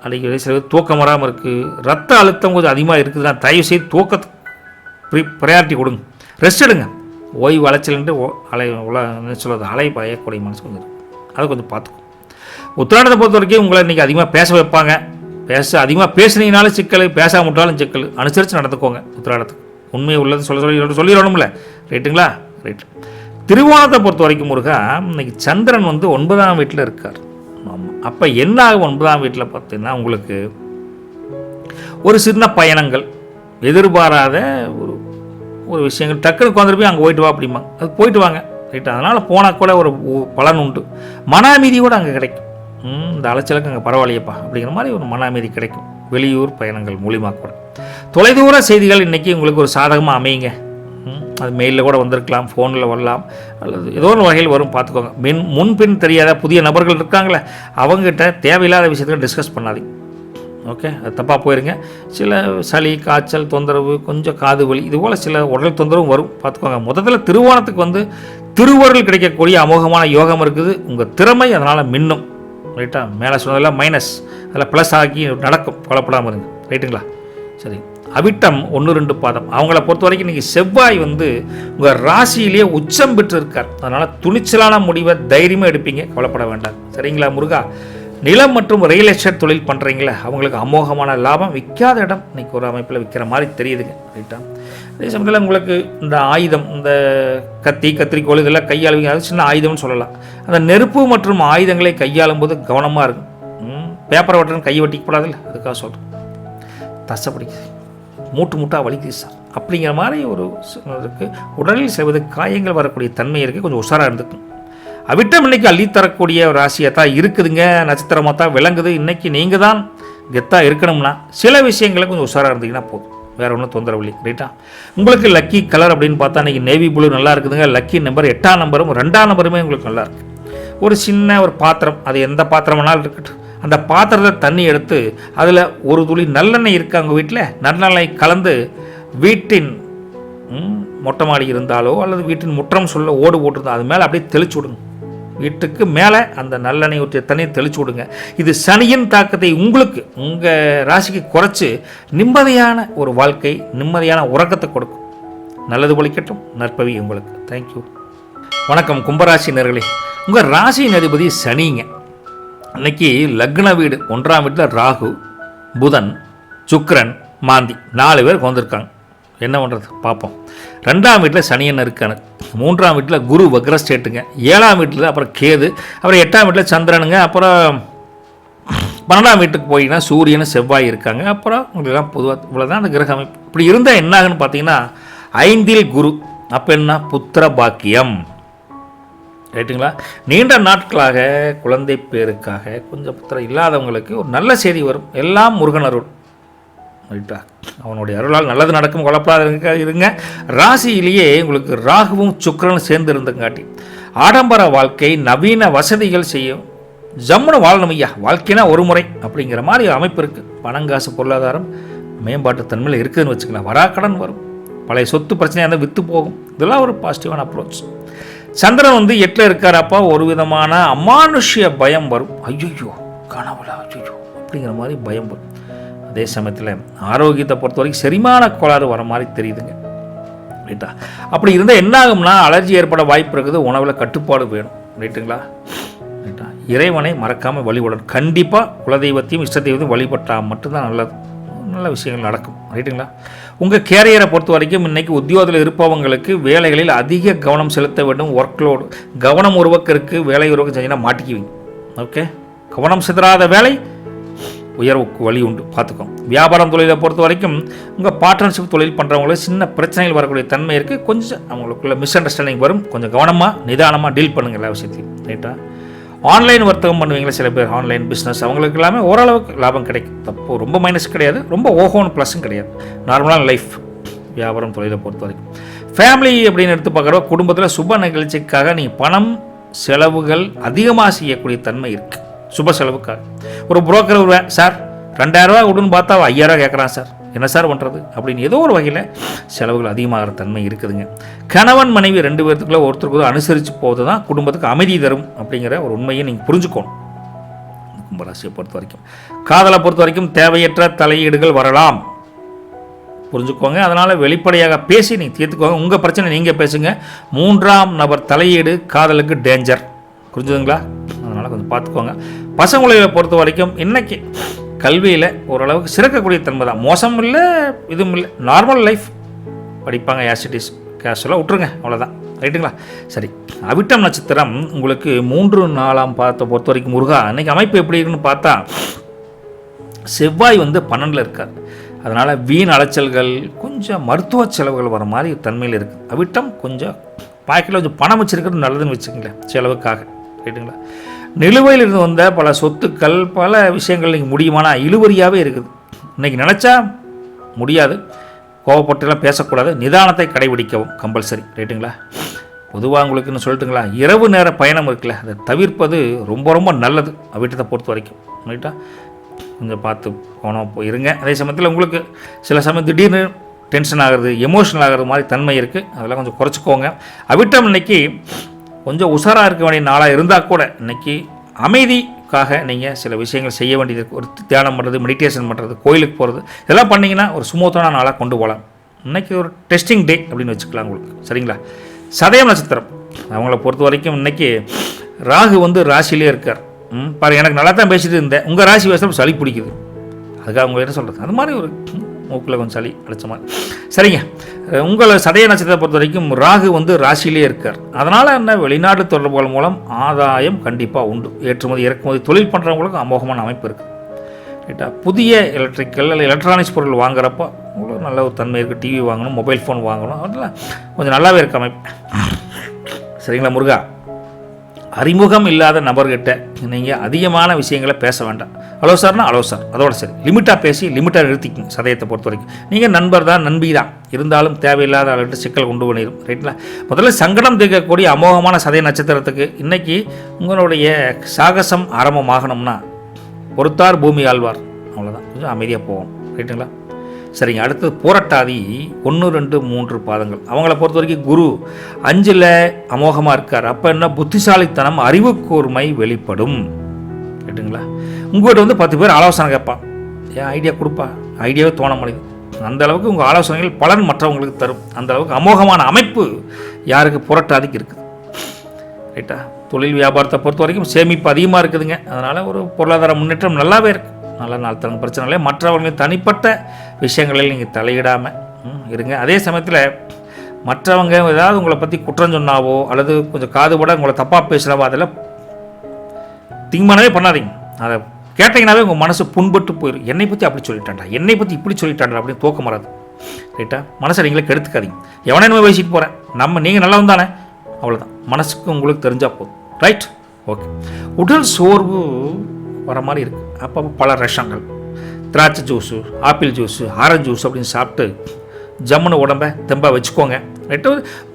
அடிக்கடி சில தூக்கம் வராமல் இருக்குது, ரத்த அழுத்தம் கொஞ்சம் அதிகமாக இருக்குதுன்னா தயவுசெய்து தூக்கத்துக்கு ப்ரையாரிட்டி கொடுங்க, ரெஸ்ட் எடுங்க. ஓய்வு அலைச்சல்ன்ட்டு சொல்கிறது அலை பயக்கூடிய மனசு கொஞ்சம் இருக்குது, அதை கொஞ்சம் பார்த்துக்கும். உத்திராடத்தை பொறுத்த வரைக்கும் உங்களை இன்றைக்கி அதிகமாக பேச வைப்பாங்க. அதிகமாக பேசுனீங்கனாலும் சிக்கல், பேசாம விட்டாலும் சிக்கல். அனுசரித்து நடந்துக்கோங்க உத்திராடத்துக்கு. உண்மையை உள்ளது சொல்லிடணும்ல, ரைட்டுங்களா. ரைட்டு. திருவோணத்தை பொறுத்த வரைக்கும் முருகா, இன்னைக்கு சந்திரன் 9ஆம் வீட்டில் இருக்கார். ஆமாம். அப்போ என்ன ஆகும் 9ஆம் வீட்டில் பார்த்தீங்கன்னா, உங்களுக்கு ஒரு சின்ன பயணங்கள், எதிர்பாராத ஒரு விஷயங்கள், டக்குன்னு உட்காந்துட்டு போய் அங்கே போயிட்டு வா அப்படிமா, அது போயிட்டு வாங்க, ரைட்டு. அதனால் போனால் கூட ஒரு பலன் உண்டு, மன அமைதி கூட அங்கே கிடைக்கும். இந்த அலைச்சலுக்கு அங்கே பரவாயில்லையப்பா அப்படிங்கிற மாதிரி ஒரு மன அமைதி கிடைக்கும், வெளியூர் பயணங்கள் மூலிமா கூட. தொலைதூர செய்திகள் இன்றைக்கி உங்களுக்கு ஒரு சாதகமாக அமையுங்க. அது மெயிலில் கூட வந்திருக்கலாம், ஃபோனில் வரலாம், அல்லது ஏதோ ஒரு வகையில் வரும், பார்த்துக்கோங்க. முன்பின் தெரியாத புதிய நபர்கள் இருக்காங்களே, அவங்ககிட்ட தேவையில்லாத விஷயத்தில் டிஸ்கஸ் பண்ணாதீங்க, ஓகே. அது தப்பாக போயிருங்க. சில சளி, காய்ச்சல் தொந்தரவு, கொஞ்சம் காது வலி, இதுபோல் சில உடல் தொந்தரவும் வரும், பார்த்துக்கோங்க. முதல்ல திருவோணத்துக்கு திருவருள் கிடைக்கக்கூடிய அமோகமான யோகம் இருக்குது. உங்கள் திறமை அதனால் மின்னும், ரைட்டா. மேலே சொன்னதெல்லாம் மைனஸ், அதில் ப்ளஸ் ஆகி நடக்கும், கொலப்படாமல் இருங்க, ரைட்டுங்களா. சரி. அவிட்டம் 1, 2 பாதம் அவங்கள பொறுத்த வரைக்கும் இன்றைக்கி செவ்வாய் உங்கள் ராசியிலேயே உச்சம் பெற்று இருக்கார். அதனால் துணிச்சலான முடிவை தைரியமாக எடுப்பீங்க, கவலைப்பட வேண்டாம், சரிங்களா முருகா. நிலம் மற்றும் ரியல் எஸ்டேட் தொழில் பண்ணுறீங்களே, அவங்களுக்கு அமோகமான லாபம். விற்காத இடம் இன்றைக்கி ஒரு அமைப்பில் விற்கிற மாதிரி தெரியுதுங்க, ரைட்டா. அதே சமயத்தில் உங்களுக்கு இந்த ஆயுதம், இந்த கத்தி, கத்திரிக்கோள் இதெல்லாம் கையாளுவீங்க, அது சின்ன ஆயுதம்னு சொல்லலாம். அந்த நெருப்பு மற்றும் ஆயுதங்களை கையாளும் போது கவனமாக இருக்கும். பேப்பரை வெட்டுறன்னு கையை வெட்டிக்கப்படாதில்ல, அதுக்காக சொல்கிறேன். தசை பிடிக்குது, மூட்டாக வலிக்குது சார் அப்படிங்கிற மாதிரி ஒரு இருக்குது. உடலில் செய்வது காயங்கள் வரக்கூடிய தன்மை இருக்குது, கொஞ்சம் உஷாராக இருந்துக்கும். அவிட்டம் இன்றைக்கி அள்ளித்தரக்கூடிய ஒரு ராசியாக தான் இருக்குதுங்க, நட்சத்திரமாக தான் விளங்குது. இன்றைக்கி நீங்கள் தான் கெத்தாக இருக்கணும்னா சில விஷயங்களை கொஞ்சம் உஷாராக இருந்தீங்கன்னா போதும், வேறு ஒன்றும் தொந்தரவு இல்லை, ரைட்டா. உங்களுக்கு லக்கி கலர் அப்படின்னு பார்த்தா இன்றைக்கி நேவி ப்ளூ நல்லா இருக்குதுங்க. லக்கி நம்பர் 8ஆம் நம்பரும் 2ஆம் நம்பருமே உங்களுக்கு நல்லா இருக்குது. ஒரு சின்ன ஒரு பாத்திரம், அது எந்த பாத்திரம் வேணாலும் இருக்கட்டும், அந்த பாத்திரத்தை தண்ணி எடுத்து அதில் ஒரு துளி நல்லெண்ணெய் இருக்குது அவங்க வீட்டில், நல்லெண்ணெய் கலந்து வீட்டின் மொட்டை மாடி இருந்தாலோ அல்லது வீட்டின் முற்றம் சொல்ல ஓடு போட்டிருந்தோ அது மேலே அப்படியே தெளிச்சு விடுங்க. வீட்டுக்கு மேலே அந்த நல்லெண்ணெய் ஊற்றிய தண்ணியை தெளிச்சு விடுங்க. இது சனியின் தாக்கத்தை உங்களுக்கு உங்கள் ராசிக்கு குறைச்சி நிம்மதியான ஒரு வாழ்க்கை, நிம்மதியான உறக்கத்தை கொடுக்கும். நல்லது பொழிக்கட்டும், நற்பவி உங்களுக்கு. தேங்க்யூ. வணக்கம் கும்பராசி நேயர்களே. உங்கள் ராசியின் அதிபதி சனிங்க. இன்னைக்கு லக்ன வீடு 1ஆம் வீட்டில் ராகு, புதன், சுக்கிரன், மாந்தி 4 பேர் வந்திருக்காங்க. என்ன பண்ணுறது பார்ப்போம். 2ஆம் வீட்டில் சனியன் இருக்கானு, 3ஆம் வீட்டில் குரு வக்ரஸ்டேட்டுங்க, 7ஆம் வீட்டில் அப்புறம் கேது, அப்புறம் 8ஆம் வீட்டில் சந்திரனுங்க, அப்புறம் 12ஆம் வீட்டுக்கு போயிங்கன்னா சூரியன் செவ்வாய் இருக்காங்க. அப்புறம் உங்களுக்கெல்லாம் பொதுவாக இவ்வளோதான் அந்த கிரக அமைப்பு. இப்படி இருந்தால் என்ன ஆகுன்னு பார்த்தீங்கன்னா 5இல் குரு. அப்போ என்ன, புத்திர பாக்கியம், ரைட்டுங்களா. நீண்ட நாட்களாக குழந்தை பேருக்காக கொஞ்சம் புத்திரம் இல்லாதவங்களுக்கு ஒரு நல்ல செய்தி வரும். எல்லாம் முருகன் அருள், ரைட்டா. அவனுடைய அருளால் நல்லது நடக்கும், குழப்பாத இருங்க. ராசியிலேயே உங்களுக்கு ராகுவும் சுக்கிரனும் சேர்ந்து இருந்தங்காட்டி ஆடம்பர வாழ்க்கை, நவீன வசதிகள் செய்யும், ஜம்முன்னு வாழணும் ஐயா, வாழ்க்கைனா ஒரு முறை அப்படிங்கிற மாதிரி அமைப்பு இருக்குது. பணங்காசு பொருளாதாரம் மேம்பாட்டு தன்மையில் இருக்குதுன்னு வச்சுக்கலாம். வராக்கடன் வரும், பழைய சொத்து பிரச்சனையாக இருந்தால் விற்று போகும். இதெல்லாம் ஒரு பாசிட்டிவான அப்ரோச். சந்திரன் 8ல் இருக்காரப்பா, ஒரு விதமான அமானுஷ்ய பயம் வரும். ஐயோ கனவுல ஐயோ அப்படிங்கிற மாதிரி பயம் வரும். அதே சமயத்தில் ஆரோக்கியத்தை பொறுத்த வரைக்கும் செரிமான கோளாறு வர மாதிரி தெரியுதுங்க. ரைட்டா? அப்படி இருந்தால் என்ன ஆகும்னா அலர்ஜி ஏற்பட வாய்ப்பு இருக்குது. உணவில் கட்டுப்பாடு வேணும். ரைட்டுங்களா? ரைட்டா? இறைவனை மறக்காமல் வழிபடணும். கண்டிப்பாக குலதெய்வத்தையும் இஷ்ட தெய்வத்தையும் வழிபட்டால் மட்டும்தான் நல்லது, நல்ல விஷயங்கள் நடக்கும். ரைட்டுங்களா? உங்கள் கேரியரை பொறுத்த வரைக்கும் இன்றைக்கி உத்தியோகத்தில் இருப்பவங்களுக்கு வேலைகளில் அதிக கவனம் செலுத்த வேண்டும். ஒர்க்லோடு கவனம் ஒரு பக்கம் இருக்குது, வேலை ஒரு பக்கம் செஞ்சிங்கன்னா மாட்டிக்குவீங்க. ஓகே, கவனம் சிதறாத வேலை உயர்வுக்கு வழி உண்டு, பார்த்துக்கோங்க. வியாபாரம் தொழிலை பொறுத்த வரைக்கும் உங்கள் பார்ட்னர்ஷிப் தொழில் பண்ணுறவங்களுக்கு சின்ன பிரச்சனைகள் வரக்கூடிய தன்மை இருக்குது. கொஞ்சம் அவங்களுக்குள்ள மிஸ் அண்டர்ஸ்டாண்டிங் வரும். கொஞ்சம் கவனமாக நிதானமாக டீல் பண்ணுங்கள் எல்லா விஷயத்தையும். ரைட்டா? ஆன்லைன் வர்த்தகம் பண்ணுவீங்களா சில பேர், ஆன்லைன் பிஸ்னஸ், அவங்களுக்கு எல்லாமே ஓரளவுக்கு லாபம் கிடைக்கும். தப்பு ரொம்ப மைனஸ் கிடையாது, ரொம்ப ஓஹோன்னு ப்ளஸும் கிடையாது. நார்மலான லைஃப் வியாபாரம் தொழிலை பொறுத்த வரைக்கும். ஃபேமிலி அப்படின்னு எடுத்து பார்க்குறோம். குடும்பத்தில் சுப நிகழ்ச்சிக்காக நீங்கள் பணம் செலவுகள் அதிகமாக செய்யக்கூடிய தன்மை இருக்குது. சுப செலவுக்காக ஒரு புரோக்கர் சார் 2000 விடுன்னு பார்த்தா 5000 கேட்குறான் சார், என்ன சார் பண்ணுறது அப்படின்னு ஏதோ ஒரு வகையில் செலவுகள் அதிகமாகிற தன்மை இருக்குதுங்க. கணவன் மனைவி 2 பேர்த்துக்குள்ள ஒருத்தருக்கு அனுசரித்து போவது தான் குடும்பத்துக்கு அமைதி தரும் அப்படிங்கிற ஒரு உண்மையை நீங்கள் புரிஞ்சுக்கணும். கும்பராசியை பொறுத்த வரைக்கும். காதலை பொறுத்த வரைக்கும் தேவையற்ற தலையீடுகள் வரலாம், புரிஞ்சுக்கோங்க. அதனால் வெளிப்படையாக பேசி நீங்கள் தீர்த்துக்கோங்க. உங்கள் பிரச்சனை நீங்கள் பேசுங்க. 3ஆம் நபர் தலையீடு காதலுக்கு டேஞ்சர், புரிஞ்சுதுங்களா? அதனால் கொஞ்சம் பார்த்துக்கோங்க. பசங்களை பொறுத்த வரைக்கும் இன்றைக்கி கல்வியில் ஓரளவுக்கு சிறக்கக்கூடிய தன்மை தான், மோசம் இல்லை இதுவும் இல்லை, நார்மல் லைஃப் படிப்பாங்க, ஆசிட்டிஸ் கேஷுவலாக விட்டுருங்க, அவ்வளோதான். ரைட்டுங்களா? சரி, அவிட்டம் நட்சத்திரம் உங்களுக்கு 3, 4ஆம் பாதத்தை பொறுத்த வரைக்கும் முருகா இன்றைக்கி அமைப்பு எப்படி இருக்குன்னு பார்த்தா செவ்வாய் 12 இருக்கார். அதனால் வீண் அலைச்சல்கள், கொஞ்சம் மருத்துவ செலவுகள் வர மாதிரி தன்மையில் இருக்குது. அவிட்டம் கொஞ்சம் பாக்கெட்டில் கொஞ்சம் பணம் வச்சுருக்கிறது நல்லதுன்னு வச்சுக்கங்களேன் செலவுக்காக. ரைட்டுங்களா? நிலுவையில் இருந்து வந்த பல சொத்துக்கள், பல விஷயங்கள் நீங்கள் முடியுமானா இழுவரியாகவே இருக்குது. இன்றைக்கி நினச்சா முடியாது, கோவப்பட்டுலாம் பேசக்கூடாது, நிதானத்தை கடைபிடிக்கவும் கம்பல்சரி. ரைட்டுங்களா? பொதுவாக உங்களுக்குன்னு சொல்லட்டுங்களா, இரவு நேர பயணம் இருக்குல்ல, அதை தவிர்ப்பது ரொம்ப ரொம்ப நல்லது அவிட்டத்தை பொறுத்த வரைக்கும். ரைட்டா? கொஞ்சம் பார்த்து போனோம் போயிருங்க. அதே சமயத்தில் உங்களுக்கு சில சமயம் திடீர்னு டென்ஷன் ஆகிறது, எமோஷனல் ஆகிறது மாதிரி தன்மை இருக்குது, அதெல்லாம் கொஞ்சம் குறைச்சிக்கோங்க. அவிட்டம் இன்றைக்கி கொஞ்சம் உஷாராக இருக்க வேண்டிய நாளாக இருந்தால் கூட இன்றைக்கி அமைதிக்காக நீங்கள் சில விஷயங்கள் செய்ய வேண்டியது இருக்குது. ஒரு தியானம் பண்ணுறது, மெடிடேஷன் பண்ணுறது, கோயிலுக்கு போகிறது, இதெல்லாம் பண்ணிங்கன்னா ஒரு சுமூத்தான நாளாக கொண்டு போகலாம். இன்றைக்கி ஒரு டெஸ்டிங் டே அப்படின்னு வச்சுக்கலாம் உங்களுக்கு. சரிங்களா? சதயம் நட்சத்திரம் அவங்கள பொறுத்த வரைக்கும் இன்றைக்கி ராகு ராசியிலே இருக்கார். பாரு, எனக்கு நல்லா தான் பேசிட்டு இருந்தேன், உங்கள் ராசி பேசுகிறப்ப சளி பிடிக்குது, அதுக்காக அவங்க என்ன சொல்கிறது, அது மாதிரி ஒரு மூக்கில் கொஞ்சம் சளி அடித்த மாதிரி. சரிங்க, உங்களை சதய நட்சத்திரத்தை பொறுத்த வரைக்கும் ராகு ராசியிலே இருக்கார். அதனால் என்ன, வெளிநாட்டு தொடர்புகள் மூலம் ஆதாயம் கண்டிப்பாக உண்டு. ஏற்றுமதி இறக்குமதி தொழில் பண்ணுறவங்களுக்கு அமோகமான அமைப்பு இருக்குது. ரைட்டா? புதிய எலக்ட்ரிக்கல் இல்லை எலக்ட்ரானிக்ஸ் பொருள் வாங்குறப்போ உங்களுக்கு நல்ல ஒரு தன்மை இருக்குது. டிவி வாங்கணும், மொபைல் ஃபோன் வாங்கணும், அதெல்லாம் கொஞ்சம் நல்லாவே இருக்குது அமைப்பு. சரிங்களா முருகா? அறிமுகம் இல்லாத நபர்கிட்ட நீங்கள் அதிகமான விஷயங்களை பேச வேண்டாம். ஹலோ சார்னா ஹலோ சார், அதோட சரி, லிமிட்டாக பேசி லிமிட்டாக நிறுத்திக்கங்க. சதயத்தை பொறுத்த வரைக்கும் நீங்கள் நண்பர் தான், நண்பி தான், இருந்தாலும் தேவையில்லாத ஆளுகிட்ட சிக்கல் கொண்டு பண்ணிடும். ரைட்டுங்களா? முதல்ல சங்கடம் தீர்க்கக்கூடிய அமோகமான சதய நட்சத்திரத்துக்கு இன்றைக்கி உங்களுடைய சாகசம் ஆரம்பமாகணும்னா பொறுத்தார் பூமி ஆழ்வார், அவ்வளோதான். கொஞ்சம் அமைதியாக போவோம். ரைட்டுங்களா? சரிங்க, அடுத்தது போராட்டாதி 1, 2, 3 பாதங்கள். அவங்கள பொறுத்த வரைக்கும் குரு 5ல் அமோகமாக இருக்கார். அப்போ என்ன, புத்திசாலித்தனம், அறிவு கூர்மை வெளிப்படும். ரைட்டுங்களா? உங்கள்கிட்ட 10 பேர் ஆலோசனை கேட்பான், ஏன் ஐடியா கொடுப்பா, ஐடியாவே தோண முடியுது. அந்த அளவுக்கு உங்கள் ஆலோசனைகள் பலன் மற்றவங்களுக்கு தரும். அந்த அளவுக்கு அமோகமான அமைப்பு யாருக்கு, புரட்டாதிக்கு இருக்குது. ரைட்டா? தொழில் வியாபாரத்தை பொறுத்த வரைக்கும் சேமிப்பு அதிகமாக இருக்குதுங்க. அதனால் ஒரு பொருளாதார முன்னேற்றம் நல்லாவே இருக்குது. நல்ல நாள் தரங்க, பிரச்சனை இல்லை. மற்றவர்கள் தனிப்பட்ட விஷயங்களில் நீங்கள் தலையிடாமல் இருங்க. அதே சமயத்தில் மற்றவங்க ஏதாவது உங்களை பற்றி குற்றம் சொன்னாவோ அல்லது கொஞ்சம் காதுபட உங்களை தப்பாக பேசுகிறாவோ அதெல்லாம் திங்க் பண்ணாதீங்க. அதை கேட்டிங்கனாவே உங்கள் மனசு புண்பட்டு போயிடும். என்னை பற்றி அப்படி சொல்லிட்டாண்டா, என்னை பற்றி இப்படி சொல்லிட்டாண்டா அப்படின்னு தூக்கம் வராது. ரைட்டா? மனசை நீங்களே கெடுத்துக்காதீங்க. எவனே நம்ம பேசிட்டு போகிறேன், நீங்கள் நல்லா தானே, அவ்வளோதான். மனசுக்கு உங்களுக்கு தெரிஞ்சால் போதும். ரைட்? ஓகே. உடல் சோர்வு வர மாதிரி இருக்குது. அப்போ பல ரசங்கள், திராட்சை juice, apple juice, orange juice அப்படின்னு சாப்பிட்டு ஜம்முன்னு உடம்பை தெம்பாக வச்சுக்கோங்க. ரைட்டு?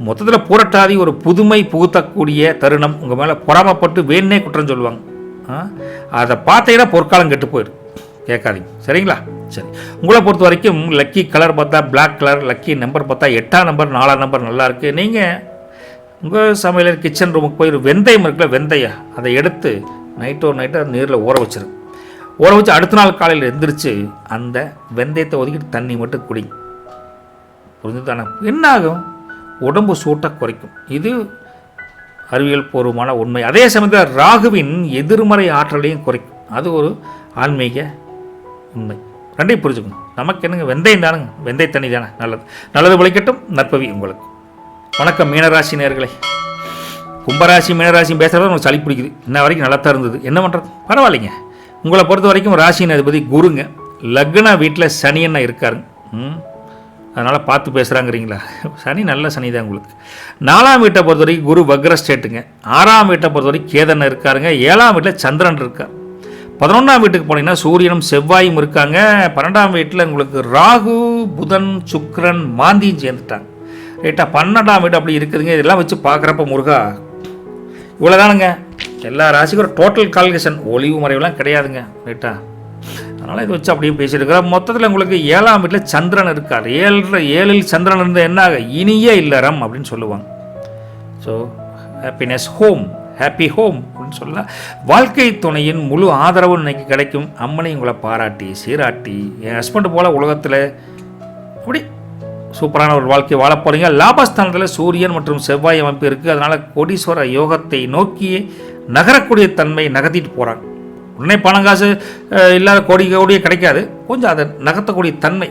மொத்தத்தில் புரட்டாதி ஒரு புதுமை புகுத்தக்கூடிய தருணம். உங்கள் மேலே பொறாமப்பட்டு வேணே குற்றம் சொல்லுவாங்க. அதை பார்த்தீங்கன்னா பொற்காலம் கெட்டு போயிடும், கேட்காதீங்க. சரிங்களா? சரி, உங்களை பொறுத்த வரைக்கும் லக்கி கலர் பார்த்தா பிளாக் கலர், லக்கி நம்பர் பார்த்தா 8ஆம் நம்பர், 4ஆம் நம்பர் நல்லாயிருக்கு. நீங்கள் உங்கள் சமையலர் கிச்சன் ரூமுக்கு போய் வெந்தயம் இருக்குல்ல, வெந்தயம் அதை எடுத்து நைட்டை நீரில் ஊற வச்சிரு. ஊற வச்சு அடுத்த நாள் காலையில் எந்திரிச்சு அந்த வெந்தயத்தை ஒதுக்கிட்டு தண்ணி மட்டும் குடிங்க. புரிஞ்சு தானே? என்ன ஆகும், உடம்பு சூட்டை குறைக்கும். இது அறிவியல் பூர்வமான உண்மை. அதே சமயத்தில் ராகுவின் எதிர்மறை ஆற்றலையும் குறைக்கும். அது ஒரு ஆன்மீக உண்மை. ரெண்டையும் புரிஞ்சுக்கணும். நமக்கு என்னங்க, வெந்தயம் தானுங்க, வெந்தய தண்ணி தானே நல்லது விளைக்கட்டும். நற்பவி உங்களுக்கு. வணக்கம் மீனராசி நேயர்களே. கும்பராசி மீனராசி பேசுகிறது உங்களுக்கு சளி பிடிக்குது. இன்ன வரைக்கும் நல்லா தான் இருந்தது, என்ன பண்ணுறது, பரவாயில்லைங்க. உங்களை பொறுத்த வரைக்கும் ராசியின் அதிபதி குருங்க. லக்ன வீட்டில் சனி என்ன இருக்காருங்க. அதனால் பார்த்து பேசுகிறாங்கிறீங்களா? சனி நல்ல சனி தான் உங்களுக்கு. 4ஆம் வீட்டை பொறுத்த வரைக்கும் குரு வக்ர ஸ்டேட்டுங்க. 6ஆம் வீட்டை பொறுத்த வரைக்கும் கேதன் இருக்காருங்க. 7ஆம் வீட்டில் சந்திரன் இருக்கார். 11ஆம் வீட்டுக்கு போனீங்கன்னா சூரியனும் செவ்வாயும் இருக்காங்க. 12ஆம் வீட்டில் உங்களுக்கு ராகு புதன் சுக்கிரன் மாந்தியும் சேர்ந்துட்டாங்க. ரைட்டா? 12ஆம் வீடு அப்படி இருக்குதுங்க. இதெல்லாம் வச்சு பார்க்குறப்ப முருகா இவ்வளோதானுங்க. எல்லா ராசிக்கும் ஒரு டோட்டல் கால்குலேஷன், ஒளிவு மறைவுலாம் கிடையாதுங்க. ரைட்டா? அதனால் இதை வச்சு அப்படியே பேசியிருக்கிறோம். மொத்தத்தில் உங்களுக்கு 7ஆம் வீட்டில் சந்திரன் இருக்கார். 7இல் சந்திரன் இருந்தால் என்ன ஆக, இனிய இல்லறம் அப்படின்னு சொல்லுவாங்க. So happiness home, happy home அப்படின்னு சொல்லலாம். வாழ்க்கை துணையின் முழு ஆதரவு இன்னைக்கு கிடைக்கும். அம்மனை உங்களை பாராட்டி சீராட்டி, என் ஹஸ்பண்ட் போல் உலகத்தில் அப்படி சூப்பரான ஒரு வாழ்க்கை வாழ போகிறீங்க. லாபஸ்தானத்தில் சூரியன் மற்றும் செவ்வாய் அமைப்பு இருக்குது. அதனால் கோடீஸ்வர யோகத்தை நோக்கி நகரக்கூடிய தன்மை நகர்த்திட்டு போகிறாங்க. உடனே பணம் காசு இல்லாத கோடியே கிடைக்காது. கொஞ்சம் அதை நகர்த்தக்கூடிய தன்மை,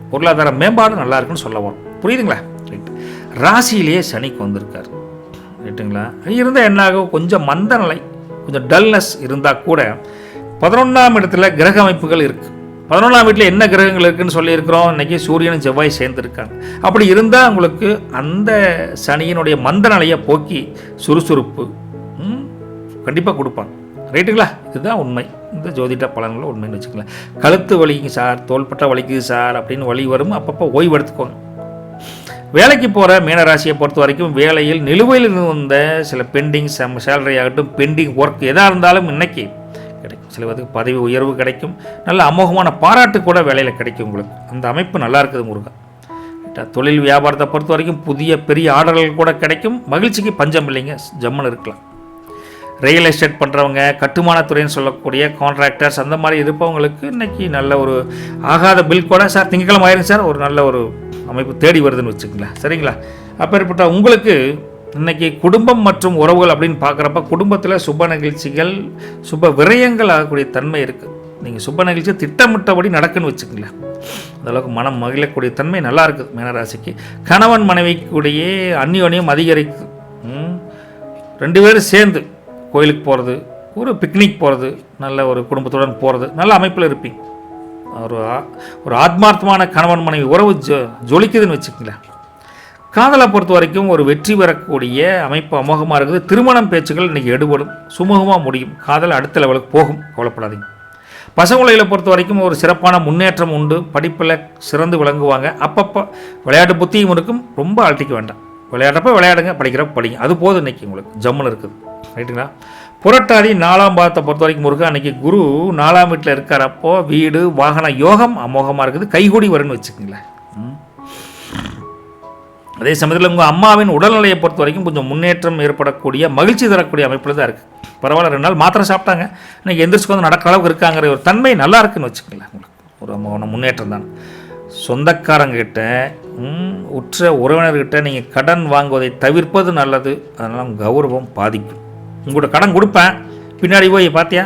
பொருளாதார மேம்பாடு நல்லா இருக்குன்னு சொல்ல வரும். புரியுதுங்களா? ரைட்டு. ராசியிலேயே சனிக்கு வந்திருக்காரு. ரைட்டுங்களா? இருந்தால் என்ன ஆகும், கொஞ்சம் மந்த நிலை, கொஞ்சம் டல்னஸ் இருந்தால் கூட 11ஆம் இடத்துல கிரக அமைப்புகள் இருக்குது. 11ஆம் வீட்டில் என்ன கிரகங்கள் இருக்குதுன்னு சொல்லியிருக்கிறோம். இன்றைக்கி சூரியனும் செவ்வாய் சேர்ந்துருக்காங்க. அப்படி இருந்தால் உங்களுக்கு அந்த சனியினுடைய மந்த நிலையை போக்கி சுறுசுறுப்பு கண்டிப்பாக கொடுப்பாங்க. ரைட்டுங்களா? இதுதான் உண்மை. இந்த ஜோதிட பலன்களும் உண்மைன்னு வச்சுக்கலாம். கழுத்து வலிக்குங்க சார், தோள்பட்டை வலிக்குது சார் அப்படின்னு வலி வரும், அப்பப்போ ஓய்வு எடுத்துக்கோங்க. வேலைக்கு போகிற மீனராசியை பொறுத்த வரைக்கும் வேலையில் நிலுவையில் இருந்த சில பெண்டிங் சேலரி ஆகட்டும், பெண்டிங் ஒர்க் எதாக இருந்தாலும் இன்னைக்கு கிடைக்கும். சில பேருக்கு பதவி உயர்வு கிடைக்கும். நல்ல அமோகமான பாராட்டு கூட வேலையில் கிடைக்கும் உங்களுக்கு. அந்த அமைப்பு நல்லா இருக்குது முருகா. தொழில் வியாபாரத்தை பொறுத்த வரைக்கும் புதிய பெரிய ஆர்டர்கள் கூட கிடைக்கும். மகிழ்ச்சிக்கு பஞ்சம் இல்லைங்க, ஜம்முன்னு இருக்கலாம். ரியல் எஸ்டேட் பண்ணுறவங்க, கட்டுமானத்துறைன்னு சொல்லக்கூடிய கான்ட்ராக்டர்ஸ், அந்த மாதிரி இருப்பவங்களுக்கு இன்றைக்கி நல்ல ஒரு ஆகாத பில் கூட சார் திங்கக்கிழமை ஆயிருங்க சார் ஒரு நல்ல ஒரு அமைப்பு தேடி வருதுன்னு வச்சுக்கங்களேன். சரிங்களா? அப்பேற்பட்ட உங்களுக்கு இன்றைக்கி குடும்பம் மற்றும் உறவுகள் அப்படின்னு பார்க்குறப்ப குடும்பத்தில் சுப நிகழ்ச்சிகள், சுப விரயங்கள் ஆகக்கூடிய தன்மை இருக்குது. நீங்கள் சுப நிகழ்ச்சி திட்டமிட்டபடி நடக்குன்னு வச்சுக்கங்களேன். அந்தளவுக்கு மனம் மகிழக்கூடிய தன்மை நல்லா இருக்குது மீனராசிக்கு. கணவன் மனைவிக்குடைய அந்யோன்யம் அதிகரிக்குது. 2 பேரும் சேர்ந்து கோயிலுக்கு போகிறது, ஒரு பிக்னிக் போகிறது, நல்ல ஒரு குடும்பத்துடன் போகிறது, நல்ல அமைப்பில் இருப்பீங்க. ஒரு ஆத்மார்த்தமான கணவன் மனைவி உறவு ஜொலிக்குதுன்னு வச்சுக்கங்களேன். காதலை பொறுத்த வரைக்கும் ஒரு வெற்றி பெறக்கூடிய அமைப்பு அமோகமாக இருக்குது. திருமணம் பேச்சுக்கள் இன்றைக்கி எடுபடும், சுமூகமாக முடியும். காதல் அடுத்த லெவலுக்கு போகும், கவலைப்படாதீங்க. பசங்களை பொறுத்த வரைக்கும் ஒரு சிறப்பான முன்னேற்றம் உண்டு. படிப்பில் சிறந்து விளங்குவாங்க. அப்பப்போ விளையாட்டு புத்தியும் இருக்கும், ரொம்ப அழட்டிக்க வேண்டாம். விளையாடுறப்ப விளையாடுங்க, படிக்கிறப்ப படிங்க, அது போதும். இன்றைக்கி உங்களுக்கு ஜம்முன்னு இருக்குது. ரைட்டுங்களா? புரட்டாதி 4ஆம் பாதத்தை பொறுத்த வரைக்கும் முருகன் அன்றைக்கி குரு 4ஆம் வீட்டில் இருக்கிறப்போ வீடு வாகன யோகம் அமோகமாக இருக்குது. கைகூடி வரும்னு வச்சுக்கோங்களேன். அதே சமயத்தில் உங்கள் அம்மாவின் உடல்நிலையை பொறுத்த வரைக்கும் கொஞ்சம் முன்னேற்றம் ஏற்படக்கூடிய மகிழ்ச்சி தரக்கூடிய அமைப்பில் தான் இருக்குது. பரவாயில்ல, 2 நாள் மாத்திரை சாப்பிட்டாங்க, இன்றைக்கி எந்திரிச்சு வந்து நடக்கிற அளவுக்கு இருக்காங்கிற ஒரு தன்மை நல்லா இருக்குன்னு வச்சுக்கோங்களேன். உங்களுக்கு ஒரு முன்னேற்றம் தான். சொந்தக்காரங்கிட்ட உற்ற உறவினர்கிட்ட நீங்கள் கடன் வாங்குவதை தவிர்ப்பது நல்லது. அதனால் கௌரவம் பாதிக்கும். உங்கள்கிட்ட கடன் கொடுப்பேன், பின்னாடி போய் பார்த்தியா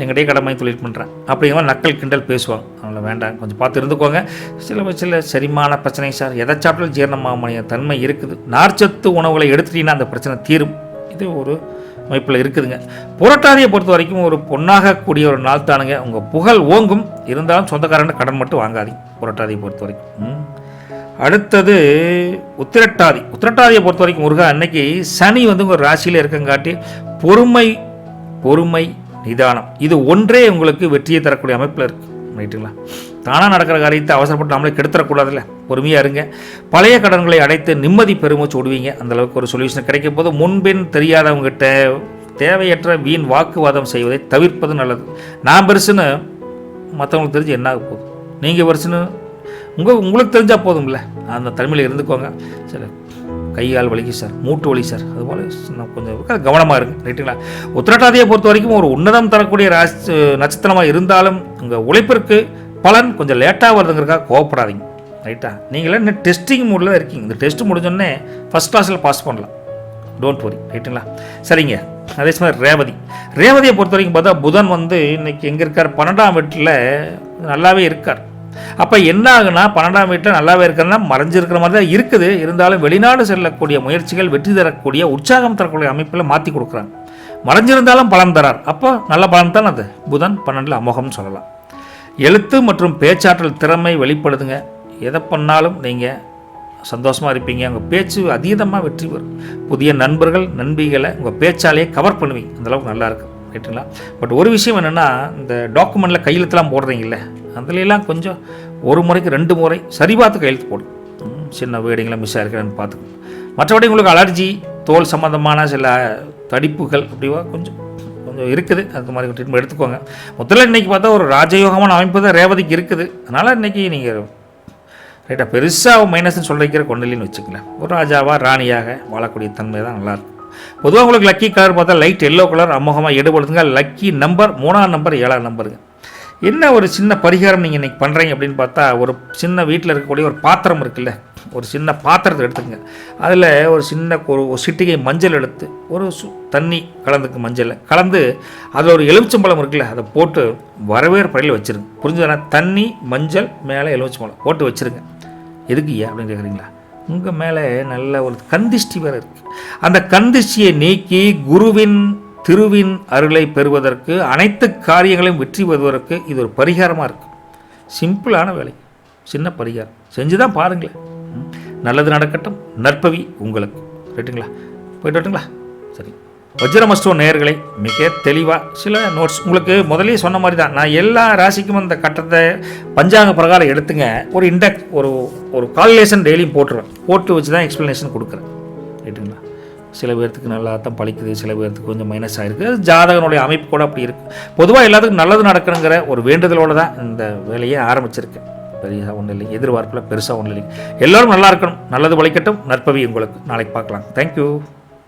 எங்கிட்டே கடமை தொழில் பண்ணுறேன் அப்படிங்கிற நக்கல் கிண்டல் பேசுவாங்க. அதனால் வேண்டாம், கொஞ்சம் பார்த்து இருந்துக்கோங்க. சில செரிமான பிரச்சனை சார், எதை சாப்பிட்டாலும் ஜீரணமாக தன்மை இருக்குது. நார்ச்சத்து உணவுகளை எடுத்துட்டீங்கன்னா அந்த பிரச்சனை தீரும். இது ஒரு அமைப்பில் இருக்குதுங்க. புரட்டாதியை பொறுத்த வரைக்கும் ஒரு பொன்னாகக்கூடிய ஒரு நாள் தானுங்க. உங்கள் புகழ் ஓங்கும். இருந்தாலும் சொந்தக்காரன் கடன் மட்டும் வாங்காதீங்க புரட்டாதியை பொறுத்த வரைக்கும். அடுத்தது உத்திரட்டாதி. உத்திரட்டாதியை பொறுத்த வரைக்கும் முருகா அன்னைக்கு சனி வந்து உங்கள் ராசியில் இருக்கங்காட்டி பொறுமை நிதானம் இது ஒன்றே உங்களுக்கு வெற்றியை தரக்கூடிய அமைப்பில் இருக்குது. ரைட்டுங்களா? தானாக நடக்கிற காரியத்தை அவசரப்பட்டு நம்மளே கெடுத்துடக்கூடாதுல்ல, பொறுமையாக இருங்க. பழைய கடன்களை அடைத்து நிம்மதி பெருமூச்சு விடுவீங்க. அந்தளவுக்கு ஒரு சொல்யூஷன் கிடைக்கும் போது முன்பின் தெரியாதவங்ககிட்ட தேவையற்ற வீண் வாக்குவாதம் செய்வதை தவிர்ப்பது நல்லது. நான் பெருசுன்னு மற்றவங்களுக்கு தெரிஞ்சு என்ன ஆக போகுது, நீங்கள் பெருசுன்னு உங்களுக்கு தெரிஞ்சால் போதும்ல, அந்த தனிமையில் இருந்துக்கோங்க. சரி, கை கால் வலிக்கு சார், மூட்டு வலி சார், அதுபோல் கொஞ்சம் கவனமாக இருங்க. ரைட்டுங்களா? உத்திரட்டாதியை பொறுத்த வரைக்கும் ஒரு உன்னதம் தரக்கூடிய நட்சத்திரமாக இருந்தாலும் உங்கள் உழைப்பிற்கு பலன் கொஞ்சம் லேட்டாக வருதுங்கிறக்காக கோவப்படாதீங்க. ரைட்டா? நீங்களே இன்னும் டெஸ்டிங் மூடில் இருக்கீங்க. இந்த டெஸ்ட் முடிஞ்சோடனே ஃபஸ்ட் கிளாஸில் பாஸ் பண்ணலாம். Don't worry. ரைட்டுங்களா? சரிங்க. அதே மாதிரி ரேவதியை பொறுத்த வரைக்கும் பார்த்தா புதன் வந்து இன்றைக்கி எங்கே இருக்கார்? 12ஆம் வீட்டில் நல்லாவே இருக்கார். அப்போ என்ன ஆகுனா 12ஆம் வீட்டில் நல்லாவே இருக்கிறதுனா மறைஞ்சிருக்கிற மாதிரி தான் இருக்குது. இருந்தாலும் வெளிநாடு செல்லக்கூடிய முயற்சிகள் வெற்றி தரக்கூடிய உற்சாகம் தரக்கூடிய அமைப்பில் மாற்றி கொடுக்குறாங்க. மறைஞ்சிருந்தாலும் பலன் தரார். அப்போ நல்ல பலன் தான் அது. புதன் 12 அமோகம்னு சொல்லலாம். எழுத்து மற்றும் பேச்சாற்றல் திறமை வெளிப்படுதுங்க. எதை பண்ணாலும் நீங்கள் சந்தோஷமாக இருப்பீங்க. உங்கள் பேச்சு அதீதமாக வெற்றி பெறும். புதிய நண்பர்கள் நண்பிகளை உங்கள் பேச்சாலேயே கவர் பண்ணுவீங்க. அந்தளவுக்கு நல்லாயிருக்கும். ரைட்டுங்களா? பட் ஒரு விஷயம் என்னென்னா, இந்த டாக்குமெண்ட்டில் கையெழுத்துலாம் போடுறீங்கல்ல, அதுலாம் கொஞ்சம் ஒரு முறைக்கு 2 முறை சரி பார்த்து கையெழுத்து போடும். சின்ன வேடிங்களாம் மிஸ் ஆகிருக்கிறேன்னு பார்த்துக்கணும். மற்றபடி உங்களுக்கு அலர்ஜி, தோல் சம்மந்தமான சில தடிப்புகள் அப்படிவா கொஞ்சம் இருக்குது. அது மாதிரி ட்ரீட்மெண்ட் எடுத்துக்கோங்க. முதல்ல இன்றைக்கி பார்த்தா ஒரு ராஜயோகமான அமைப்பு தான் ரேவதிக்கு இருக்குது. அதனால் இன்றைக்கி நீங்கள் ரைட்டாக பெருசாக மைனஸ்ன்னு சொல்லிக்கிற கொண்டலின்னு வச்சுக்கலேன். ஒரு ராஜாவாக ராணியாக வாழக்கூடிய தன்மை தான் நல்லாயிருக்கும். பொதுவாக உங்களுக்கு லக்கி கலர் பார்த்தா லைட் எல்லோ கலர் அமோகமாக ஈடுபடுதுங்க. லக்கி நம்பர் 3ஆம் நம்பர் 7ஆம் நம்பருங்க. என்ன ஒரு சின்ன பரிகாரம் நீங்கள் இன்றைக்கி பண்ணுறீங்க அப்படின்னு பார்த்தா, ஒரு சின்ன வீட்டில் இருக்கக்கூடிய ஒரு பாத்திரம் இருக்குல்ல, ஒரு சின்ன பாத்திரத்தை எடுத்துக்கங்க. அதில் ஒரு சின்ன ஒரு சிட்டிகை மஞ்சள் எடுத்து ஒரு தண்ணி கலந்துக்கு மஞ்சள் கலந்து அதில் ஒரு எலுமிச்சம்பழம் இருக்குல்ல, அதை போட்டு வரவேற்பறையில் வச்சுருங்க. புரிஞ்சுதுனா? தண்ணி மஞ்சள் மேலே எலுமிச்சம்பழம் போட்டு வச்சுருங்க. எதுக்கு ஏன் அப்படின்னு கேட்குறீங்களா? உங்கள் மேலே நல்ல ஒரு கந்திஷ்டி வேறு இருக்குது. அந்த கந்திஷ்டியை நீக்கி குருவின் திருவின் அருளை பெறுவதற்கு, அனைத்து காரியங்களையும் வெற்றி பெறுவதற்கு இது ஒரு பரிகாரமாக இருக்குது. சிம்பிளான வேலை, சின்ன பரிகாரம் செஞ்சு தான் பாருங்களேன். நல்லது நடக்கட்டும். நற்பவி உங்களுக்கு. ரைட்டுங்களா? போய்ட்டு வரட்டுங்களா? சரி. வஜ்ரமஸ்டோ நேயர்களை மிக தெளிவாக சில நோட்ஸ் உங்களுக்கு முதலே சொன்ன மாதிரி தான். நான் எல்லா ராசிக்கும் அந்த கட்டத்தை பஞ்சாங்க பிரகாரம் எடுத்துங்க. ஒரு இண்டெக்ஸ் ஒரு கால்குலேஷன் டெய்லியும் போட்டு வச்சு தான் எக்ஸ்ப்ளனேஷன் கொடுக்குறேன். ரைட்டுங்களா? சில பேர்த்துக்கு நல்லா தான் பழிக்குது, சில பேர்த்துக்கு கொஞ்சம் மைனஸ் ஆகிருக்கு. ஜாதகனுடைய அமைப்பு கூட அப்படி இருக்குது. பொதுவாக எல்லாத்துக்கும் நல்லது நடக்கணுங்கிற ஒரு வேண்டுதலோடு தான் இந்த வேலையை ஆரம்பிச்சிருக்கேன். பெருசாக ஒன்றும் இல்லை, எதிர்பார்ப்பில் பெருசாக ஒன்றும் இல்லைங்க. எல்லோரும் நல்லா இருக்கணும். நல்லது பழிக்கட்டும். நற்பவி உங்களுக்கு. நாளைக்கு பார்க்கலாம். தேங்க்யூ.